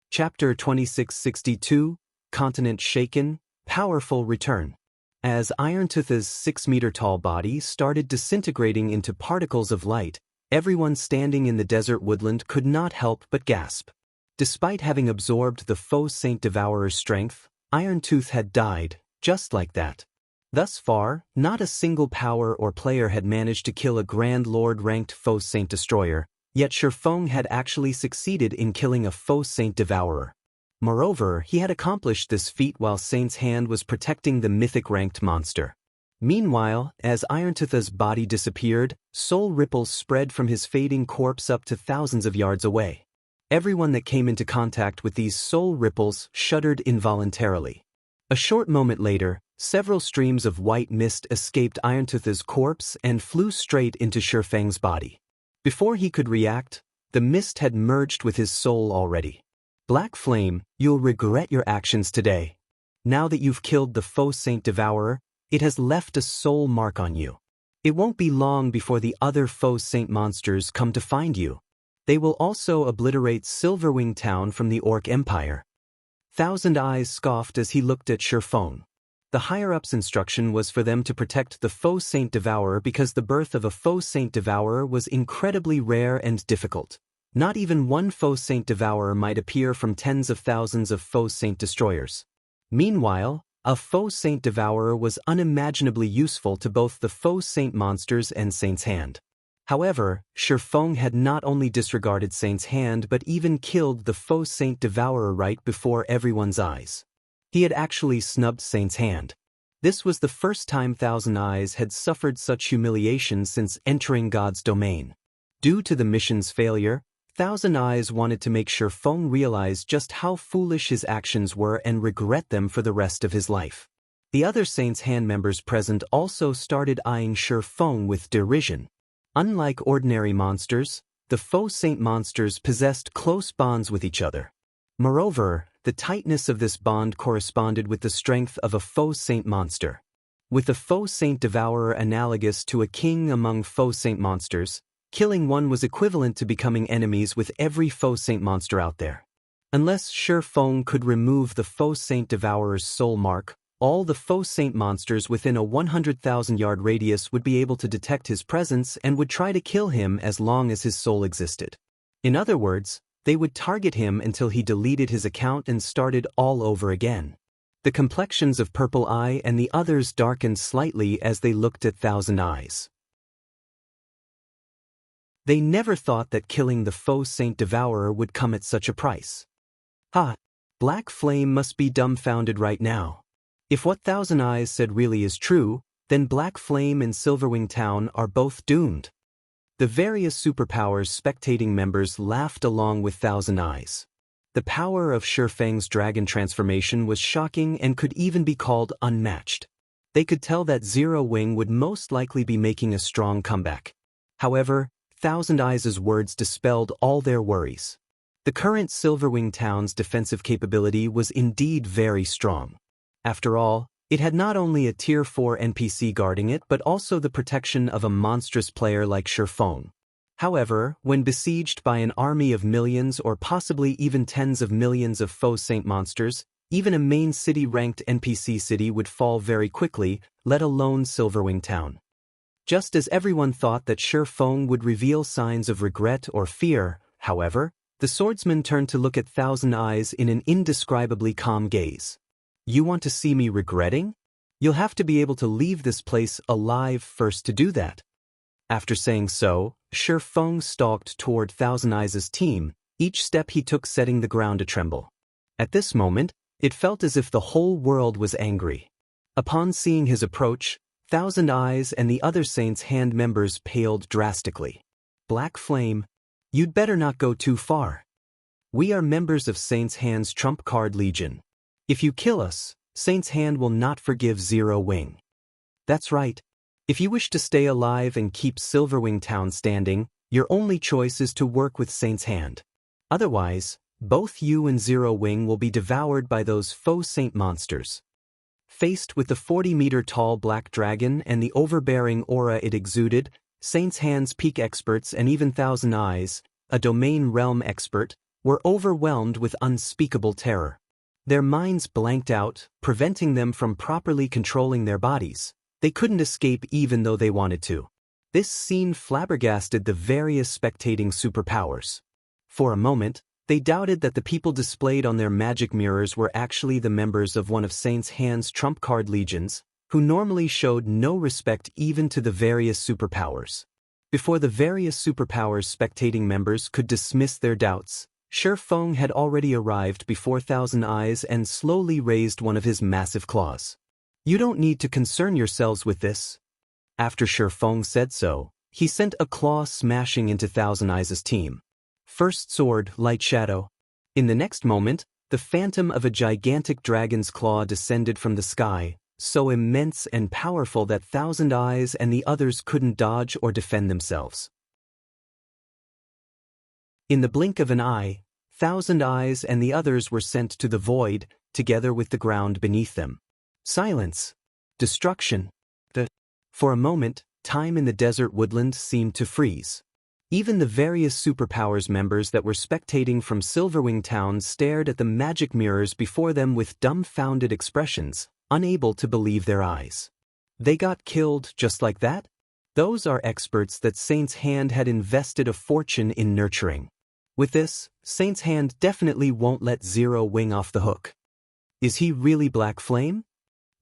Chapter 2662, Continent Shaken, Powerful Return. As Iron-Tooth's 6-meter-tall body started disintegrating into particles of light, everyone standing in the desert woodland could not help but gasp. Despite having absorbed the Faux Saint Devourer's strength, Iron-Tooth had died, just like that. Thus far, not a single power or player had managed to kill a Grand Lord-ranked Faux Saint Destroyer, yet Faux had actually succeeded in killing a Faux Saint Devourer. Moreover, he had accomplished this feat while Saint's Hand was protecting the mythic-ranked monster. Meanwhile, as Iron-Tooth's body disappeared, soul ripples spread from his fading corpse up to thousands of yards away. Everyone that came into contact with these soul ripples shuddered involuntarily. A short moment later, several streams of white mist escaped Iron-Tooth's corpse and flew straight into Fang's body. Before he could react, the mist had merged with his soul already. Black Flame, you'll regret your actions today. Now that you've killed the Faux Saint Devourer, It has left a soul mark on you. It won't be long before the other Faux Saint monsters come to find you. They will also obliterate Silverwing Town from the Orc Empire. Thousand Eyes scoffed as he looked at Faux. The higher-ups' instruction was for them to protect the Faux Saint Devourer because the birth of a Faux Saint Devourer was incredibly rare and difficult. Not even one Faux Saint Devourer might appear from tens of thousands of Faux Saint Destroyers. Meanwhile, a Faux Saint Devourer was unimaginably useful to both the Faux Saint monsters and Saint's Hand. However, Faux had not only disregarded Saint's Hand but even killed the Faux Saint Devourer right before everyone's eyes. He had actually snubbed Saint's Hand. This was the first time Thousand Eyes had suffered such humiliation since entering God's domain. Due to the mission's failure, Thousand Eyes wanted to make sure Faux realized just how foolish his actions were and regret them for the rest of his life. The other Saint's Hand members present also started eyeing Faux with derision. Unlike ordinary monsters, the Faux Saint monsters possessed close bonds with each other. Moreover, the tightness of this bond corresponded with the strength of a Faux Saint monster. With the Faux Saint Devourer analogous to a king among Faux Saint monsters, killing one was equivalent to becoming enemies with every Faux Saint monster out there. Unless Faux could remove the Faux Saint Devourer's soul mark, all the Faux Saint monsters within a 100,000-yard radius would be able to detect his presence and would try to kill him as long as his soul existed. In other words, they would target him until he deleted his account and started all over again. The complexions of Purple Eye and the others darkened slightly as they looked at Thousand Eyes. They never thought that killing the Faux Saint Devourer would come at such a price. Ha! Black Flame must be dumbfounded right now. If what Thousand Eyes said really is true, then Black Flame and Silverwing Town are both doomed. The various superpowers spectating members laughed along with Thousand Eyes. The power of Fang's dragon transformation was shocking and could even be called unmatched. They could tell that Zero Wing would most likely be making a strong comeback. However, Thousand Eyes' words dispelled all their worries. The current Silverwing Town's defensive capability was indeed very strong. After all, it had not only a Tier 4 NPC guarding it but also the protection of a monstrous player like Faux. However, when besieged by an army of millions or possibly even tens of millions of Faux Saint monsters, even a main city-ranked NPC city would fall very quickly, let alone Silverwing Town. Just as everyone thought that Faux would reveal signs of regret or fear, however, the swordsman turned to look at Thousand Eyes in an indescribably calm gaze. You want to see me regretting? You'll have to be able to leave this place alive first to do that. After saying so, Faux stalked toward Thousand Eyes' team, each step he took setting the ground a tremble. At this moment, it felt as if the whole world was angry. Upon seeing his approach, Thousand Eyes and the other Saints' Hand members paled drastically. Black Flame, you'd better not go too far. We are members of Saints' Hand's Trump Card Legion. If you kill us, Saint's Hand will not forgive Zero Wing. That's right. If you wish to stay alive and keep Silverwing Town standing, your only choice is to work with Saint's Hand. Otherwise, both you and Zero Wing will be devoured by those Faux Saint monsters. Faced with the 40-meter-tall black dragon and the overbearing aura it exuded, Saint's Hand's peak experts and even Thousand Eyes, a domain realm expert, were overwhelmed with unspeakable terror. Their minds blanked out, preventing them from properly controlling their bodies. They couldn't escape even though they wanted to. This scene flabbergasted the various spectating superpowers. For a moment, they doubted that the people displayed on their magic mirrors were actually the members of one of Saint's Hand's Trump Card Legions, who normally showed no respect even to the various superpowers. Before the various superpowers' spectating members could dismiss their doubts, Faux had already arrived before Thousand Eyes and slowly raised one of his massive claws. You don't need to concern yourselves with this. After Faux said so, he sent a claw smashing into Thousand Eyes' team. First sword, light shadow. In the next moment, the phantom of a gigantic dragon's claw descended from the sky, so immense and powerful that Thousand Eyes and the others couldn't dodge or defend themselves. In the blink of an eye, Thousand Eyes and the others were sent to the void, together with the ground beneath them. Silence! destruction. For a moment, time in the desert woodland seemed to freeze. Even the various superpowers members that were spectating from Silverwing Town stared at the magic mirrors before them with dumbfounded expressions, unable to believe their eyes. They got killed just like that? Those are experts that Saint's Hand had invested a fortune in nurturing. With this, Saint's Hand definitely won't let Zero Wing off the hook. Is he really Black Flame?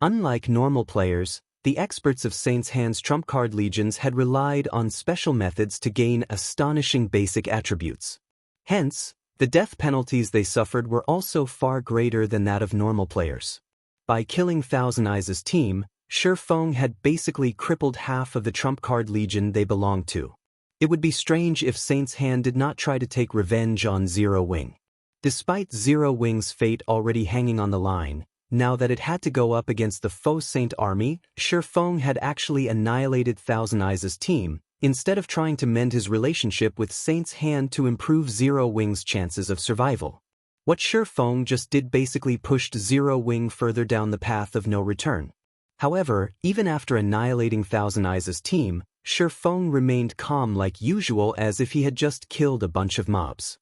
Unlike normal players, the experts of Saint's Hand's trump card legions had relied on special methods to gain astonishing basic attributes. Hence, the death penalties they suffered were also far greater than that of normal players. By killing Thousand Eyes' team, Faux had basically crippled half of the trump card legion they belonged to. It would be strange if Saint's Hand did not try to take revenge on Zero Wing. Despite Zero Wing's fate already hanging on the line, now that it had to go up against the Faux Saint army, Faux had actually annihilated Thousand Eyes' team, instead of trying to mend his relationship with Saint's Hand to improve Zero Wing's chances of survival. What Faux just did basically pushed Zero Wing further down the path of no return. However, even after annihilating Thousand Eyes' team, Faux remained calm like usual as if he had just killed a bunch of mobs.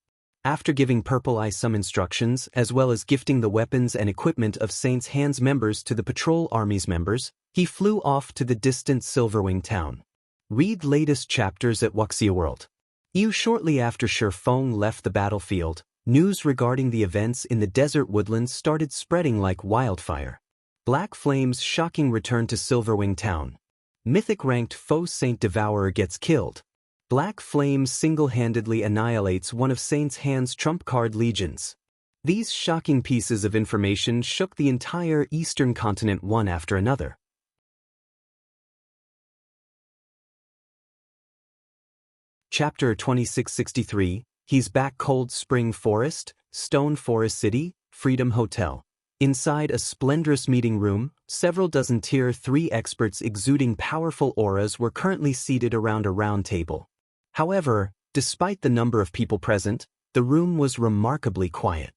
After giving Purple Eye some instructions, as well as gifting the weapons and equipment of Saint's Hand's members to the Patrol Army's members, he flew off to the distant Silverwing town. Read latest chapters at Wuxia World. Shortly after Faux left the battlefield, news regarding the events in the desert woodlands started spreading like wildfire. Black Flame's shocking return to Silverwing town. Mythic ranked Faux Saint Devourer gets killed. Black Flame single-handedly annihilates one of Saint's Hand's trump card legions. These shocking pieces of information shook the entire Eastern continent one after another. Chapter 2663, He's Back. Cold Spring Forest, Stone Forest City, Freedom Hotel. Inside a splendorous meeting room, several dozen Tier 3 experts exuding powerful auras were currently seated around a round table. However, despite the number of people present, the room was remarkably quiet.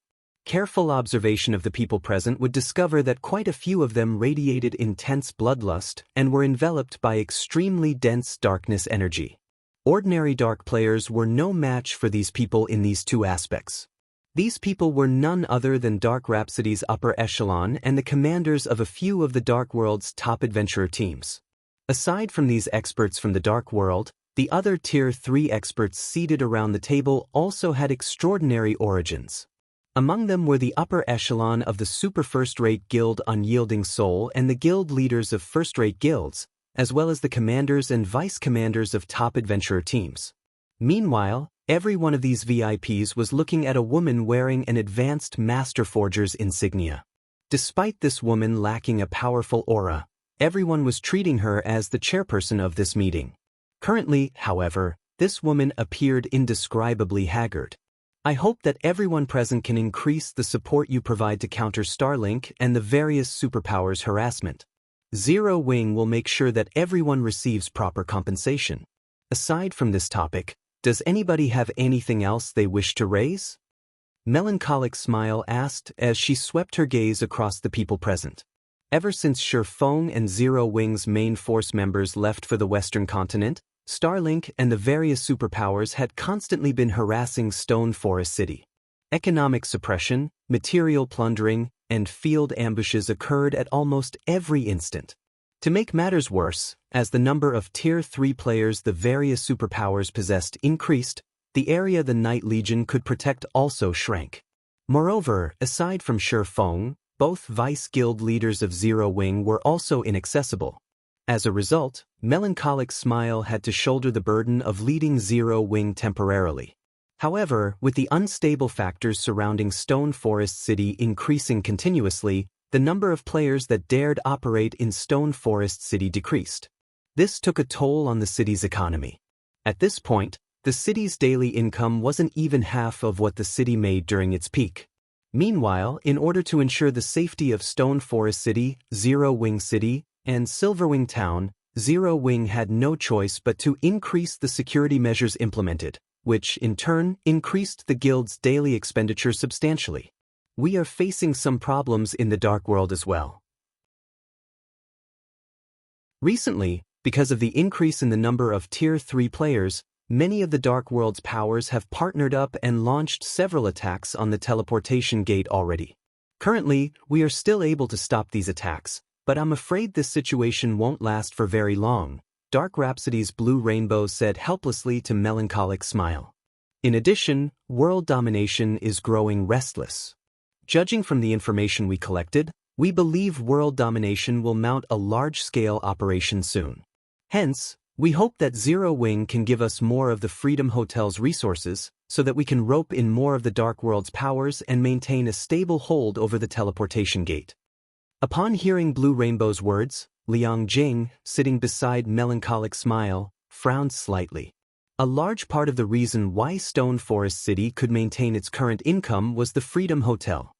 Careful observation of the people present would discover that quite a few of them radiated intense bloodlust and were enveloped by extremely dense darkness energy. Ordinary dark players were no match for these people in these two aspects. These people were none other than Dark Rhapsody's upper echelon and the commanders of a few of the Dark World's top adventurer teams. Aside from these experts from the Dark World, the other Tier 3 experts seated around the table also had extraordinary origins. Among them were the upper echelon of the super first-rate guild Unyielding Soul and the guild leaders of first-rate guilds, as well as the commanders and vice-commanders of top adventurer teams. Meanwhile, every one of these VIPs was looking at a woman wearing an advanced Master Forger's insignia. Despite this woman lacking a powerful aura, everyone was treating her as the chairperson of this meeting. Currently, however, this woman appeared indescribably haggard. I hope that everyone present can increase the support you provide to counter Starlink and the various superpowers' harassment. Zero Wing will make sure that everyone receives proper compensation. Aside from this topic, does anybody have anything else they wish to raise? Melancholic Smile asked as she swept her gaze across the people present. Ever since Faux and Zero Wing's main force members left for the Western continent, Starlink and the various superpowers had constantly been harassing Stone Forest City. Economic suppression, material plundering, and field ambushes occurred at almost every instant. To make matters worse, as the number of Tier 3 players the various superpowers possessed increased, the area the Night Legion could protect also shrank. Moreover, aside from Faux, both vice-guild leaders of Zero Wing were also inaccessible. As a result, Melancholic Smile had to shoulder the burden of leading Zero Wing temporarily. However, with the unstable factors surrounding Stone Forest City increasing continuously, the number of players that dared operate in Stone Forest City decreased. This took a toll on the city's economy. At this point, the city's daily income wasn't even half of what the city made during its peak. Meanwhile, in order to ensure the safety of Stone Forest City, Zero Wing City, and Silverwing Town, Zero Wing had no choice but to increase the security measures implemented, which, in turn, increased the guild's daily expenditure substantially. We are facing some problems in the Dark World as well. Recently, because of the increase in the number of Tier 3 players, many of the Dark World's powers have partnered up and launched several attacks on the teleportation gate already. Currently, we are still able to stop these attacks, but I'm afraid this situation won't last for very long, Dark Rhapsody's Blue Rainbow said helplessly to Melancholic Smile. In addition, world domination is growing restless. Judging from the information we collected, we believe world domination will mount a large-scale operation soon. Hence, we hope that Zero Wing can give us more of the Freedom Hotel's resources, so that we can rope in more of the Dark World's powers and maintain a stable hold over the teleportation gate. Upon hearing Blue Rainbow's words, Liang Jing, sitting beside Melancholic Smile, frowned slightly. A large part of the reason why Stone Forest City could maintain its current income was the Freedom Hotel.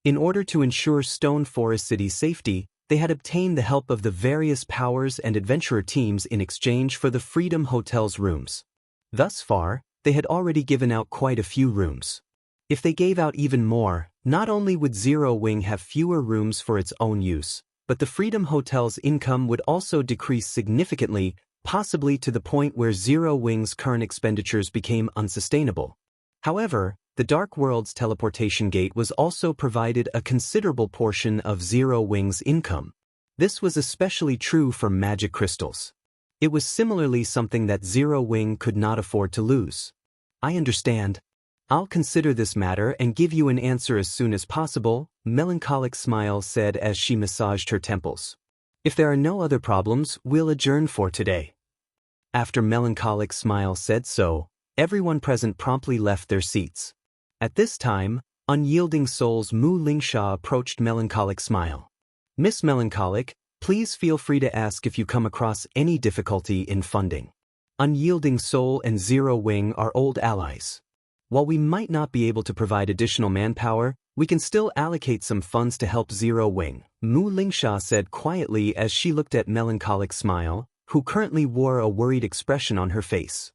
In order to ensure Stone Forest City's safety, they had obtained the help of the various powers and adventurer teams in exchange for the Freedom Hotel's rooms. Thus far, they had already given out quite a few rooms. If they gave out even more, not only would Zero Wing have fewer rooms for its own use, but the Freedom Hotel's income would also decrease significantly, possibly to the point where Zero Wing's current expenditures became unsustainable. However, the Dark World's teleportation gate was also provided a considerable portion of Zero Wing's income. This was especially true for magic crystals. It was similarly something that Zero Wing could not afford to lose. I understand. I'll consider this matter and give you an answer as soon as possible, Melancholic Smile said as she massaged her temples. If there are no other problems, we'll adjourn for today. After Melancholic Smile said so, everyone present promptly left their seats. At this time, Unyielding Soul's Mu Lingsha approached Melancholic Smile. Miss Melancholic, please feel free to ask if you come across any difficulty in funding. Unyielding Soul and Zero Wing are old allies. While we might not be able to provide additional manpower, we can still allocate some funds to help Zero Wing, Mu Lingsha said quietly as she looked at Melancholic Smile, who currently wore a worried expression on her face.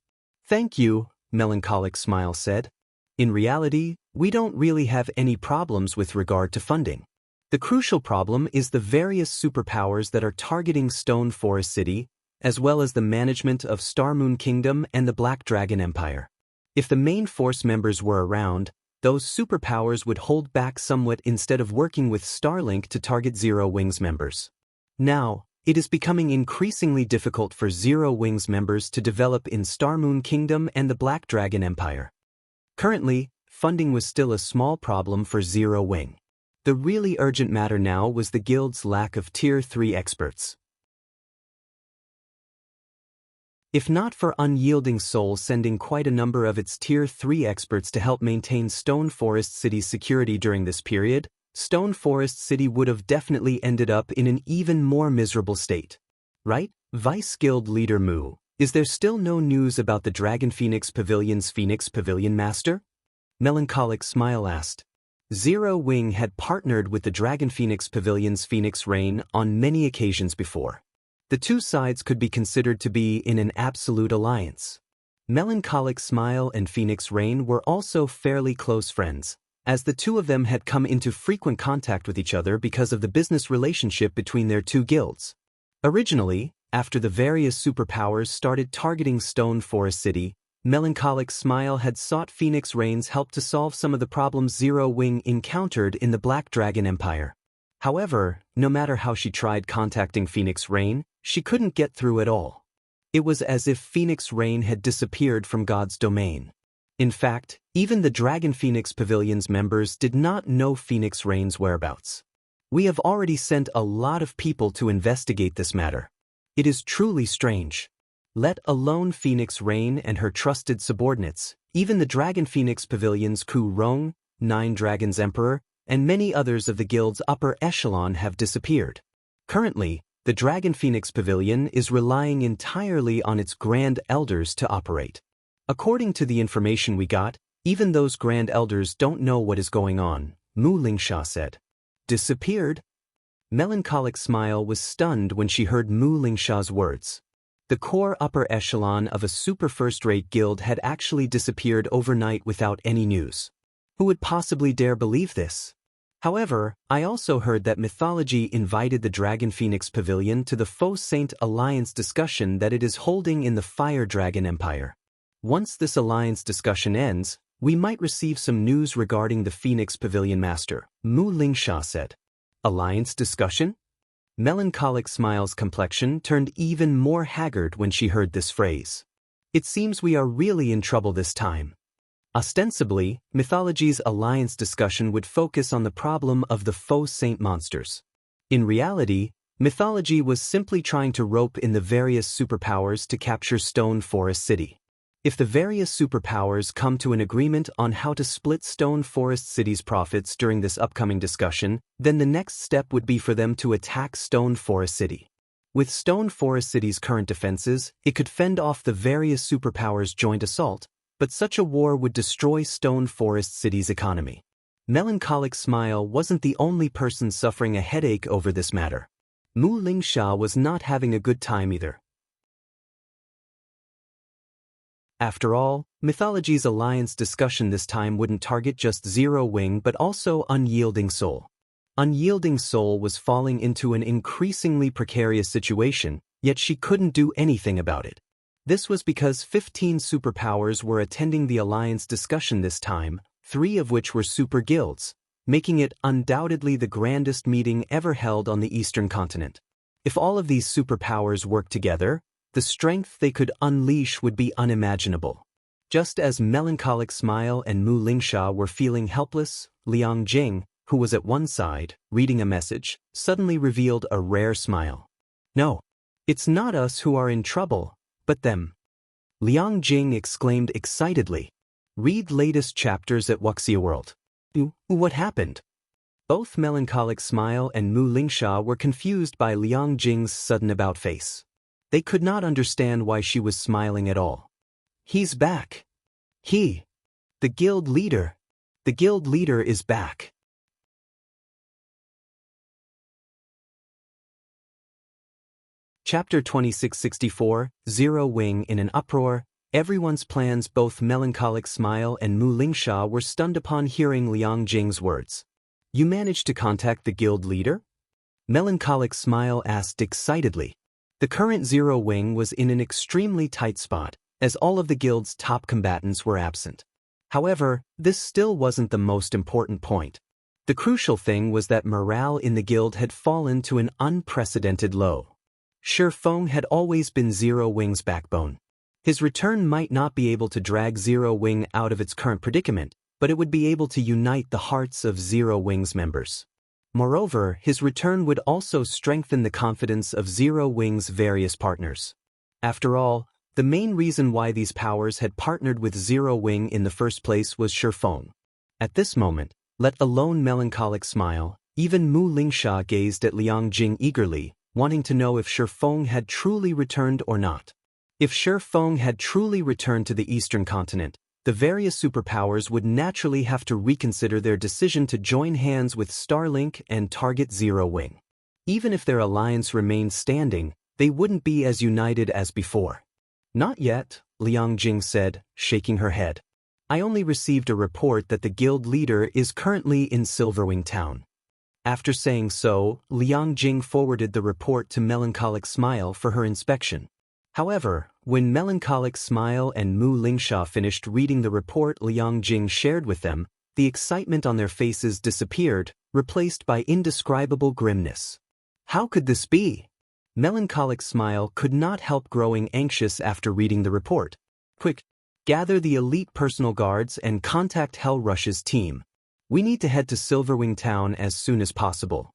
Thank you, Melancholic Smile said. In reality, we don't really have any problems with regard to funding. The crucial problem is the various superpowers that are targeting Stone Forest City, as well as the management of Star Moon Kingdom and the Black Dragon Empire. If the main force members were around, those superpowers would hold back somewhat instead of working with Starlink to target Zero Wing's members. Now, it is becoming increasingly difficult for Zero Wing's members to develop in Star Moon Kingdom and the Black Dragon Empire. Currently, funding was still a small problem for Zero Wing. The really urgent matter now was the guild's lack of Tier 3 experts. If not for Unyielding Soul sending quite a number of its Tier 3 experts to help maintain Stone Forest City's security during this period, Stone Forest City would have definitely ended up in an even more miserable state. Right, Vice Guild Leader Mu? Is there still no news about the Dragon Phoenix Pavilion's Phoenix Pavilion Master? Melancholic Smile asked. Zero Wing had partnered with the Dragon Phoenix Pavilion's Phoenix Rain on many occasions before. The two sides could be considered to be in an absolute alliance. Melancholic Smile and Phoenix Rain were also fairly close friends, as the two of them had come into frequent contact with each other because of the business relationship between their two guilds. Originally, after the various superpowers started targeting Stone Forest City, Melancholic Smile had sought Phoenix Rain's help to solve some of the problems Zero Wing encountered in the Black Dragon Empire. However, no matter how she tried contacting Phoenix Rain, she couldn't get through at all. It was as if Phoenix Rain had disappeared from God's domain. In fact, even the Dragon Phoenix Pavilion's members did not know Phoenix Rain's whereabouts. We have already sent a lot of people to investigate this matter. It is truly strange. Let alone Phoenix Rain and her trusted subordinates, even the Dragon Phoenix Pavilion's Ku Rong, Nine Dragons Emperor, and many others of the guild's upper echelon have disappeared. Currently, the Dragon Phoenix Pavilion is relying entirely on its Grand Elders to operate. According to the information we got, even those Grand Elders don't know what is going on, Mu Lingsha said. Disappeared? Melancholic Smile was stunned when she heard Mu Lingsha's words. The core upper echelon of a super first-rate guild had actually disappeared overnight without any news. Who would possibly dare believe this? However, I also heard that Mythology invited the Dragon Phoenix Pavilion to the Faux Saint Alliance discussion that it is holding in the Fire Dragon Empire. Once this alliance discussion ends, we might receive some news regarding the Phoenix Pavilion Master, Mu Lingsha said. Alliance discussion? Melancholic Smile's complexion turned even more haggard when she heard this phrase. It seems we are really in trouble this time. Ostensibly, Mythology's alliance discussion would focus on the problem of the Faux Saint monsters. In reality, Mythology was simply trying to rope in the various superpowers to capture Stone Forest City. If the various superpowers come to an agreement on how to split Stone Forest City's profits during this upcoming discussion, then the next step would be for them to attack Stone Forest City. With Stone Forest City's current defenses, it could fend off the various superpowers' joint assault, but such a war would destroy Stone Forest City's economy. Melancholic Smile wasn't the only person suffering a headache over this matter. Mu Lingsha was not having a good time either. After all, Mythology's alliance discussion this time wouldn't target just Zero Wing but also Unyielding Soul. Unyielding Soul was falling into an increasingly precarious situation, yet she couldn't do anything about it. This was because 15 superpowers were attending the alliance discussion this time, 3 of which were super guilds, making it undoubtedly the grandest meeting ever held on the Eastern continent. If all of these superpowers worked together, the strength they could unleash would be unimaginable. Just as Melancholic Smile and Mu Lingsha were feeling helpless, Liang Jing, who was at one side, reading a message, suddenly revealed a rare smile. "No, it's not us who are in trouble, but them." Liang Jing exclaimed excitedly. "Read latest chapters at Wuxia World." What happened?" Both Melancholic Smile and Mu Lingsha were confused by Liang Jing's sudden about-face. They could not understand why she was smiling at all. "He's back. The guild leader. The guild leader is back." Chapter 2664, Zero Wing in an Uproar. Everyone's plans. Both Melancholic Smile and Mu Lingsha were stunned upon hearing Liang Jing's words. "You managed to contact the guild leader?" Melancholic Smile asked excitedly. The current Zero Wing was in an extremely tight spot, as all of the guild's top combatants were absent. However, this still wasn't the most important point. The crucial thing was that morale in the guild had fallen to an unprecedented low. Faux had always been Zero Wing's backbone. His return might not be able to drag Zero Wing out of its current predicament, but it would be able to unite the hearts of Zero Wing's members. Moreover, his return would also strengthen the confidence of Zero Wing's various partners. After all, the main reason why these powers had partnered with Zero Wing in the first place was Faux. At this moment, let alone Melancholic Smile, even Mu Lingsha gazed at Liang Jing eagerly, wanting to know if Faux had truly returned or not. If Faux had truly returned to the Eastern continent, the various superpowers would naturally have to reconsider their decision to join hands with Starlink and target Zero Wing. Even if their alliance remained standing, they wouldn't be as united as before. "Not yet," Liang Jing said, shaking her head. "I only received a report that the guild leader is currently in Silverwing town." After saying so, Liang Jing forwarded the report to Melancholic Smile for her inspection. However, when Melancholic Smile and Mu Lingsha finished reading the report Liang Jing shared with them, the excitement on their faces disappeared, replaced by indescribable grimness. How could this be? Melancholic Smile could not help growing anxious after reading the report. "Quick, gather the elite personal guards and contact Hell Rush's team. We need to head to Silverwing Town as soon as possible."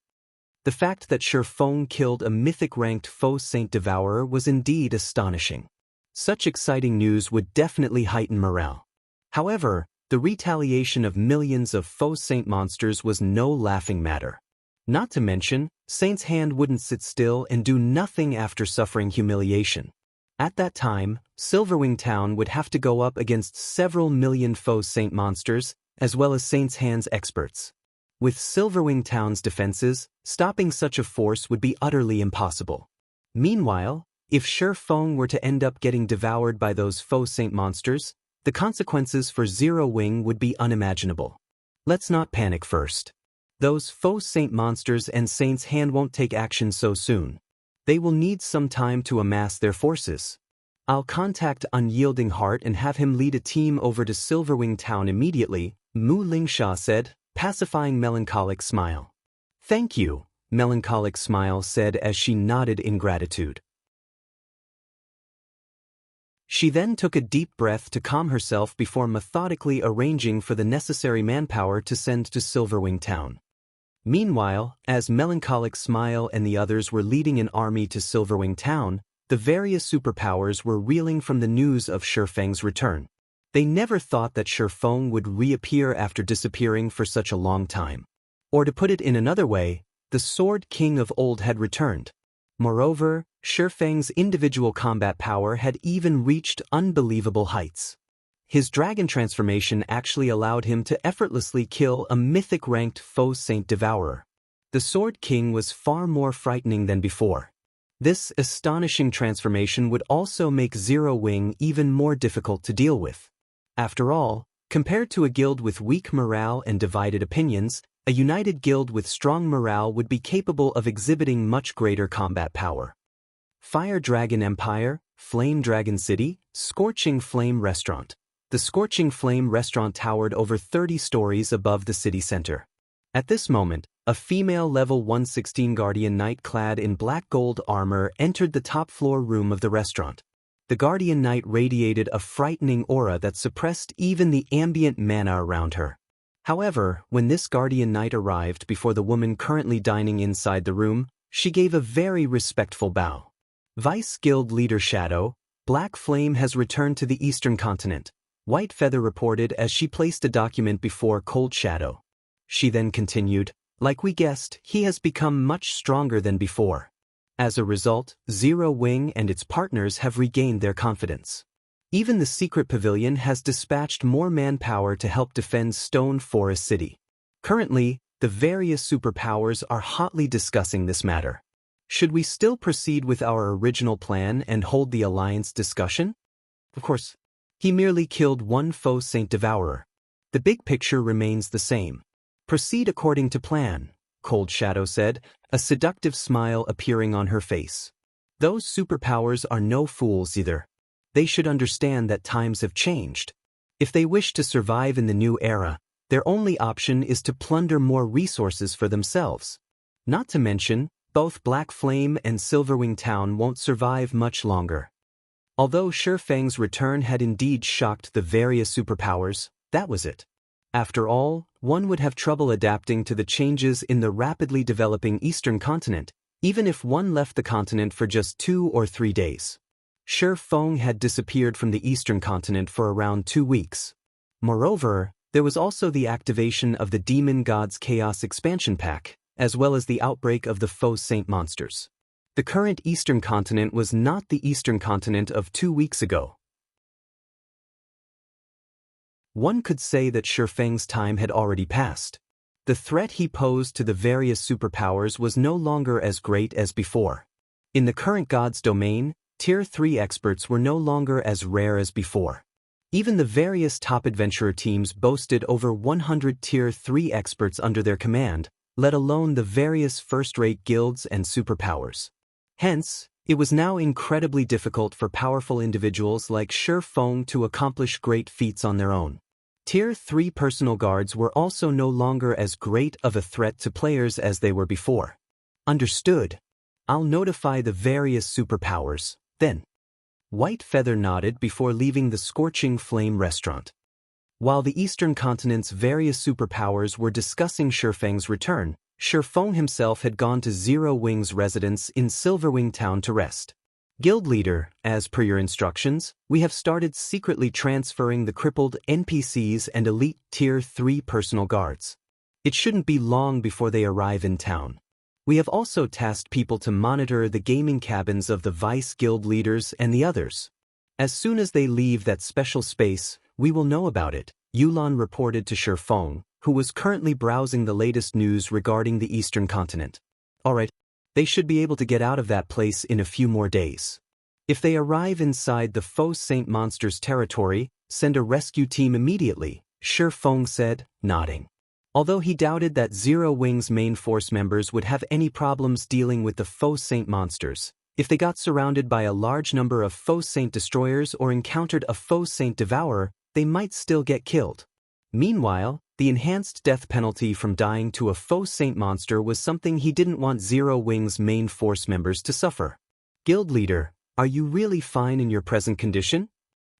The fact that Faux killed a mythic-ranked Faux Saint Devourer was indeed astonishing. Such exciting news would definitely heighten morale. However, the retaliation of millions of Faux Saint monsters was no laughing matter. Not to mention, Saint's hand wouldn't sit still and do nothing after suffering humiliation. At that time, Silverwing Town would have to go up against several million Faux Saint monsters, as well as Saint's Hand's experts. With Silverwing Town's defenses, stopping such a force would be utterly impossible. Meanwhile, if Faux were to end up getting devoured by those Faux Saint monsters, the consequences for Zero Wing would be unimaginable. Let's not panic first. Those faux saint monsters and Saint's Hand won't take action so soon. They will need some time to amass their forces. I'll contact Unyielding Heart and have him lead a team over to Silverwing Town immediately, Mu Lingsha said, pacifying Melancholic Smile. Thank you, Melancholic Smile said as she nodded in gratitude. She then took a deep breath to calm herself before methodically arranging for the necessary manpower to send to Silverwing Town. Meanwhile, as Melancholic Smile and the others were leading an army to Silverwing Town, the various superpowers were reeling from the news of Shifeng's return. They never thought that Shifeng would reappear after disappearing for such a long time. Or to put it in another way, the Sword King of old had returned. Moreover, Shifeng's individual combat power had even reached unbelievable heights. His dragon transformation actually allowed him to effortlessly kill a mythic-ranked Faux Saint Devourer. The Sword King was far more frightening than before. This astonishing transformation would also make Zero Wing even more difficult to deal with. After all, compared to a guild with weak morale and divided opinions, a united guild with strong morale would be capable of exhibiting much greater combat power. Fire Dragon Empire, Flame Dragon City, Scorching Flame Restaurant. The Scorching Flame Restaurant towered over 30 stories above the city center. At this moment, a female level 116 Guardian Knight clad in black gold armor entered the top-floor room of the restaurant. The Guardian Knight radiated a frightening aura that suppressed even the ambient mana around her. However, when this Guardian Knight arrived before the woman currently dining inside the room, she gave a very respectful bow. Vice Guild Leader Shadow, Black Flame has returned to the Eastern Continent, White Feather reported as she placed a document before Cold Shadow. She then continued, like we guessed, he has become much stronger than before. As a result, Zero Wing and its partners have regained their confidence. Even the Secret Pavilion has dispatched more manpower to help defend Stone Forest City. Currently, the various superpowers are hotly discussing this matter. Should we still proceed with our original plan and hold the alliance discussion? Of course, he merely killed one Faux Saint Devourer. The big picture remains the same. Proceed according to plan, Cold Shadow said, a seductive smile appearing on her face. Those superpowers are no fools either. They should understand that times have changed. If they wish to survive in the new era, their only option is to plunder more resources for themselves. Not to mention, both Black Flame and Silverwing Town won't survive much longer. Although Shifeng's return had indeed shocked the various superpowers, that was it. After all, one would have trouble adapting to the changes in the rapidly developing Eastern Continent, even if one left the continent for just 2 or 3 days. Shifeng had disappeared from the Eastern Continent for around 2 weeks. Moreover, there was also the activation of the Demon Gods Chaos Expansion Pack, as well as the outbreak of the Faux Saint monsters. The current Eastern Continent was not the Eastern Continent of 2 weeks ago. One could say that Shifeng's time had already passed. The threat he posed to the various superpowers was no longer as great as before. In the current God's domain, Tier 3 experts were no longer as rare as before. Even the various top adventurer teams boasted over 100 Tier 3 experts under their command, let alone the various first-rate guilds and superpowers. Hence, it was now incredibly difficult for powerful individuals like Shifeng to accomplish great feats on their own. Tier 3 personal guards were also no longer as great of a threat to players as they were before. Understood. I'll notify the various superpowers, then. White Feather nodded before leaving the Scorching Flame restaurant. While the Eastern Continent's various superpowers were discussing Shifeng's return, Shifeng himself had gone to Zero Wing's residence in Silverwing Town to rest. Guild Leader, as per your instructions, we have started secretly transferring the crippled NPCs and elite Tier 3 personal guards. It shouldn't be long before they arrive in town. We have also tasked people to monitor the gaming cabins of the Vice Guild leaders and the others. As soon as they leave that special space, we will know about it, Yulan reported to Shifeng, who was currently browsing the latest news regarding the Eastern Continent. Alright, they should be able to get out of that place in a few more days. If they arrive inside the Faux Saint monster's territory, send a rescue team immediately, Shifeng said, nodding. Although he doubted that Zero Wing's main force members would have any problems dealing with the Faux Saint monsters, if they got surrounded by a large number of Faux Saint destroyers or encountered a Faux Saint Devourer, they might still get killed. Meanwhile, the enhanced death penalty from dying to a Faux Saint monster was something he didn't want Zero Wing's main force members to suffer. Guild leader, are you really fine in your present condition?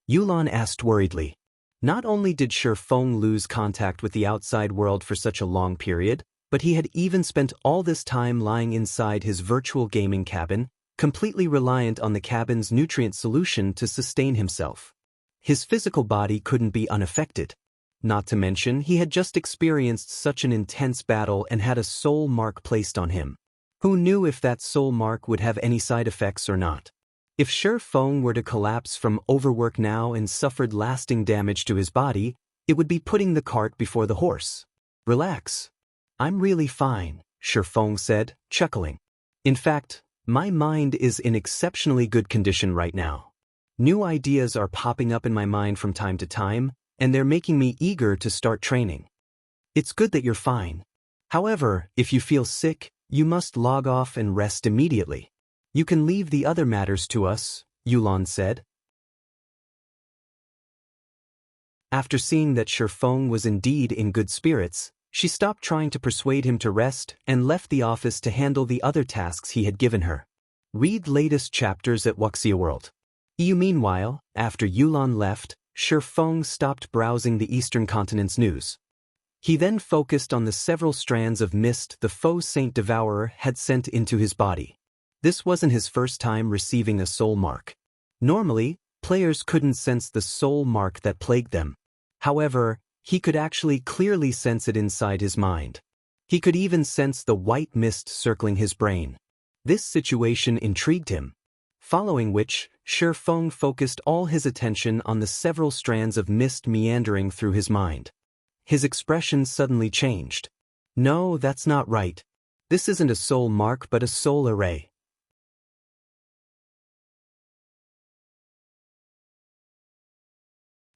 Yulan asked worriedly. Not only did Feng lose contact with the outside world for such a long period, but he had even spent all this time lying inside his virtual gaming cabin, completely reliant on the cabin's nutrient solution to sustain himself. His physical body couldn't be unaffected. Not to mention, he had just experienced such an intense battle and had a soul mark placed on him. Who knew if that soul mark would have any side effects or not? If Feng were to collapse from overwork now and suffered lasting damage to his body, it would be putting the cart before the horse. Relax. I'm really fine, Feng said, chuckling. In fact, my mind is in exceptionally good condition right now. New ideas are popping up in my mind from time to time, and they're making me eager to start training. It's good that you're fine. However, if you feel sick, you must log off and rest immediately. You can leave the other matters to us, Yulan said. After seeing that Feng was indeed in good spirits, she stopped trying to persuade him to rest and left the office to handle the other tasks he had given her. Read latest chapters at Wuxia World. Meanwhile, after Yulan left, Feng stopped browsing the Eastern Continent's news. He then focused on the several strands of mist the Faux Saint Devourer had sent into his body. This wasn't his first time receiving a soul mark. Normally, players couldn't sense the soul mark that plagued them. However, he could actually clearly sense it inside his mind. He could even sense the white mist circling his brain. This situation intrigued him. Following which, Feng focused all his attention on the several strands of mist meandering through his mind. His expression suddenly changed. No, that's not right. This isn't a soul mark but a soul array.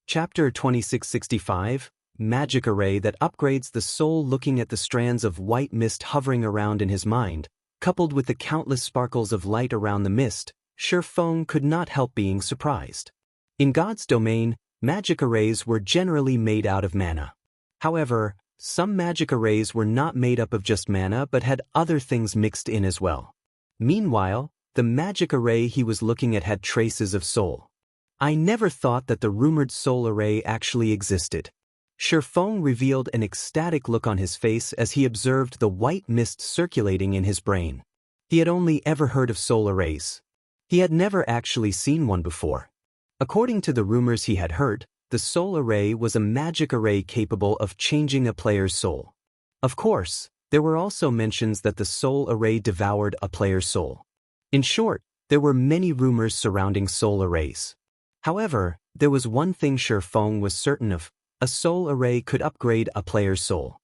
Chapter 2665, Magic Array that upgrades the soul. Looking at the strands of white mist hovering around in his mind, coupled with the countless sparkles of light around the mist, Feng could not help being surprised. In God's domain, magic arrays were generally made out of mana. However, some magic arrays were not made up of just mana but had other things mixed in as well. Meanwhile, the magic array he was looking at had traces of soul. I never thought that the rumored soul array actually existed. Feng revealed an ecstatic look on his face as he observed the white mist circulating in his brain. He had only ever heard of soul arrays. He had never actually seen one before. According to the rumors he had heard, the soul array was a magic array capable of changing a player's soul. Of course, there were also mentions that the soul array devoured a player's soul. In short, there were many rumors surrounding soul arrays. However, there was one thing Feng was certain of: a soul array could upgrade a player's soul.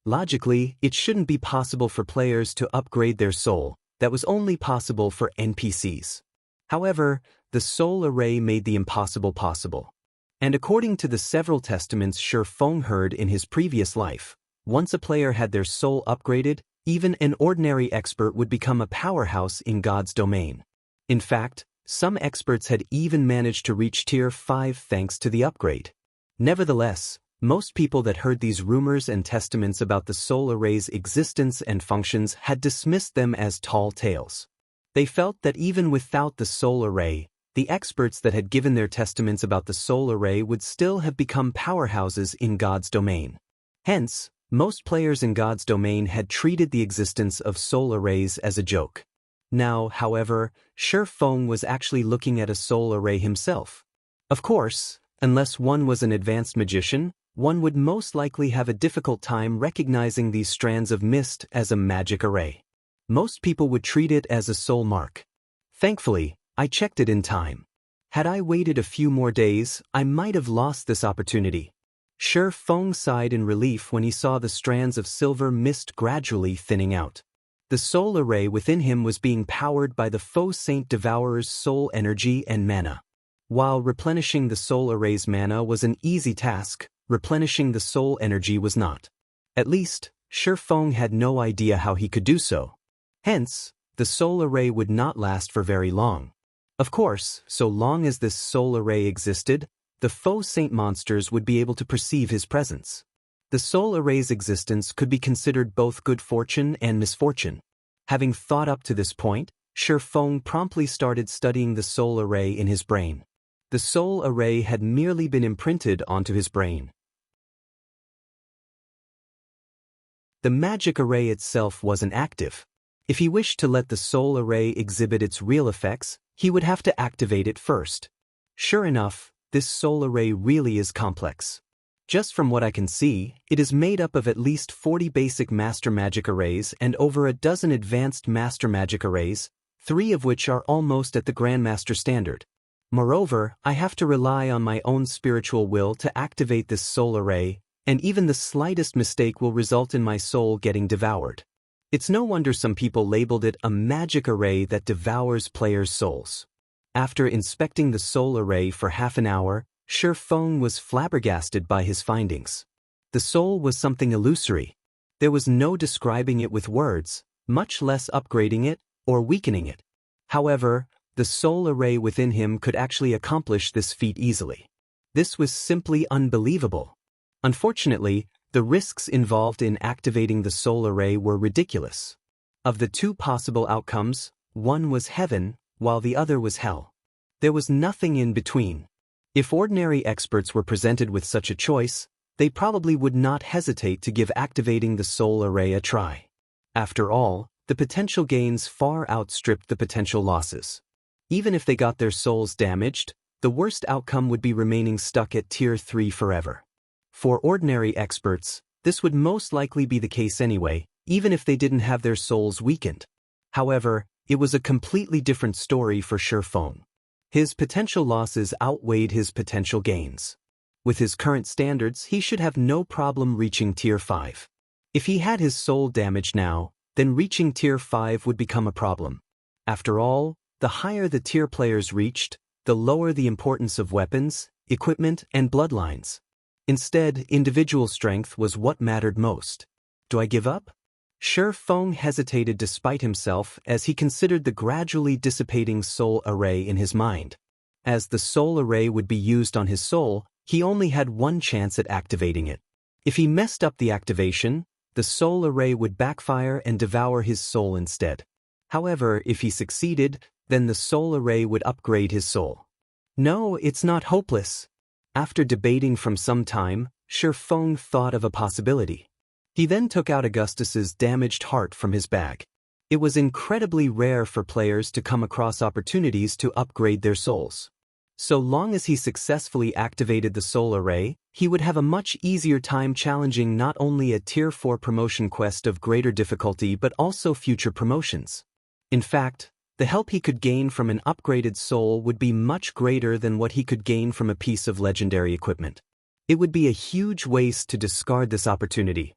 Logically, it shouldn't be possible for players to upgrade their soul. That was only possible for NPCs. However, the soul array made the impossible possible. And according to the several testaments Feng heard in his previous life, once a player had their soul upgraded, even an ordinary expert would become a powerhouse in God's domain. In fact, some experts had even managed to reach Tier 5 thanks to the upgrade. Nevertheless, most people that heard these rumors and testaments about the soul array's existence and functions had dismissed them as tall tales. They felt that even without the soul array, the experts that had given their testaments about the soul array would still have become powerhouses in God's domain. Hence, most players in God's domain had treated the existence of soul arrays as a joke. Now, however, Feng was actually looking at a soul array himself. Of course, unless one was an advanced magician, one would most likely have a difficult time recognizing these strands of mist as a magic array. Most people would treat it as a soul mark. Thankfully, I checked it in time. Had I waited a few more days, I might have lost this opportunity. Feng sighed in relief when he saw the strands of silver mist gradually thinning out. The soul array within him was being powered by the Faux Saint Devourer's soul energy and mana. While replenishing the soul array's mana was an easy task, replenishing the soul energy was not. At least, Fong had no idea how he could do so. Hence, the soul array would not last for very long. Of course, so long as this soul array existed, the Faux Saint monsters would be able to perceive his presence. The soul array's existence could be considered both good fortune and misfortune. Having thought up to this point, Fong promptly started studying the soul array in his brain. The soul array had merely been imprinted onto his brain. The magic array itself wasn't active. If he wished to let the soul array exhibit its real effects, he would have to activate it first. Sure enough, this soul array really is complex. Just from what I can see, it is made up of at least 40 basic master magic arrays and over a dozen advanced master magic arrays, 3 of which are almost at the Grandmaster standard. Moreover, I have to rely on my own spiritual will to activate this soul array, and even the slightest mistake will result in my soul getting devoured. It's no wonder some people labeled it a magic array that devours players' souls. After inspecting the soul array for half an hour, Fong was flabbergasted by his findings. The soul was something illusory. There was no describing it with words, much less upgrading it or weakening it. However, the soul array within him could actually accomplish this feat easily. This was simply unbelievable. Unfortunately, the risks involved in activating the soul array were ridiculous. Of the 2 possible outcomes, one was heaven, while the other was hell. There was nothing in between. If ordinary experts were presented with such a choice, they probably would not hesitate to give activating the soul array a try. After all, the potential gains far outstripped the potential losses. Even if they got their souls damaged, the worst outcome would be remaining stuck at Tier 3 forever. For ordinary experts, this would most likely be the case anyway, even if they didn't have their souls weakened. However, it was a completely different story for Fong. His potential losses outweighed his potential gains. With his current standards, he should have no problem reaching Tier 5. If he had his soul damaged now, then reaching Tier 5 would become a problem. After all, the higher the tier players reached, the lower the importance of weapons, equipment, and bloodlines. Instead, individual strength was what mattered most. Do I give up? Fong hesitated despite himself as he considered the gradually dissipating soul array in his mind. As the soul array would be used on his soul, he only had one chance at activating it. If he messed up the activation, the soul array would backfire and devour his soul instead. However, if he succeeded, then the soul array would upgrade his soul. No, it's not hopeless. After debating for some time, Fong thought of a possibility. He then took out Augustus's damaged heart from his bag. It was incredibly rare for players to come across opportunities to upgrade their souls. So long as he successfully activated the soul array, he would have a much easier time challenging not only a Tier 4 promotion quest of greater difficulty but also future promotions. In fact, the help he could gain from an upgraded soul would be much greater than what he could gain from a piece of legendary equipment. It would be a huge waste to discard this opportunity.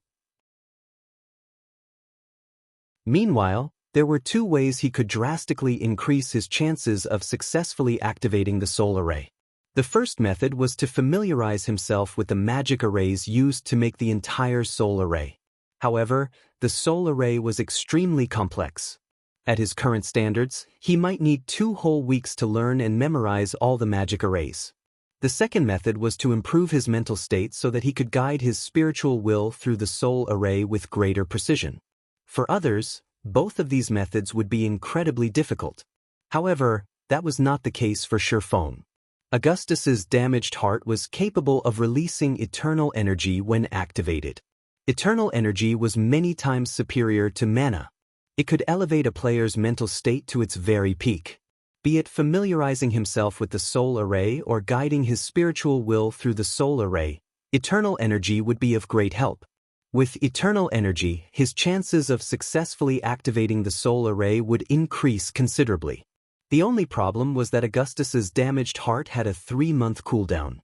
Meanwhile, there were 2 ways he could drastically increase his chances of successfully activating the soul array. The first method was to familiarize himself with the magic arrays used to make the entire soul array. However, the soul array was extremely complex. At his current standards, he might need 2 whole weeks to learn and memorize all the magic arrays. The second method was to improve his mental state so that he could guide his spiritual will through the soul array with greater precision. For others, both of these methods would be incredibly difficult. However, that was not the case for Fong. Augustus's damaged heart was capable of releasing eternal energy when activated. Eternal energy was many times superior to mana. It could elevate a player's mental state to its very peak. Be it familiarizing himself with the soul array or guiding his spiritual will through the soul array, eternal energy would be of great help. With eternal energy, his chances of successfully activating the soul array would increase considerably. The only problem was that Augustus's damaged heart had a 3-month cooldown.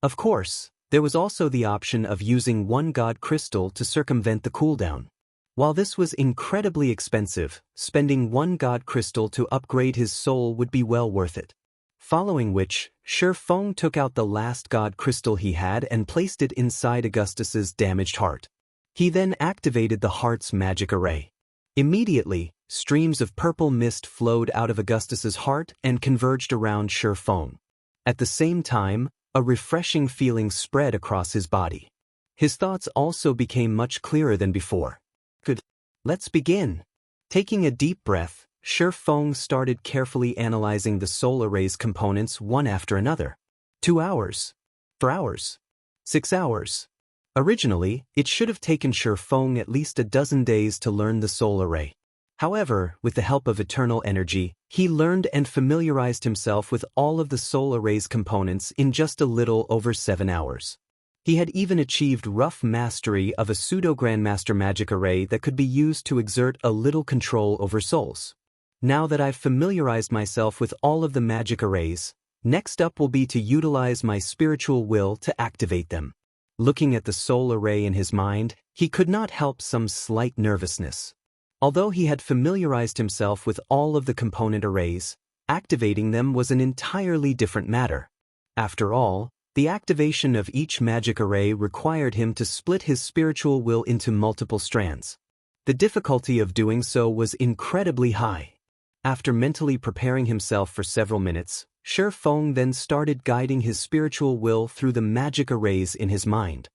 Of course, there was also the option of using 1 god crystal to circumvent the cooldown. While this was incredibly expensive, spending 1 god crystal to upgrade his soul would be well worth it. Following which, Fong took out the last god crystal he had and placed it inside Augustus's damaged heart. He then activated the heart's magic array. Immediately, streams of purple mist flowed out of Augustus's heart and converged around Faux. At the same time, a refreshing feeling spread across his body. His thoughts also became much clearer than before. Good. Let's begin. Taking a deep breath, Faux started carefully analyzing the soul array's components one after another. 2 hours. 4 hours. 6 hours. Originally, it should have taken Faux at least a dozen days to learn the soul array. However, with the help of eternal energy, he learned and familiarized himself with all of the soul array's components in just a little over 7 hours. He had even achieved rough mastery of a pseudo-grandmaster magic array that could be used to exert a little control over souls. Now that I've familiarized myself with all of the magic arrays, next up will be to utilize my spiritual will to activate them. Looking at the soul array in his mind, he could not help some slight nervousness. Although he had familiarized himself with all of the component arrays, activating them was an entirely different matter. After all, the activation of each magic array required him to split his spiritual will into multiple strands. The difficulty of doing so was incredibly high. After mentally preparing himself for several minutes, Faux then started guiding his spiritual will through the magic arrays in his mind.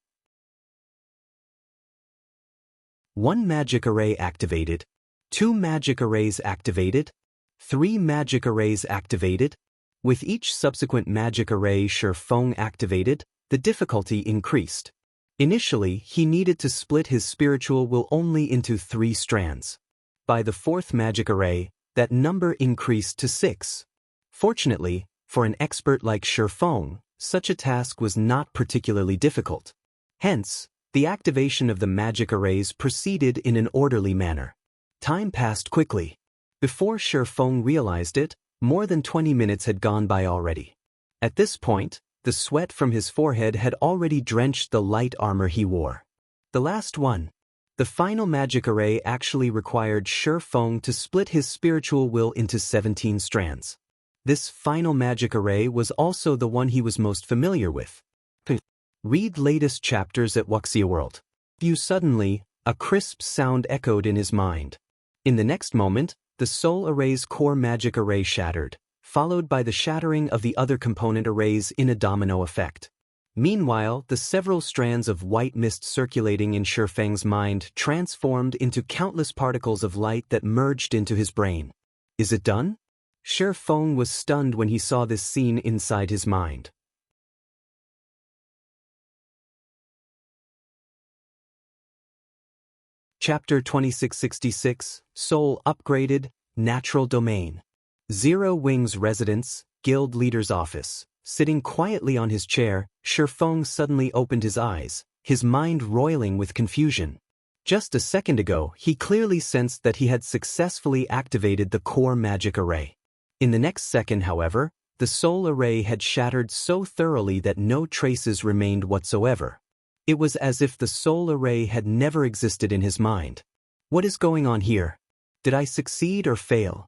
1 magic array activated. 2 magic arrays activated. 3 magic arrays activated. With each subsequent magic array Faux activated, the difficulty increased. Initially, he needed to split his spiritual will only into 3 strands. By the 4th magic array, that number increased to 6. Fortunately, for an expert like Faux, such a task was not particularly difficult. Hence, the activation of the magic arrays proceeded in an orderly manner. Time passed quickly. Before Faux realized it, more than 20 minutes had gone by already. At this point, the sweat from his forehead had already drenched the light armor he wore. The last one. The final magic array actually required Faux to split his spiritual will into 17 strands. This final magic array was also the one he was most familiar with. Read latest chapters at World. Suddenly, a crisp sound echoed in his mind. In the next moment, the soul array's core magic array shattered, followed by the shattering of the other component arrays in a domino effect. Meanwhile, the several strands of white mist circulating in Feng's mind transformed into countless particles of light that merged into his brain. Is it done? Feng was stunned when he saw this scene inside his mind. Chapter 2666, Soul Upgraded, Natural Domain. Zero Wing's residence, Guild Leader's office. Sitting quietly on his chair, Feng suddenly opened his eyes, his mind roiling with confusion. Just a second ago, he clearly sensed that he had successfully activated the core magic array. In the next second, however, the soul array had shattered so thoroughly that no traces remained whatsoever. It was as if the soul array had never existed in his mind. What is going on here? Did I succeed or fail?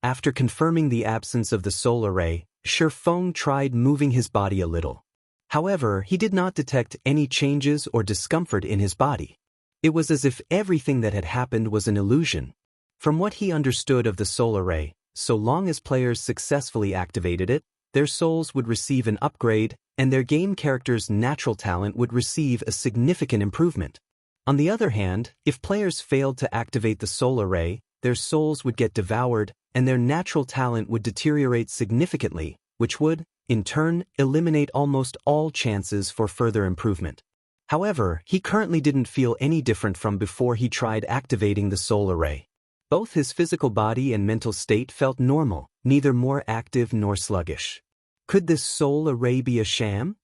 After confirming the absence of the soul array, Feng tried moving his body a little. However, he did not detect any changes or discomfort in his body. It was as if everything that had happened was an illusion. From what he understood of the soul array, so long as players successfully activated it, their souls would receive an upgrade, and their game character's natural talent would receive a significant improvement. On the other hand, if players failed to activate the soul array, their souls would get devoured, and their natural talent would deteriorate significantly, which would, in turn, eliminate almost all chances for further improvement. However, he currently didn't feel any different from before he tried activating the soul array. Both his physical body and mental state felt normal, neither more active nor sluggish. Could this soul array be a sham?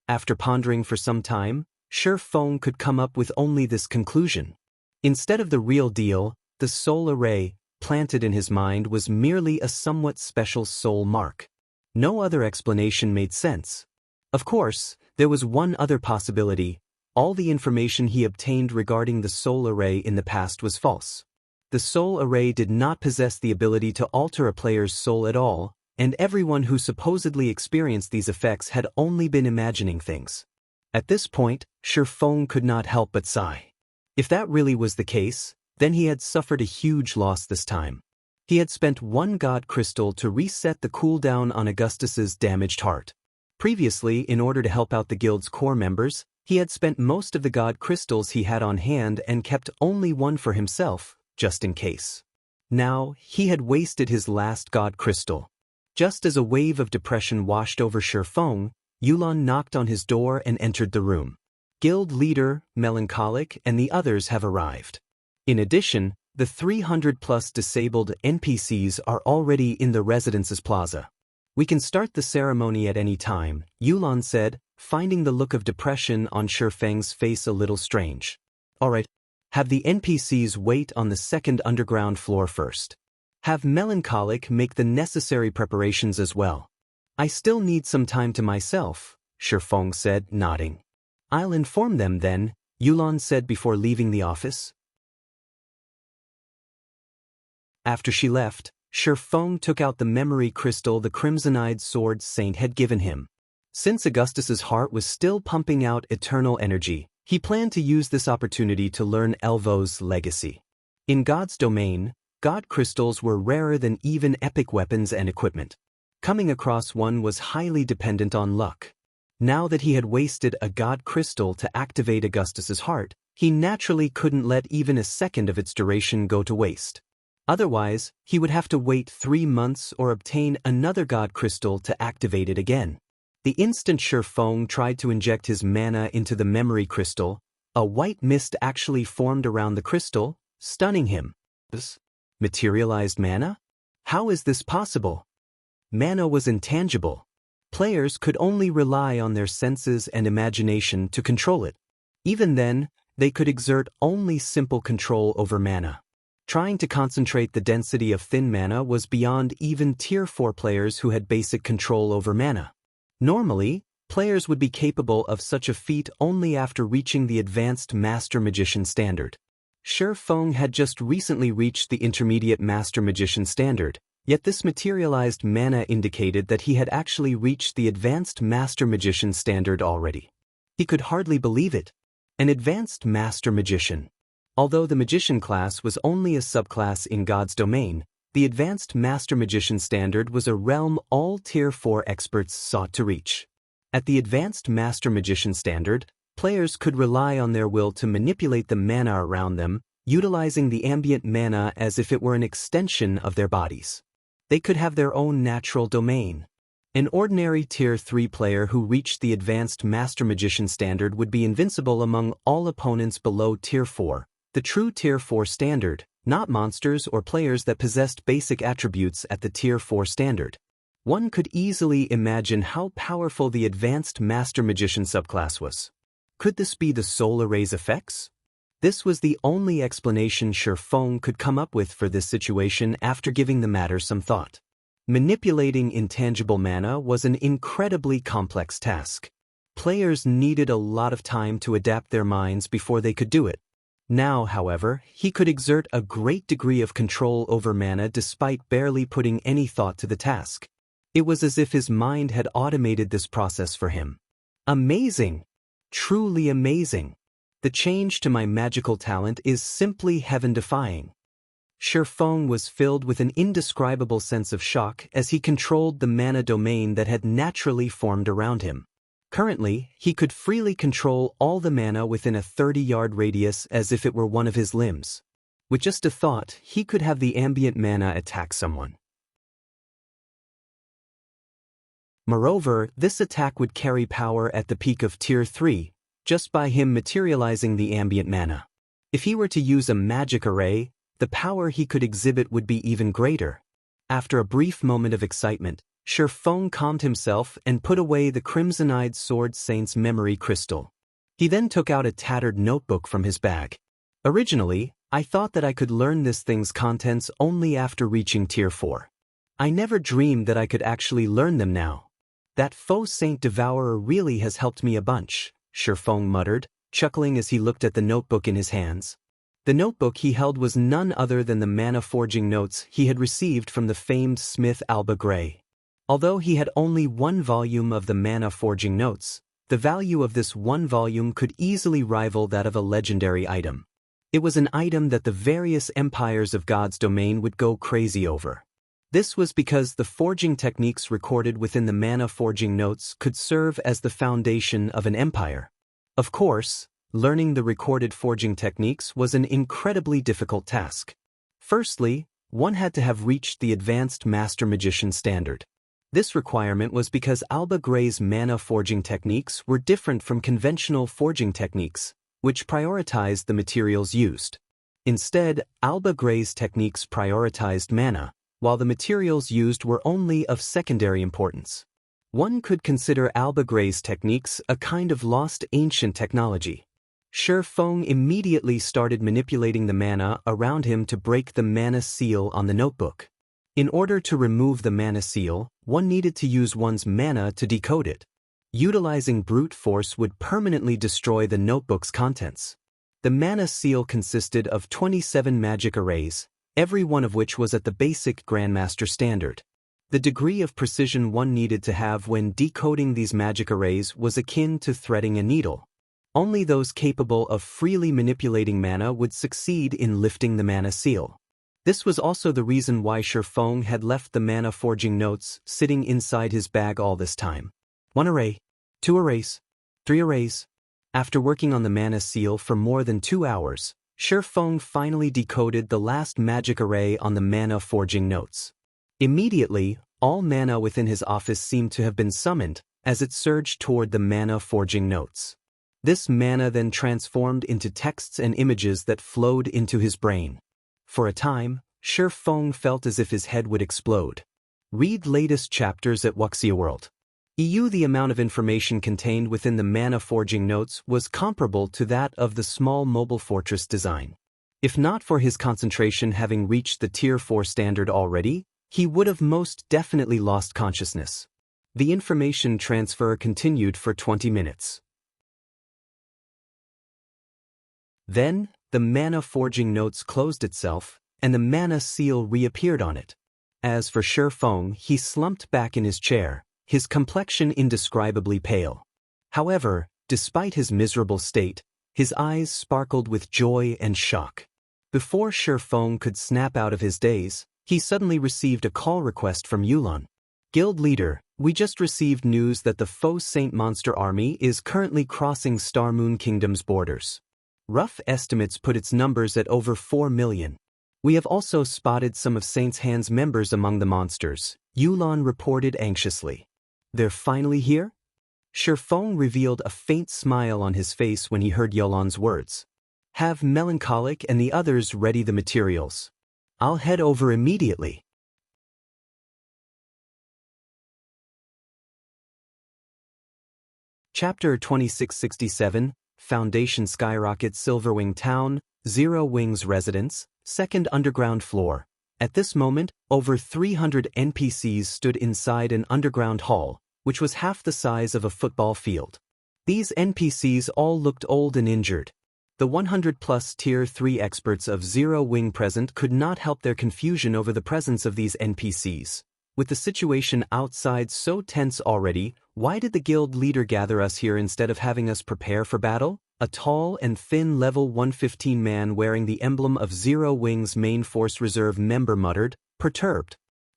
After pondering for some time, Feng could come up with only this conclusion. Instead of the real deal, the soul array, planted in his mind, was merely a somewhat special soul mark. No other explanation made sense. Of course, there was one other possibility. All the information he obtained regarding the soul array in the past was false. The soul array did not possess the ability to alter a player's soul at all, and everyone who supposedly experienced these effects had only been imagining things. At this point, Feng could not help but sigh. If that really was the case, then he had suffered a huge loss this time. He had spent one god crystal to reset the cooldown on Augustus's damaged heart. Previously, in order to help out the guild's core members, he had spent most of the god crystals he had on hand and kept only one for himself, just in case. Now, he had wasted his last god crystal. Just as a wave of depression washed over Faux, Yulon knocked on his door and entered the room. Guild leader, Melancholic, and the others have arrived. In addition, the 300-plus disabled NPCs are already in the Residence's plaza. We can start the ceremony at any time, Yulon said, finding the look of depression on Feng's face a little strange. Alright, have the NPCs wait on the second underground floor first. Have Melancholic make the necessary preparations as well. I still need some time to myself, Feng said, nodding. I'll inform them then, Yulon said before leaving the office. After she left, Feng took out the memory crystal the Crimson-Eyed Sword Saint had given him. Since Augustus's heart was still pumping out eternal energy, he planned to use this opportunity to learn Elvo's legacy. In God's domain, God crystals were rarer than even epic weapons and equipment. Coming across one was highly dependent on luck. Now that he had wasted a God crystal to activate Augustus's heart, he naturally couldn't let even a second of its duration go to waste. Otherwise, he would have to wait 3 months or obtain another God crystal to activate it again. The instant Feng tried to inject his mana into the memory crystal, a white mist actually formed around the crystal, stunning him. Materialized mana? How is this possible? Mana was intangible. Players could only rely on their senses and imagination to control it. Even then, they could exert only simple control over mana. Trying to concentrate the density of thin mana was beyond even Tier 4 players who had basic control over mana. Normally, players would be capable of such a feat only after reaching the Advanced Master Magician standard. Feng had just recently reached the Intermediate Master Magician standard, yet this materialized mana indicated that he had actually reached the Advanced Master Magician standard already. He could hardly believe it. An Advanced Master Magician. Although the Magician class was only a subclass in God's domain, the Advanced Master Magician standard was a realm all Tier 4 experts sought to reach. At the Advanced Master Magician standard, players could rely on their will to manipulate the mana around them, utilizing the ambient mana as if it were an extension of their bodies. They could have their own natural domain. An ordinary Tier 3 player who reached the Advanced Master Magician standard would be invincible among all opponents below Tier 4. The true Tier 4 standard, not monsters or players that possessed basic attributes at the Tier 4 standard. One could easily imagine how powerful the Advanced Master Magician subclass was. Could this be the soul array's effects? This was the only explanation Feng could come up with for this situation after giving the matter some thought. Manipulating intangible mana was an incredibly complex task. Players needed a lot of time to adapt their minds before they could do it. Now, however, he could exert a great degree of control over mana despite barely putting any thought to the task. It was as if his mind had automated this process for him. Amazing! Truly amazing! The change to my magical talent is simply heaven-defying. Feng was filled with an indescribable sense of shock as he controlled the mana domain that had naturally formed around him. Currently, he could freely control all the mana within a 30-yard radius as if it were one of his limbs. With just a thought, he could have the ambient mana attack someone. Moreover, this attack would carry power at the peak of Tier 3, just by him materializing the ambient mana. If he were to use a magic array, the power he could exhibit would be even greater. After a brief moment of excitement, Feng calmed himself and put away the Crimson-Eyed Sword Saint's memory crystal. He then took out a tattered notebook from his bag. Originally, I thought that I could learn this thing's contents only after reaching Tier 4. I never dreamed that I could actually learn them now. That Faux Saint Devourer really has helped me a bunch, Feng muttered, chuckling as he looked at the notebook in his hands. The notebook he held was none other than the mana-forging notes he had received from the famed smith Alba Gray. Although he had only one volume of the mana-forging notes, the value of this one volume could easily rival that of a legendary item. It was an item that the various empires of God's domain would go crazy over. This was because the forging techniques recorded within the mana forging notes could serve as the foundation of an empire. Of course, learning the recorded forging techniques was an incredibly difficult task. Firstly, one had to have reached the advanced Master Magician standard. This requirement was because Alba Gray's mana forging techniques were different from conventional forging techniques, which prioritized the materials used. Instead, Alba Gray's techniques prioritized mana, while the materials used were only of secondary importance. One could consider Alba Gray's techniques a kind of lost ancient technology. Faux immediately started manipulating the mana around him to break the mana seal on the notebook. In order to remove the mana seal, one needed to use one's mana to decode it. Utilizing brute force would permanently destroy the notebook's contents. The mana seal consisted of 27 magic arrays, every one of which was at the basic Grandmaster standard. The degree of precision one needed to have when decoding these magic arrays was akin to threading a needle. Only those capable of freely manipulating mana would succeed in lifting the mana seal. This was also the reason why Faux had left the mana forging notes sitting inside his bag all this time. 1 array, 2 arrays, 3 arrays. After working on the mana seal for more than 2 hours, Faux finally decoded the last magic array on the mana forging notes. Immediately, all mana within his office seemed to have been summoned as it surged toward the mana forging notes. This mana then transformed into texts and images that flowed into his brain. For a time, Faux felt as if his head would explode. Read latest chapters at Wuxia World. EU. The amount of information contained within the mana forging notes was comparable to that of the small mobile fortress design. If not for his concentration having reached the Tier 4 standard already, he would have most definitely lost consciousness. The information transfer continued for 20 minutes. Then, the mana forging notes closed itself, and the mana seal reappeared on it. As for Faux, he slumped back in his chair, his complexion indescribably pale. However, despite his miserable state, his eyes sparkled with joy and shock. Before Faux could snap out of his daze, he suddenly received a call request from Yulon. Guild leader, we just received news that the Faux Saint monster army is currently crossing Star Moon Kingdom's borders. Rough estimates put its numbers at over 4 million. We have also spotted some of Saint's Hand's members among the monsters, Yulon reported anxiously. They're finally here? Faux revealed a faint smile on his face when he heard Yulon's words. Have Melancholic and the others ready the materials. I'll head over immediately. Chapter 2667, Foundation Skyrockets Silverwing Town, Zero Wing's residence, second underground floor. At this moment, over 300 NPCs stood inside an underground hall, which was half the size of a football field. These NPCs all looked old and injured. The 100-plus Tier 3 experts of Zero Wing present could not help their confusion over the presence of these NPCs. With the situation outside so tense already, why did the guild leader gather us here instead of having us prepare for battle? A tall and thin level 115 man wearing the emblem of Zero Wing's main force reserve member muttered, perturbed.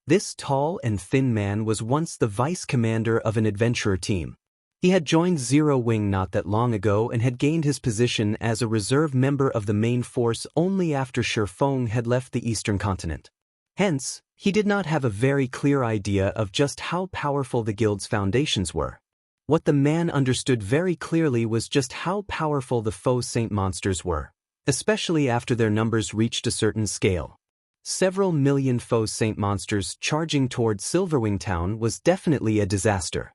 This tall and thin man was once the vice commander of an adventurer team. He had joined Zero Wing not that long ago and had gained his position as a reserve member of the main force only after Faux had left the eastern continent. Hence, he did not have a very clear idea of just how powerful the guild's foundations were. What the man understood very clearly was just how powerful the Faux Saint monsters were, especially after their numbers reached a certain scale. Several million Faux Saint monsters charging toward Silverwing Town was definitely a disaster.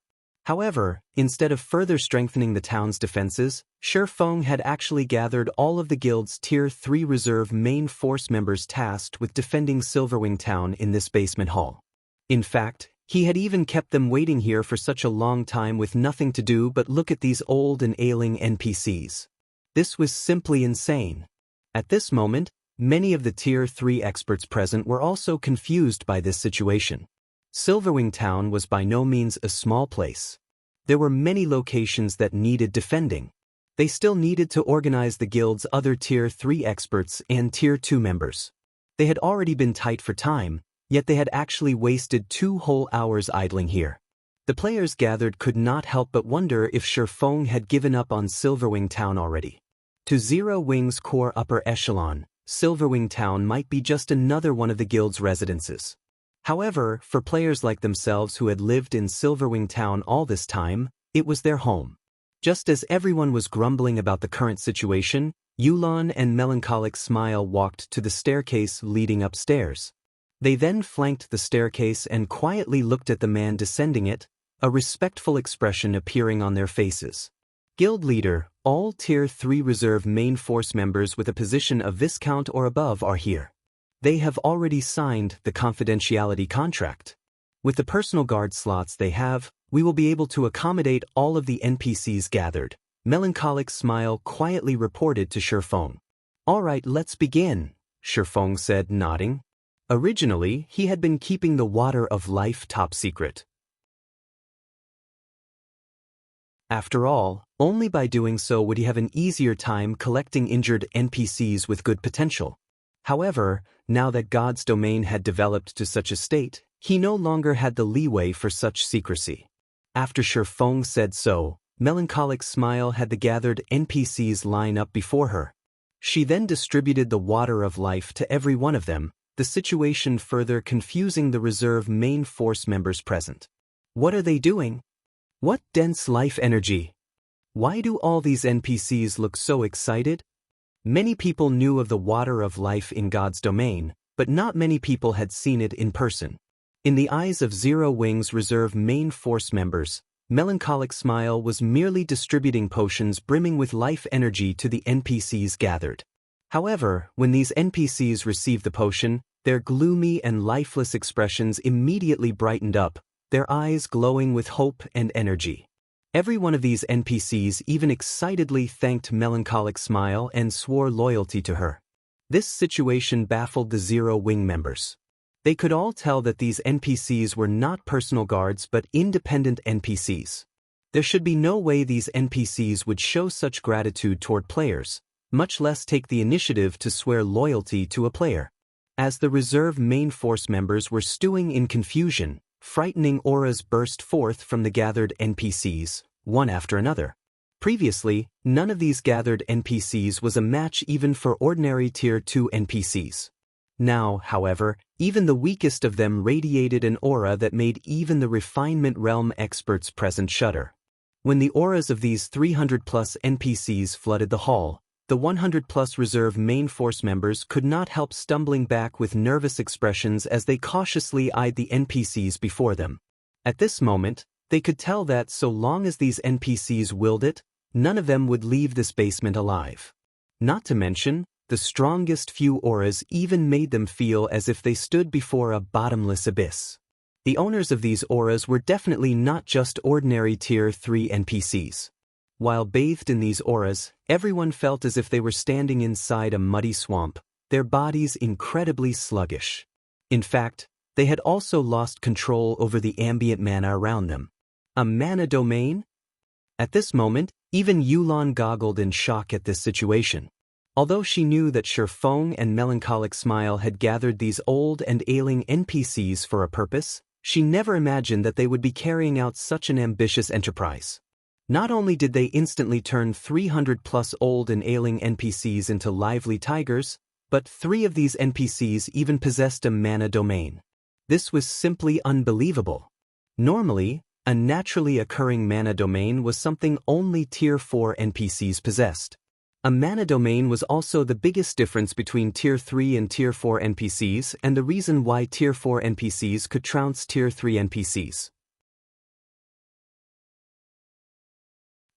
However, instead of further strengthening the town's defenses, Faux had actually gathered all of the guild's Tier 3 reserve main force members tasked with defending Silverwing Town in this basement hall. In fact, he had even kept them waiting here for such a long time with nothing to do but look at these old and ailing NPCs. This was simply insane. At this moment, many of the Tier 3 experts present were also confused by this situation. Silverwing Town was by no means a small place. There were many locations that needed defending. They still needed to organize the guild's other Tier 3 experts and Tier 2 members. They had already been tight for time, yet they had actually wasted 2 whole hours idling here. The players gathered could not help but wonder if Faux had given up on Silverwing Town already. To Zero Wing's core upper echelon, Silverwing Town might be just another one of the guild's residences. However, for players like themselves who had lived in Silverwing Town all this time, it was their home. Just as everyone was grumbling about the current situation, Yulon and Melancholic Smile walked to the staircase leading upstairs. They then flanked the staircase and quietly looked at the man descending it, a respectful expression appearing on their faces. Guild leader, all Tier 3 reserve main force members with a position of Viscount or above are here. They have already signed the confidentiality contract. With the personal guard slots they have, we will be able to accommodate all of the NPCs gathered, Melancholic Smile quietly reported to Faux. All right, let's begin, Faux said, nodding. Originally, he had been keeping the Water of Life top secret. After all, only by doing so would he have an easier time collecting injured NPCs with good potential. However, now that God's domain had developed to such a state, he no longer had the leeway for such secrecy. After Faux said so, Melancholic Smile had the gathered NPCs line up before her. She then distributed the Water of Life to every one of them, the situation further confusing the reserve main force members present. What are they doing? What dense life energy? Why do all these NPCs look so excited? Many people knew of the Water of Life in God's domain, but not many people had seen it in person. In the eyes of Zero Wing's reserve main force members, Melancholic Smile was merely distributing potions brimming with life energy to the NPCs gathered. However, when these NPCs received the potion, their gloomy and lifeless expressions immediately brightened up, their eyes glowing with hope and energy. Every one of these NPCs even excitedly thanked Melancholic Smile and swore loyalty to her. This situation baffled the Zero Wing members. They could all tell that these NPCs were not personal guards but independent NPCs. There should be no way these NPCs would show such gratitude toward players, much less take the initiative to swear loyalty to a player. As the reserve main force members were stewing in confusion, frightening auras burst forth from the gathered NPCs, one after another. Previously, none of these gathered NPCs was a match even for ordinary Tier 2 NPCs. Now, however, even the weakest of them radiated an aura that made even the refinement realm experts present shudder. When the auras of these 300-plus NPCs flooded the hall, the 100-plus reserve main force members could not help stumbling back with nervous expressions as they cautiously eyed the NPCs before them. At this moment, they could tell that so long as these NPCs willed it, none of them would leave this basement alive. Not to mention, the strongest few auras even made them feel as if they stood before a bottomless abyss. The owners of these auras were definitely not just ordinary Tier 3 NPCs. While bathed in these auras, everyone felt as if they were standing inside a muddy swamp, their bodies incredibly sluggish. In fact, they had also lost control over the ambient mana around them. A mana domain? At this moment, even Yulon goggled in shock at this situation. Although she knew that Faux and Melancholic Smile had gathered these old and ailing NPCs for a purpose, she never imagined that they would be carrying out such an ambitious enterprise. Not only did they instantly turn 300-plus old and ailing NPCs into lively tigers, but 3 of these NPCs even possessed a mana domain. This was simply unbelievable. Normally, a naturally occurring mana domain was something only Tier 4 NPCs possessed. A mana domain was also the biggest difference between Tier 3 and Tier 4 NPCs and the reason why Tier 4 NPCs could trounce Tier 3 NPCs.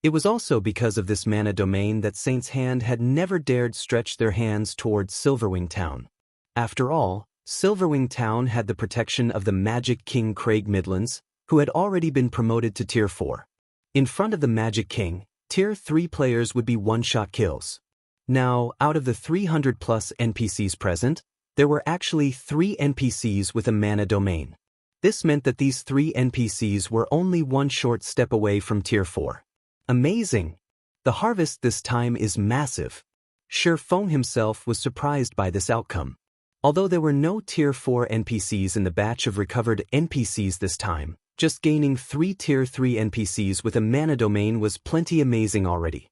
It was also because of this mana domain that Saint's Hand had never dared stretch their hands towards Silverwing Town. After all, Silverwing Town had the protection of the Magic King Craig Midlands, who had already been promoted to Tier 4. In front of the Magic King, Tier 3 players would be one-shot kills. Now, out of the 300-plus NPCs present, there were actually 3 NPCs with a mana domain. This meant that these 3 NPCs were only one short step away from Tier 4. Amazing! The harvest this time is massive. Faux himself was surprised by this outcome. Although there were no Tier 4 NPCs in the batch of recovered NPCs this time, just gaining 3 Tier 3 NPCs with a mana domain was plenty amazing already.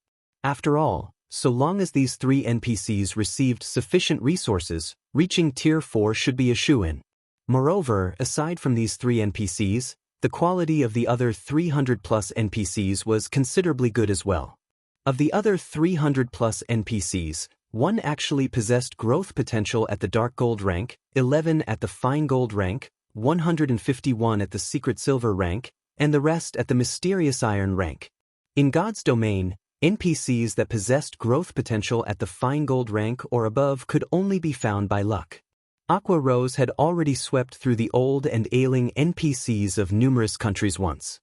After all, so long as these 3 NPCs received sufficient resources, reaching Tier 4 should be a shoo-in. Moreover, aside from these 3 NPCs, the quality of the other 300+ NPCs was considerably good as well. Of the other 300+ NPCs, 1 actually possessed growth potential at the Dark Gold rank, 11 at the Fine Gold rank, 151 at the Secret Silver rank, and the rest at the Mysterious Iron rank. In God's domain, NPCs that possessed growth potential at the Fine Gold rank or above could only be found by luck. Aqua Rose had already swept through the old and ailing NPCs of numerous countries once.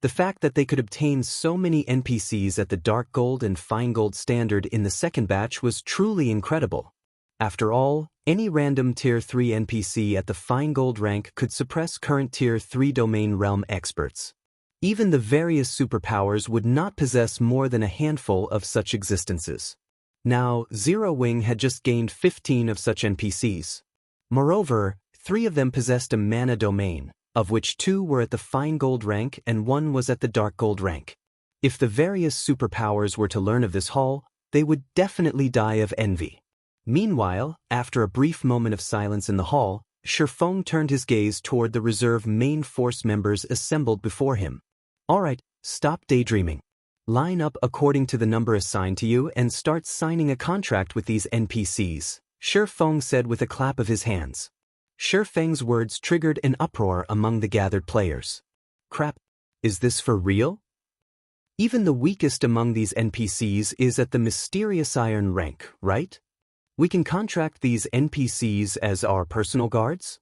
The fact that they could obtain so many NPCs at the Dark Gold and Fine Gold standard in the second batch was truly incredible. After all, any random Tier 3 NPC at the Fine Gold rank could suppress current Tier 3 domain realm experts. Even the various superpowers would not possess more than a handful of such existences. Now, Silverwing had just gained 15 of such NPCs. Moreover, 3 of them possessed a mana domain, of which 2 were at the Fine Gold rank and 1 was at the Dark Gold rank. If the various superpowers were to learn of this haul, they would definitely die of envy. Meanwhile, after a brief moment of silence in the hall, Faux turned his gaze toward the reserve main force members assembled before him. Alright, stop daydreaming. Line up according to the number assigned to you and start signing a contract with these NPCs, Faux said with a clap of his hands. Feng's words triggered an uproar among the gathered players. Crap, is this for real? Even the weakest among these NPCs is at the Mysterious Iron rank, right? We can contract these NPCs as our personal guards?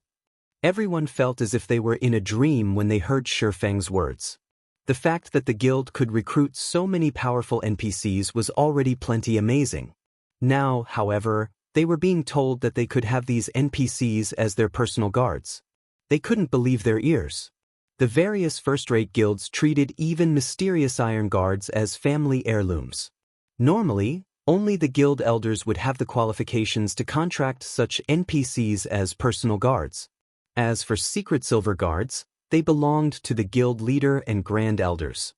Everyone felt as if they were in a dream when they heard Feng's words. The fact that the guild could recruit so many powerful NPCs was already plenty amazing. Now, however, they were being told that they could have these NPCs as their personal guards. They couldn't believe their ears. The various first-rate guilds treated even Mysterious Iron guards as family heirlooms. Normally, only the guild elders would have the qualifications to contract such NPCs as personal guards. As for Secret Silver guards, they belonged to the guild leader and grand elders.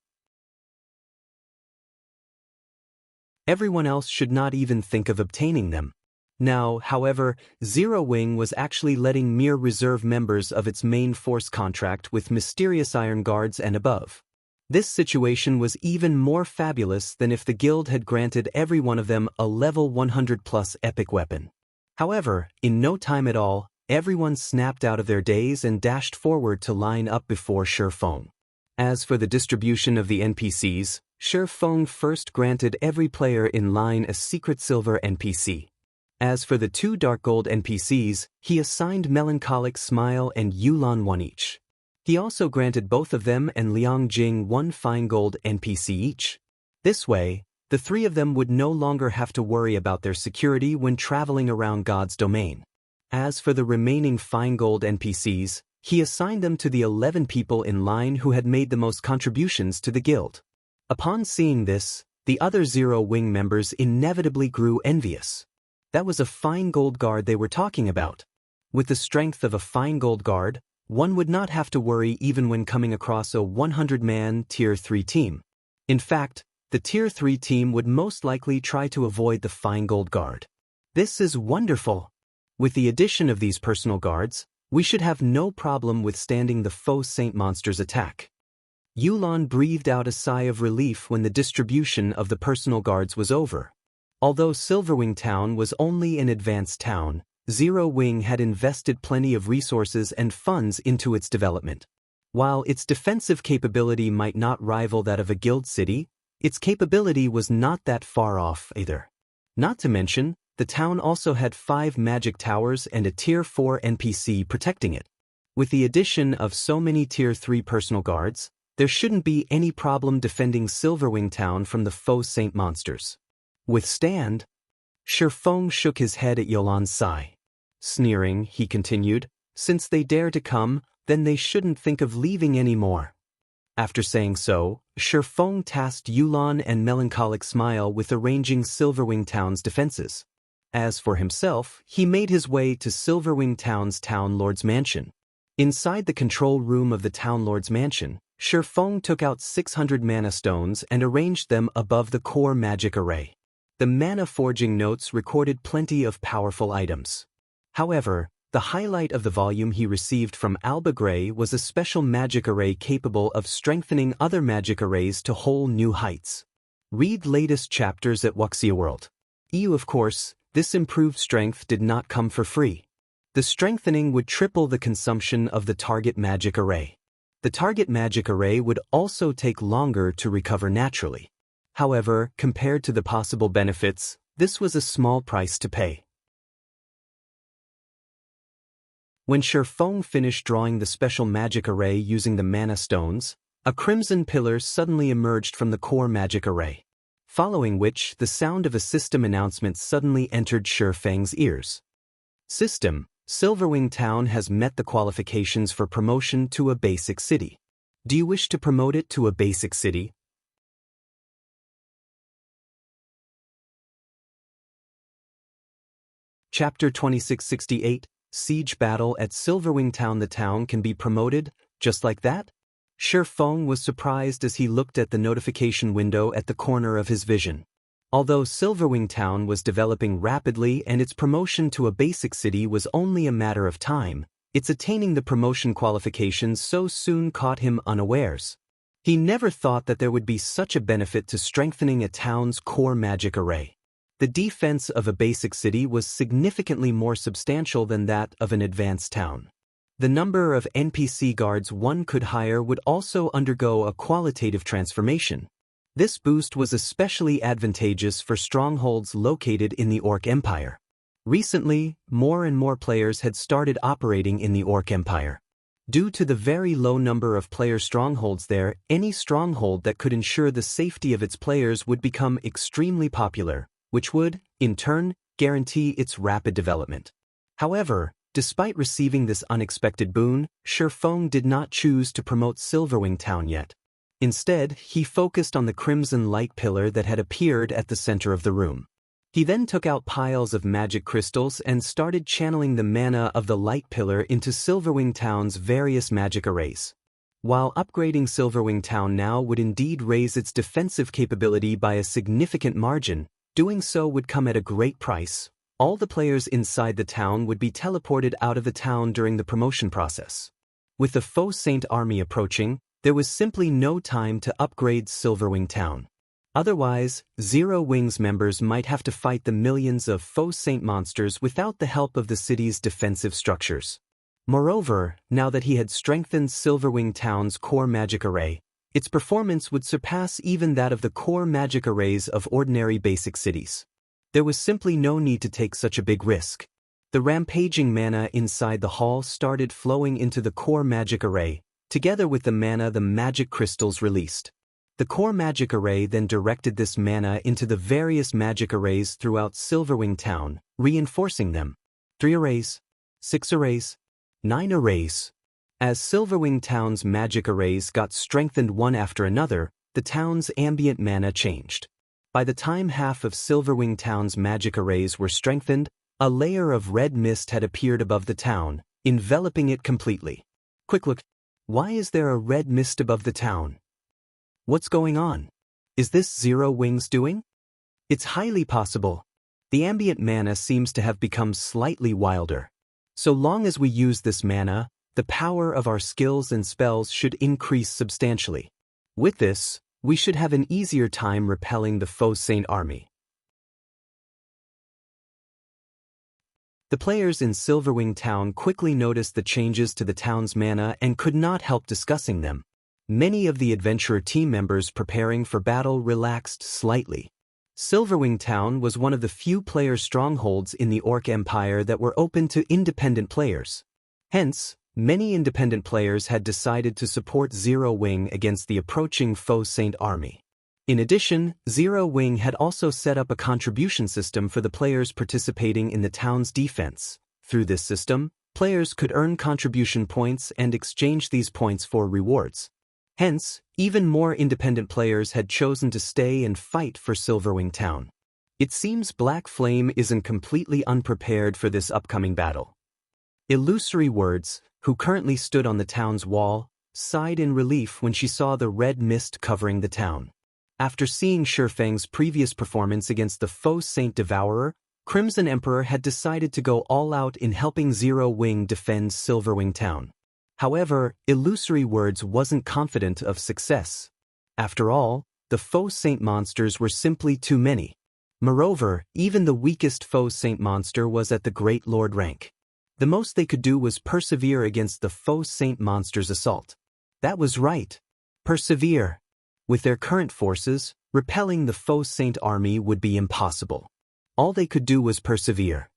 Everyone else should not even think of obtaining them. Now, however, Silverwing was actually letting mere reserve members of its main force contract with Mysterious Iron guards and above. This situation was even more fabulous than if the guild had granted every one of them a level 100+ epic weapon. However, in no time at all, everyone snapped out of their daze and dashed forward to line up before Faux. As for the distribution of the NPCs, Faux first granted every player in line a Secret Silver NPC. As for the 2 Dark Gold NPCs, he assigned Melancholic Smile and Yulan 1 each. He also granted both of them and Liang Jing 1 Fine Gold NPC each. This way, the 3 of them would no longer have to worry about their security when traveling around God's domain. As for the remaining Fine Gold NPCs, he assigned them to the 11 people in line who had made the most contributions to the guild. Upon seeing this, the other Silverwing members inevitably grew envious. That was a Fine Gold guard they were talking about. With the strength of a Fine Gold guard, one would not have to worry even when coming across a 100-man Tier 3 team. In fact, the Tier 3 team would most likely try to avoid the Fine Gold guard. This is wonderful. With the addition of these personal guards, we should have no problem withstanding the Faux Saint monster's attack. Yulan breathed out a sigh of relief when the distribution of the personal guards was over. Although Silverwing Town was only an advanced town, Silverwing had invested plenty of resources and funds into its development. While its defensive capability might not rival that of a guild city, its capability was not that far off either. Not to mention, the town also had 5 magic towers and a Tier 4 NPC protecting it. With the addition of so many Tier 3 personal guards, there shouldn't be any problem defending Silverwing Town from the Faux Saint monsters. Withstand? Faux shook his head at Yulan's sigh. Sneering, he continued, since they dare to come, then they shouldn't think of leaving any more. After saying so, Fong tasked Yulon and Melancholic Smile with arranging Silverwing Town's defenses. As for himself, he made his way to Silverwing Town's Town Lord's mansion. Inside the control room of the Town Lord's mansion, Fong took out 600 mana stones and arranged them above the core magic array. The mana forging notes recorded plenty of powerful items. However, the highlight of the volume he received from Alba Grey was a special magic array capable of strengthening other magic arrays to whole new heights. Read latest chapters at Wuxia World. Of course, this improved strength did not come for free. The strengthening would triple the consumption of the target magic array. The target magic array would also take longer to recover naturally. However, compared to the possible benefits, this was a small price to pay. When Fong finished drawing the special magic array using the mana stones, a crimson pillar suddenly emerged from the core magic array. Following which, the sound of a system announcement suddenly entered Feng's ears. System: Silverwing Town has met the qualifications for promotion to a basic city. Do you wish to promote it to a basic city? Chapter 2668, Siege Battle at Silverwing Town. The town can be promoted, just like that? Fong was surprised as he looked at the notification window at the corner of his vision. Although Silverwing Town was developing rapidly and its promotion to a basic city was only a matter of time, its attaining the promotion qualifications so soon caught him unawares. He never thought that there would be such a benefit to strengthening a town's core magic array. The defense of a basic city was significantly more substantial than that of an advanced town. The number of NPC guards one could hire would also undergo a qualitative transformation. This boost was especially advantageous for strongholds located in the Orc Empire. Recently, more and more players had started operating in the Orc Empire. Due to the very low number of player strongholds there, any stronghold that could ensure the safety of its players would become extremely popular, which would, in turn, guarantee its rapid development. However, despite receiving this unexpected boon, Fong did not choose to promote Silverwing Town yet. Instead, he focused on the crimson light pillar that had appeared at the center of the room. He then took out piles of magic crystals and started channeling the mana of the light pillar into Silverwing Town's various magic arrays. While upgrading Silverwing Town now would indeed raise its defensive capability by a significant margin, doing so would come at a great price. All the players inside the town would be teleported out of the town during the promotion process. With the Faux Saint army approaching, there was simply no time to upgrade Silverwing Town. Otherwise, Zero Wings members might have to fight the millions of Faux Saint monsters without the help of the city's defensive structures. Moreover, now that he had strengthened Silverwing Town's core magic array, its performance would surpass even that of the core magic arrays of ordinary basic cities. There was simply no need to take such a big risk. The rampaging mana inside the hall started flowing into the core magic array, together with the mana the magic crystals released. The core magic array then directed this mana into the various magic arrays throughout Silverwing Town, reinforcing them. 3 arrays, 6 arrays, 9 arrays. As Silverwing Town's magic arrays got strengthened one after another, the town's ambient mana changed. By the time half of Silverwing Town's magic arrays were strengthened, a layer of red mist had appeared above the town, enveloping it completely. Quick look. Why is there a red mist above the town? What's going on? Is this Zero Wings doing? It's highly possible. The ambient mana seems to have become slightly wilder. So long as we use this mana, the power of our skills and spells should increase substantially. With this, we should have an easier time repelling the Faux Saint army. The players in Silverwing Town quickly noticed the changes to the town's mana and could not help discussing them. Many of the adventurer team members preparing for battle relaxed slightly. Silverwing Town was one of the few player strongholds in the Orc Empire that were open to independent players. Hence, many independent players had decided to support Zero Wing against the approaching Faux Saint army. In addition, Zero Wing had also set up a contribution system for the players participating in the town's defense. Through this system, players could earn contribution points and exchange these points for rewards. Hence, even more independent players had chosen to stay and fight for Silverwing Town. It seems Black Flame isn't completely unprepared for this upcoming battle. Illusory Words, who currently stood on the town's wall, sighed in relief when she saw the red mist covering the town. After seeing Shifeng's previous performance against the Faux Saint Devourer, Crimson Emperor had decided to go all out in helping Zero Wing defend Silverwing Town. However, Illusory Words wasn't confident of success. After all, the Faux Saint monsters were simply too many. Moreover, even the weakest Faux Saint monster was at the Great Lord rank. The most they could do was persevere against the Faux Saint monster's assault. That was right. Persevere. With their current forces, repelling the Faux Saint army would be impossible. All they could do was persevere.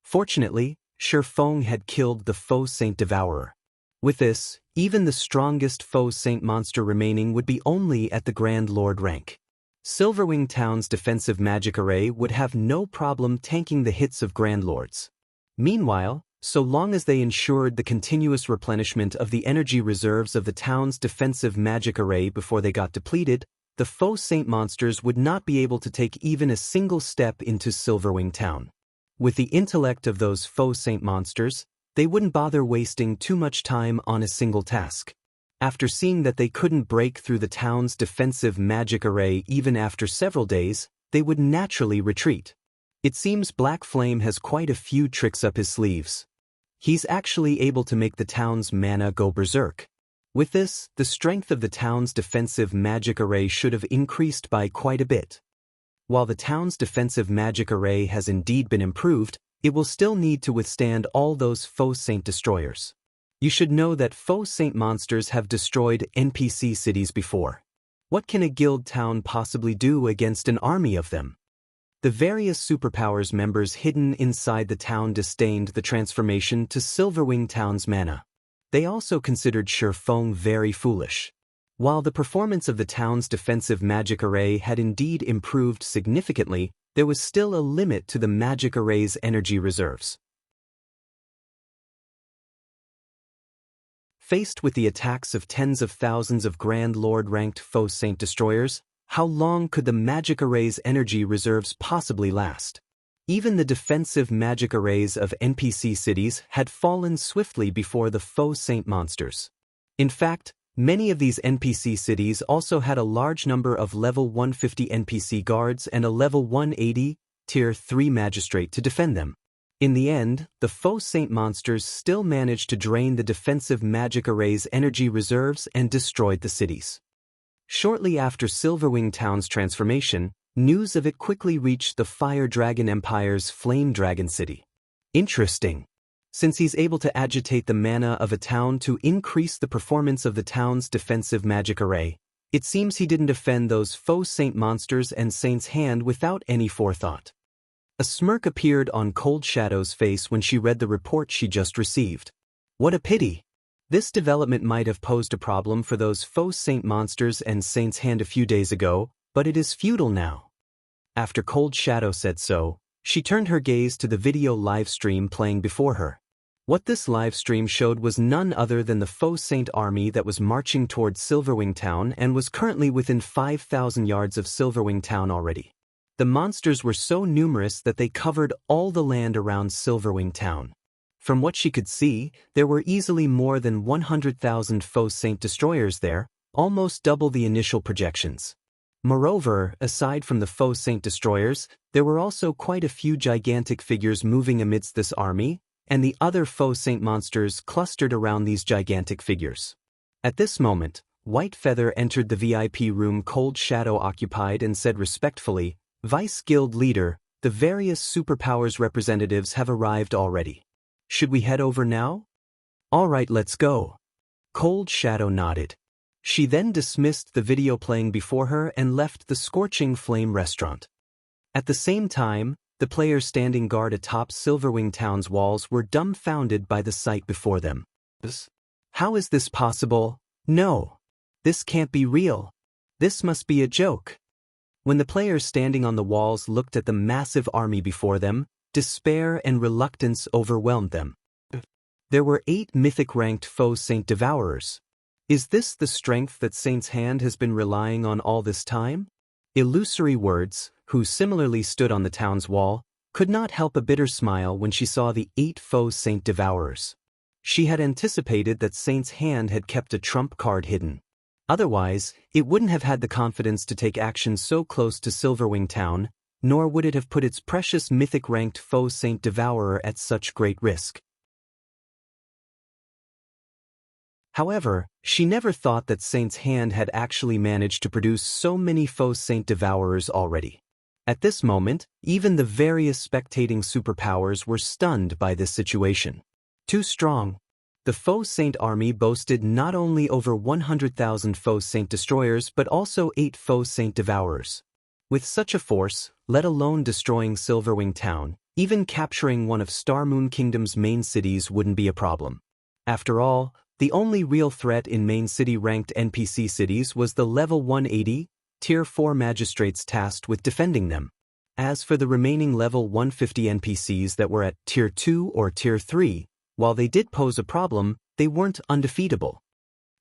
Fortunately, Fong had killed the Faux Saint Devourer. With this, even the strongest Faux Saint monster remaining would be only at the Grand Lord rank. Silverwing Town's defensive magic array would have no problem tanking the hits of Grand Lords. Meanwhile, so long as they ensured the continuous replenishment of the energy reserves of the town's defensive magic array before they got depleted, the Faux Saint monsters would not be able to take even a single step into Silverwing Town. With the intellect of those Faux Saint monsters, they wouldn't bother wasting too much time on a single task. After seeing that they couldn't break through the town's defensive magic array even after several days, they would naturally retreat. It seems Black Flame has quite a few tricks up his sleeves. He's actually able to make the town's mana go berserk. With this, the strength of the town's defensive magic array should have increased by quite a bit. While the town's defensive magic array has indeed been improved, it will still need to withstand all those Faux Saint destroyers. You should know that Faux Saint monsters have destroyed NPC cities before. What can a guild town possibly do against an army of them? The various superpowers members hidden inside the town disdained the transformation to Silverwing Town's mana. They also considered Fong very foolish. While the performance of the town's defensive magic array had indeed improved significantly, there was still a limit to the magic array's energy reserves. Faced with the attacks of tens of thousands of Grand Lord-ranked Faux Saint destroyers, how long could the magic array's energy reserves possibly last? Even the defensive magic arrays of NPC cities had fallen swiftly before the Faux Saint monsters. In fact, many of these NPC cities also had a large number of level 150 NPC guards and a level 180, tier 3 magistrate to defend them. In the end, the Faux Saint monsters still managed to drain the defensive magic array's energy reserves and destroyed the cities. Shortly after Silverwing Town's transformation, news of it quickly reached the Fire Dragon Empire's Flame Dragon City. Interesting. Since he's able to agitate the mana of a town to increase the performance of the town's defensive magic array, it seems he didn't defend those Faux Saint monsters and Saint's hand without any forethought. A smirk appeared on Cold Shadow's face when she read the report she just received. What a pity! This development might have posed a problem for those Faux Saint monsters and Saint's hand a few days ago, but it is futile now. After Cold Shadow said so, she turned her gaze to the video live stream playing before her. What this live stream showed was none other than the Faux Saint army that was marching towards Silverwing Town and was currently within 5,000 yards of Silverwing Town already. The monsters were so numerous that they covered all the land around Silverwing Town. From what she could see, there were easily more than 100,000 Faux Saint destroyers there, almost double the initial projections. Moreover, aside from the Faux Saint destroyers, there were also quite a few gigantic figures moving amidst this army, and the other Faux Saint monsters clustered around these gigantic figures. At this moment, White Feather entered the VIP room Cold Shadow occupied and said respectfully, "Vice Guild Leader, the various superpowers representatives have arrived already. Should we head over now?" "All right, let's go." Cold Shadow nodded. She then dismissed the video playing before her and left the Scorching Flame restaurant. At the same time, the players standing guard atop Silverwing Town's walls were dumbfounded by the sight before them. How is this possible? No. This can't be real. This must be a joke. When the players standing on the walls looked at the massive army before them, despair and reluctance overwhelmed them. There were 8 mythic-ranked Faux Saint Devourers. Is this the strength that Saint's Hand has been relying on all this time? Illusory Words, who similarly stood on the town's wall, could not help a bitter smile when she saw the 8 Faux Saint Devourers. She had anticipated that Saint's Hand had kept a trump card hidden. Otherwise, it wouldn't have had the confidence to take action so close to Silverwing Town, nor would it have put its precious mythic-ranked Faux Saint Devourer at such great risk. However, she never thought that Saint's Hand had actually managed to produce so many Faux Saint Devourers already. At this moment, even the various spectating superpowers were stunned by this situation. Too strong. The Faux Saint army boasted not only over 100,000 Faux Saint destroyers but also 8 Faux Saint Devourers. With such a force, let alone destroying Silverwing Town, even capturing one of Star Moon Kingdom's main cities wouldn't be a problem. After all, the only real threat in main city-ranked NPC cities was the level 180, Tier 4 magistrates tasked with defending them. As for the remaining level 150 NPCs that were at Tier 2 or Tier 3, while they did pose a problem, they weren't undefeatable.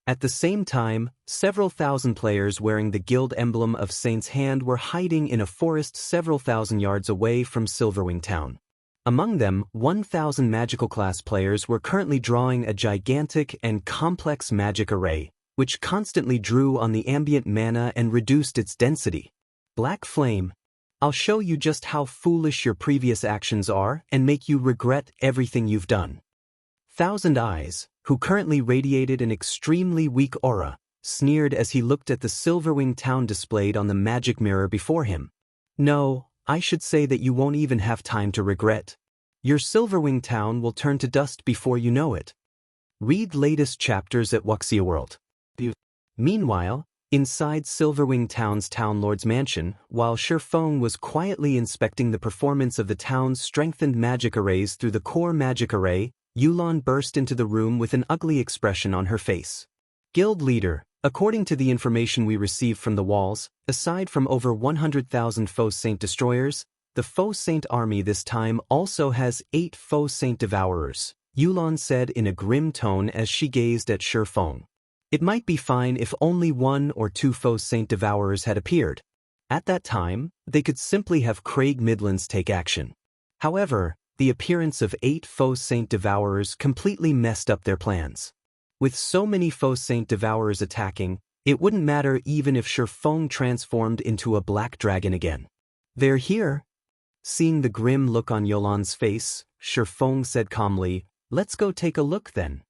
At the same time, several thousand players wearing the guild emblem of Saint's Hand were hiding in a forest several thousand yards away from Silverwing Town. Among them, 1,000 magical class players were currently drawing a gigantic and complex magic array, which constantly drew on the ambient mana and reduced its density. Black Flame. I'll show you just how foolish your previous actions are and make you regret everything you've done. Thousand Eyes, who currently radiated an extremely weak aura, sneered as he looked at the Silverwing Town displayed on the magic mirror before him. No, I should say that you won't even have time to regret. Your Silverwing Town will turn to dust before you know it. Read latest chapters at Wuxia World. Meanwhile, inside Silverwing Town's Town Lord's mansion, while Faux was quietly inspecting the performance of the town's strengthened magic arrays through the core magic array, Yulon burst into the room with an ugly expression on her face. Guild leader, according to the information we received from the walls, aside from over 100,000 Faux Saint destroyers, the Faux Saint army this time also has 8 Faux Saint Devourers, Yulon said in a grim tone as she gazed at Faux. It might be fine if only 1 or 2 Faux Saint Devourers had appeared. At that time, they could simply have Craig Midlands take action. However, the appearance of 8 Faux Saint Devourers completely messed up their plans. With so many Faux Saint Devourers attacking, it wouldn't matter even if Faux transformed into a black dragon again. They're here. Seeing the grim look on Yulon's face, Faux said calmly, "Let's go take a look then."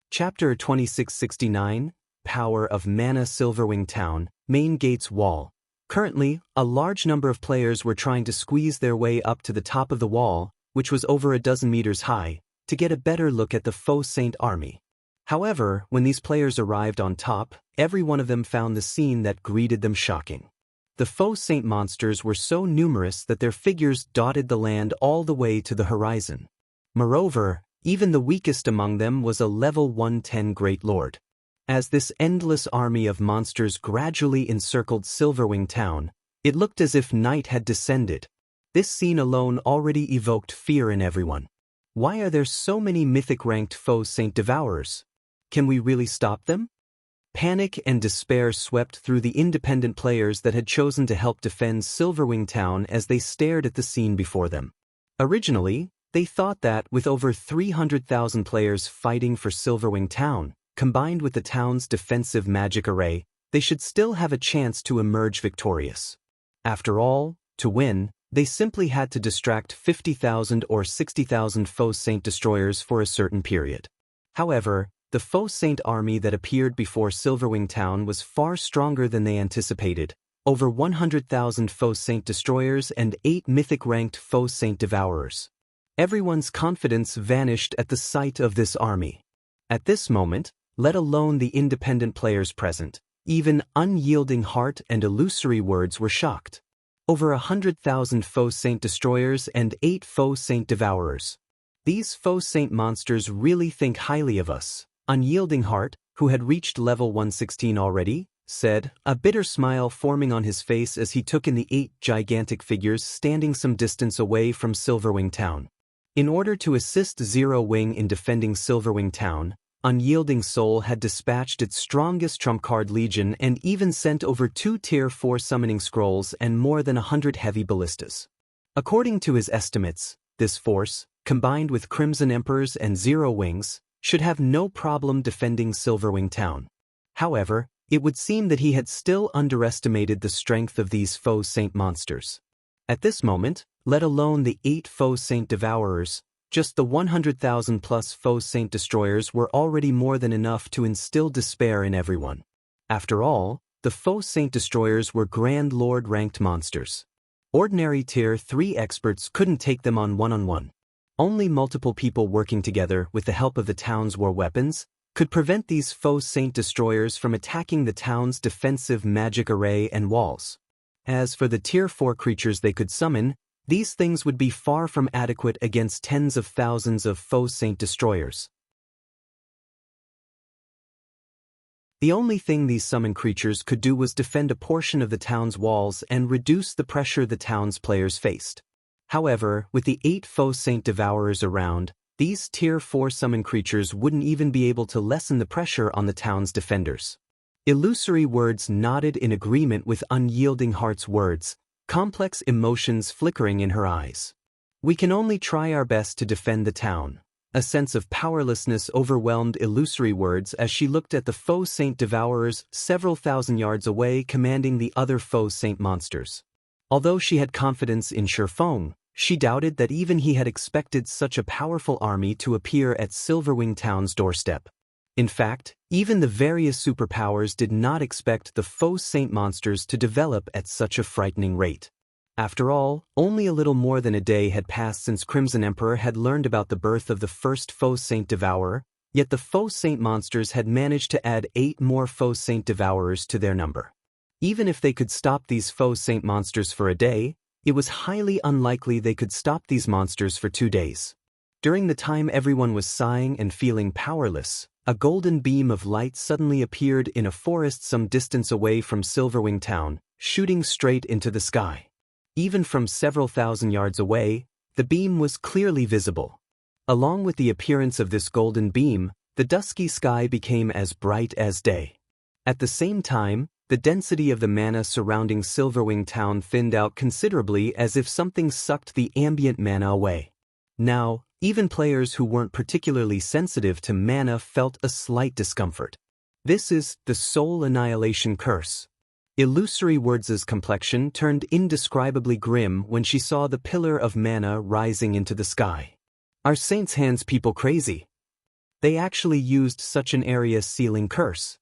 Chapter 2669, Power of Mana. Silverwing Town, Main Gates Wall. Currently, a large number of players were trying to squeeze their way up to the top of the wall, which was over a dozen meters high, to get a better look at the Faux Saint army. However, when these players arrived on top, every one of them found the scene that greeted them shocking. The Faux Saint monsters were so numerous that their figures dotted the land all the way to the horizon. Moreover, even the weakest among them was a level 110 Great Lord. As this endless army of monsters gradually encircled Silverwing Town, it looked as if night had descended. This scene alone already evoked fear in everyone. Why are there so many mythic-ranked Faux Saint Devourers? Can we really stop them? Panic and despair swept through the independent players that had chosen to help defend Silverwing Town as they stared at the scene before them. Originally, they thought that with over 300,000 players fighting for Silverwing Town, combined with the town's defensive magic array, they should still have a chance to emerge victorious. After all, to win, they simply had to distract 50,000 or 60,000 Faux Saint destroyers for a certain period. However, the Faux Saint army that appeared before Silverwing Town was far stronger than they anticipated, over 100,000 Faux Saint destroyers and 8 mythic-ranked Faux Saint Devourers. Everyone's confidence vanished at the sight of this army. At this moment, let alone the independent players present, even Unyielding Heart and Illusory Words were shocked. Over 100,000 Faux Saint destroyers and 8 Faux Saint Devourers. These Faux Saint monsters really think highly of us. Unyielding Heart, who had reached level 116 already, said, a bitter smile forming on his face as he took in the 8 gigantic figures standing some distance away from Silverwing Town. In order to assist Zero-Wing in defending Silverwing Town, Unyielding Soul had dispatched its strongest trump card legion and even sent over 2 Tier 4 summoning scrolls and more than 100 heavy ballistas. According to his estimates, this force, combined with Crimson Emperors and Zero-Wings, should have no problem defending Silverwing Town. However, it would seem that he had still underestimated the strength of these Faux Saint monsters. At this moment, let alone the 8 Faux Saint Devourers, just the 100,000 plus Faux Saint Destroyers were already more than enough to instill despair in everyone. After all, the Faux Saint Destroyers were Grand Lord ranked monsters. Ordinary Tier 3 experts couldn't take them on one-on-one. Only multiple people working together with the help of the town's war weapons could prevent these Faux Saint Destroyers from attacking the town's defensive magic array and walls. As for the Tier 4 creatures they could summon, these things would be far from adequate against tens of thousands of Faux Saint Destroyers. The only thing these summoned creatures could do was defend a portion of the town's walls and reduce the pressure the town's players faced. However, with the 8 Faux Saint Devourers around, these Tier 4 summoned creatures wouldn't even be able to lessen the pressure on the town's defenders. Illusory Words nodded in agreement with Unyielding Heart's words, complex emotions flickering in her eyes. We can only try our best to defend the town. A sense of powerlessness overwhelmed Illusory Words as she looked at the Faux Saint Devourers several thousand yards away commanding the other Faux Saint monsters. Although she had confidence in Faux, she doubted that even he had expected such a powerful army to appear at Silverwing Town's doorstep. In fact, even the various superpowers did not expect the Faux Saint monsters to develop at such a frightening rate. After all, only a little more than a day had passed since Crimson Emperor had learned about the birth of the first Faux Saint Devourer, yet the Faux Saint monsters had managed to add 8 more Faux Saint Devourers to their number. Even if they could stop these Faux Saint monsters for a day, it was highly unlikely they could stop these monsters for 2 days. During the time everyone was sighing and feeling powerless, a golden beam of light suddenly appeared in a forest some distance away from Silverwing Town, shooting straight into the sky. Even from several thousand yards away, the beam was clearly visible. Along with the appearance of this golden beam, the dusky sky became as bright as day. At the same time, the density of the mana surrounding Silverwing Town thinned out considerably as if something sucked the ambient mana away. Now, even players who weren't particularly sensitive to mana felt a slight discomfort. This is the Soul Annihilation Curse. Illusory Words' complexion turned indescribably grim when she saw the pillar of mana rising into the sky. Are Saint's Hands people crazy? They actually used such an area sealing curse.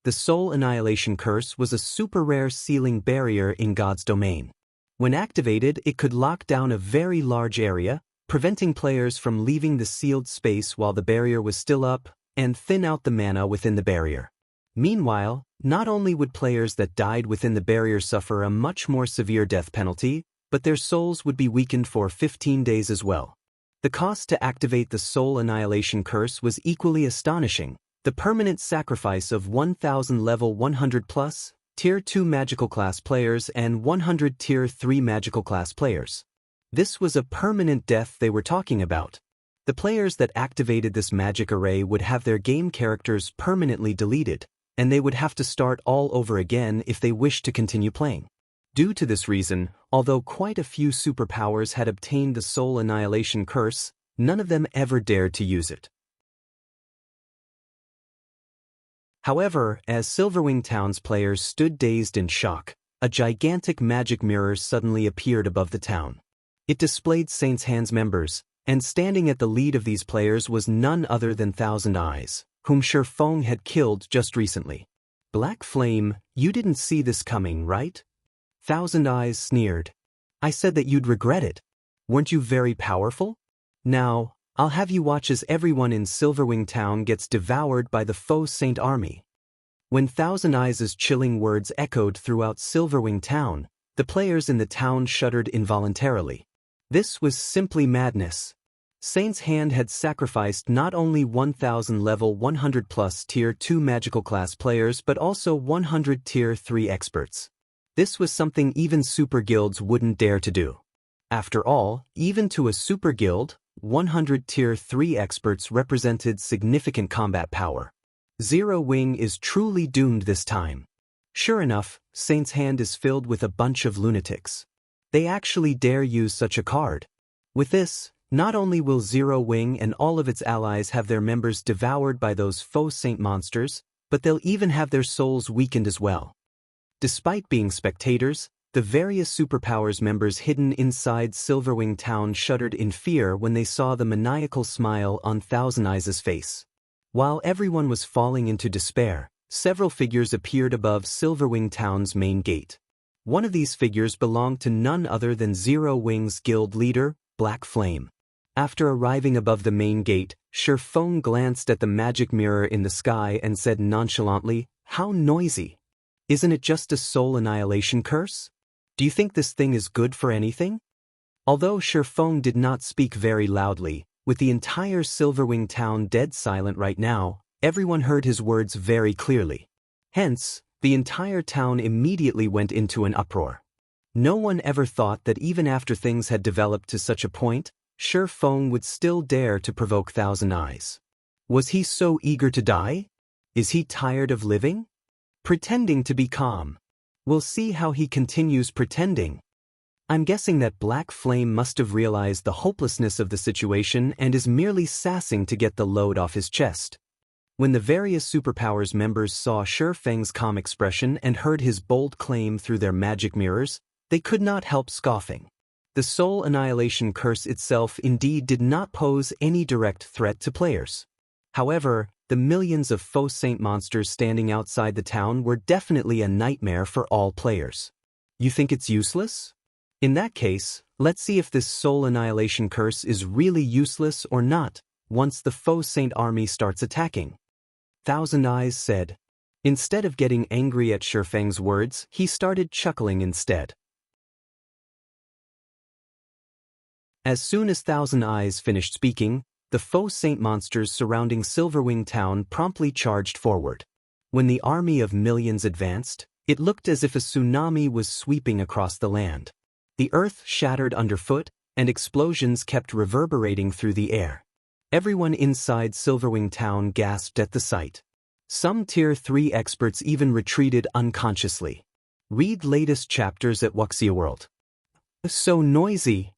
The Soul Annihilation Curse was a super rare sealing barrier in God's domain. When activated, it could lock down a very large area, preventing players from leaving the sealed space while the barrier was still up, and thin out the mana within the barrier. Meanwhile, not only would players that died within the barrier suffer a much more severe death penalty, but their souls would be weakened for 15 days as well. The cost to activate the Soul Annihilation Curse was equally astonishing: the permanent sacrifice of 1,000 level 100 plus, Tier 2 magical class players and 100 Tier 3 magical class players. This was a permanent death they were talking about. The players that activated this magic array would have their game characters permanently deleted, and they would have to start all over again if they wished to continue playing. Due to this reason, although quite a few superpowers had obtained the Soul Annihilation Curse, none of them ever dared to use it. However, as Silverwing Town's players stood dazed in shock, a gigantic magic mirror suddenly appeared above the town. It displayed Saint's Hands members, and standing at the lead of these players was none other than Thousand Eyes, whom Faux had killed just recently. Black Flame, you didn't see this coming, right? Thousand Eyes sneered. I said that you'd regret it. Weren't you very powerful? Now, I'll have you watch as everyone in Silverwing Town gets devoured by the Faux Saint army. When Thousand Eyes' chilling words echoed throughout Silverwing Town, the players in the town shuddered involuntarily. This was simply madness. Saint's Hand had sacrificed not only 1,000 level 100 plus Tier 2 magical class players but also 100 Tier 3 experts. This was something even super guilds wouldn't dare to do. After all, even to a super guild, 100 Tier 3 experts represented significant combat power. Zero Wing is truly doomed this time. Sure enough, Saint's hand is filled with a bunch of lunatics. They actually dare use such a card. With this, not only will Zero Wing and all of its allies have their members devoured by those Faux Saint monsters, but they'll even have their souls weakened as well. Despite being spectators, the various superpowers members hidden inside Silverwing Town shuddered in fear when they saw the maniacal smile on Thousand Eyes' face. While everyone was falling into despair, several figures appeared above Silverwing Town's main gate. One of these figures belonged to none other than Zero Wing's guild leader, Black Flame. After arriving above the main gate, Faux glanced at the magic mirror in the sky and said nonchalantly, "How noisy. Isn't it just a soul annihilation curse? Do you think this thing is good for anything?" Although Faux did not speak very loudly, with the entire Silverwing Town dead silent right now, everyone heard his words very clearly. Hence, the entire town immediately went into an uproar. No one ever thought that even after things had developed to such a point, Faux would still dare to provoke Thousand Eyes. Was he so eager to die? Is he tired of living? Pretending to be calm. We'll see how he continues pretending. I'm guessing that Black Flame must have realized the hopelessness of the situation and is merely sassing to get the load off his chest. When the various superpowers members saw Feng's calm expression and heard his bold claim through their magic mirrors, they could not help scoffing. The soul annihilation curse itself indeed did not pose any direct threat to players. However, the millions of Faux Saint monsters standing outside the town were definitely a nightmare for all players. You think it's useless? In that case, let's see if this soul annihilation curse is really useless or not, once the Faux Saint army starts attacking. Thousand Eyes said. Instead of getting angry at Feng's words, he started chuckling instead. As soon as Thousand Eyes finished speaking, the Faux Saint monsters surrounding Silverwing Town promptly charged forward. When the army of millions advanced, it looked as if a tsunami was sweeping across the land. The earth shattered underfoot, and explosions kept reverberating through the air. Everyone inside Silverwing Town gasped at the sight. Some Tier 3 experts even retreated unconsciously. Read latest chapters at Wuxia World. So noisy.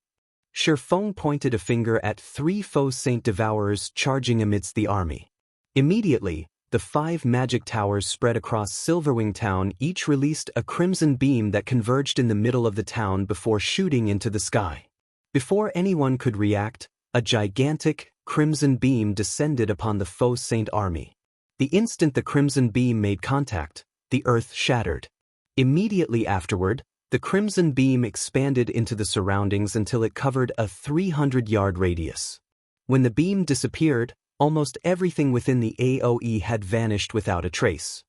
Faux pointed a finger at 3 Faux Saint Devourers charging amidst the army. Immediately, the 5 magic towers spread across Silverwing Town each released a crimson beam that converged in the middle of the town before shooting into the sky. Before anyone could react, a gigantic, crimson beam descended upon the Faux Saint army. The instant the crimson beam made contact, the earth shattered. Immediately afterward, the crimson beam expanded into the surroundings until it covered a 300-yard radius. When the beam disappeared, almost everything within the AoE had vanished without a trace.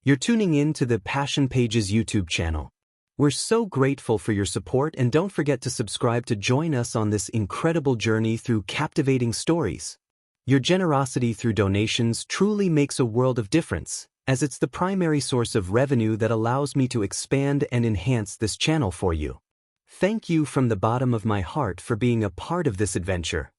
You're tuning in to the Passion Pages YouTube channel. We're so grateful for your support, and don't forget to subscribe to join us on this incredible journey through captivating stories. Your generosity through donations truly makes a world of difference, as it's the primary source of revenue that allows me to expand and enhance this channel for you. Thank you from the bottom of my heart for being a part of this adventure.